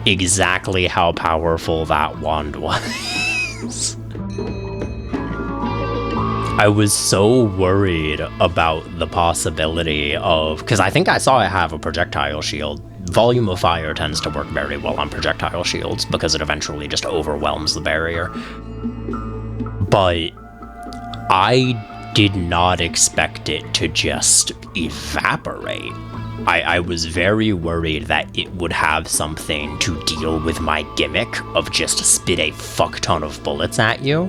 exactly how powerful that wand was. I was so worried about the possibility of... Because I think I saw it have a projectile shield. Volume of Fire tends to work very well on projectile shields because it eventually just overwhelms the barrier. But I did not expect it to just evaporate. I was very worried that it would have something to deal with my gimmick of just spit a fuck ton of bullets at you.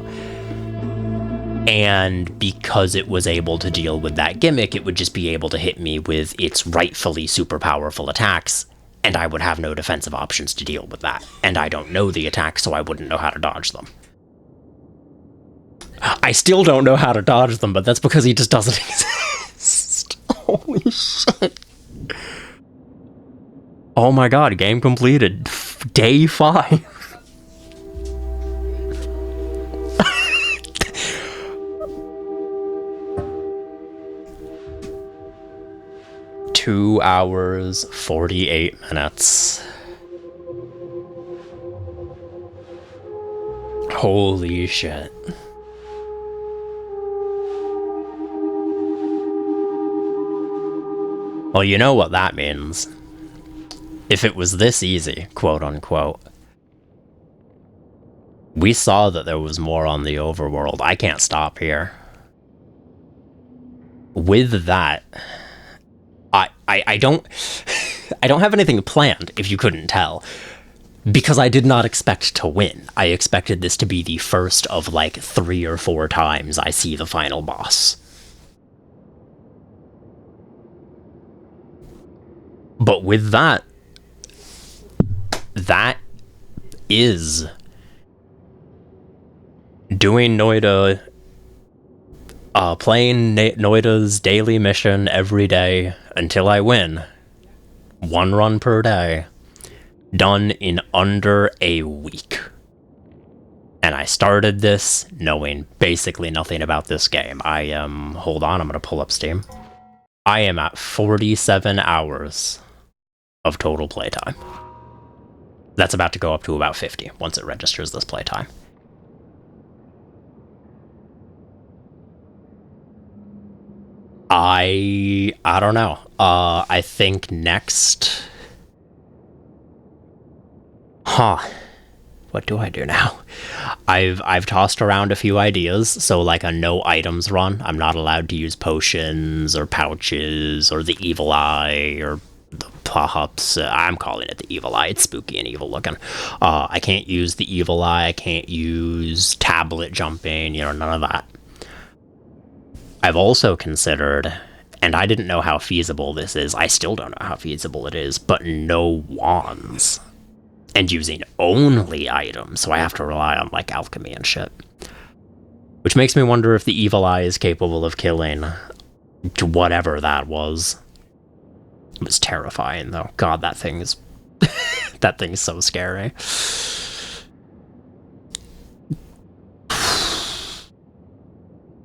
And because it was able to deal with that gimmick, it would just be able to hit me with its rightfully super powerful attacks, and I would have no defensive options to deal with that. And I don't know the attacks, so I wouldn't know how to dodge them. I still don't know how to dodge them, but that's because he just doesn't exist. Holy shit. Oh my god, game completed. Day 5. 2 hours, 48 minutes. Holy shit. Well, you know what that means. If it was this easy, quote unquote, we saw that there was more on the overworld. I can't stop here. With that, I don't have anything planned, if you couldn't tell, because I did not expect to win. I expected this to be the first of like 3 or 4 times I see the final boss. But with that, that is doing Noita, playing Noita's daily mission every day until I win. 1 run per day. Done in under a week. And I started this knowing basically nothing about this game. I am... Hold on, I'm gonna pull up Steam. I am at 47 hours. of total playtime. That's about to go up to about 50 once it registers this playtime. I don't know. I think next. Huh. What do I do now? I've tossed around a few ideas. So like a no items run. I'm not allowed to use potions or pouches or the evil eye or the pups. I'm calling it the evil eye. It's spooky and evil looking. I can't use the evil eye. I can't use tablet jumping. You know, none of that. I've also considered, and I didn't know how feasible this is. I still don't know how feasible it is, but no wands. And using only items, so I have to rely on, like, alchemy and shit. Which makes me wonder if the evil eye is capable of killing whatever that was. It was terrifying, though. God, that thing is... that thing's so scary.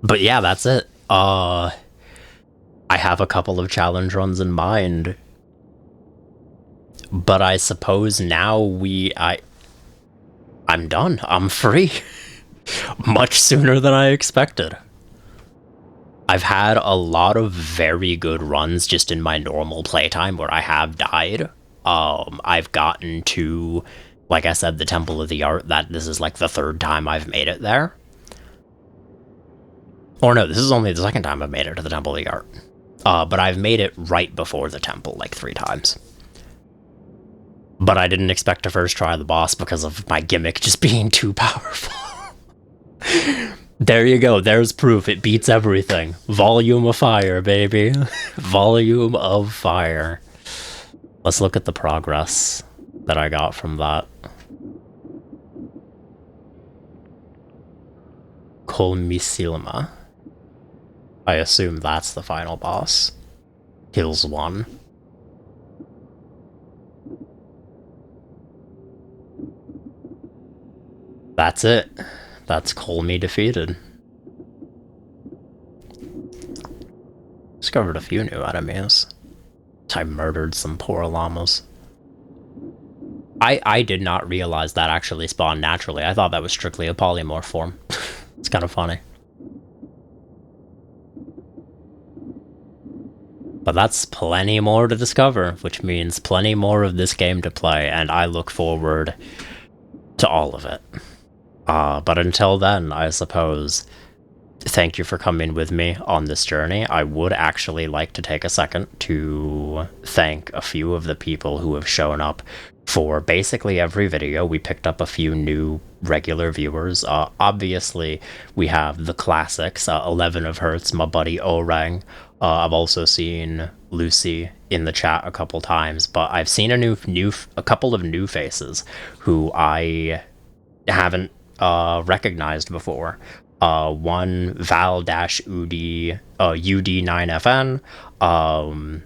But yeah, that's it. I have a couple of challenge runs in mind. But I suppose now I'm done. I'm free. Much sooner than I expected. I've had a lot of very good runs just in my normal playtime where I have died. I've gotten to, like I said, the Temple of the Art. That this is like the third time I've made it there. Or no, this is only the second time I've made it to the Temple of the Art. But I've made it right before the temple, like 3 times. But I didn't expect to first try the boss because of my gimmick just being too powerful. There you go, there's proof, it beats everything. Volume of fire, baby. Volume of fire. Let's look at the progress that I got from that. Colmisilma. I assume that's the final boss. Kills 1. That's it. That's Colmy defeated. Discovered a few new enemies. I murdered some poor llamas. I did not realize that actually spawned naturally. I thought that was strictly a polymorph form. It's kind of funny. But that's plenty more to discover, which means plenty more of this game to play, and I look forward to all of it. But until then, I suppose, thank you for coming with me on this journey. I would actually like to take a second to thank a few of the people who have shown up for basically every video. We picked up a few new regular viewers. Obviously, we have the classics, 11 of Hertz, my buddy Orang. I've also seen Lucy in the chat a couple times, but I've seen a couple of new faces who I haven't recognized before. One Val-UD9FN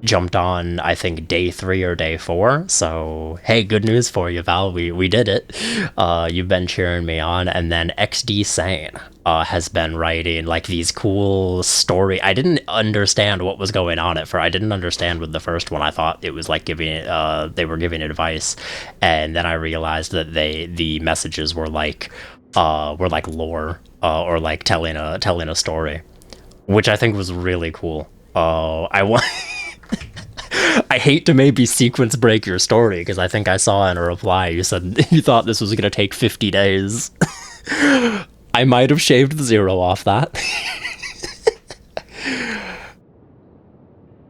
jumped on, I think, day 3 or day 4. So hey, good news for you, Val. We did it. You've been cheering me on. And then XD Sane has been writing like these cool story. I didn't understand what was going on at first. I didn't understand with the first one. I thought it was like they were giving advice, and then I realized that the messages were like lore or like telling a story, which I think was really cool. I hate to maybe sequence break your story, because I think I saw in a reply you said you thought this was going to take 50 days. I might have shaved the 0 off that.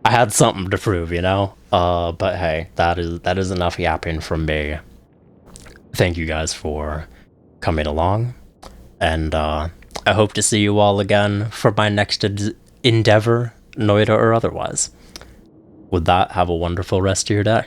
I had something to prove, you know? But hey, that is enough yapping from me. Thank you guys for coming along, and I hope to see you all again for my next endeavor, Noita or otherwise. With that, have a wonderful rest of your day.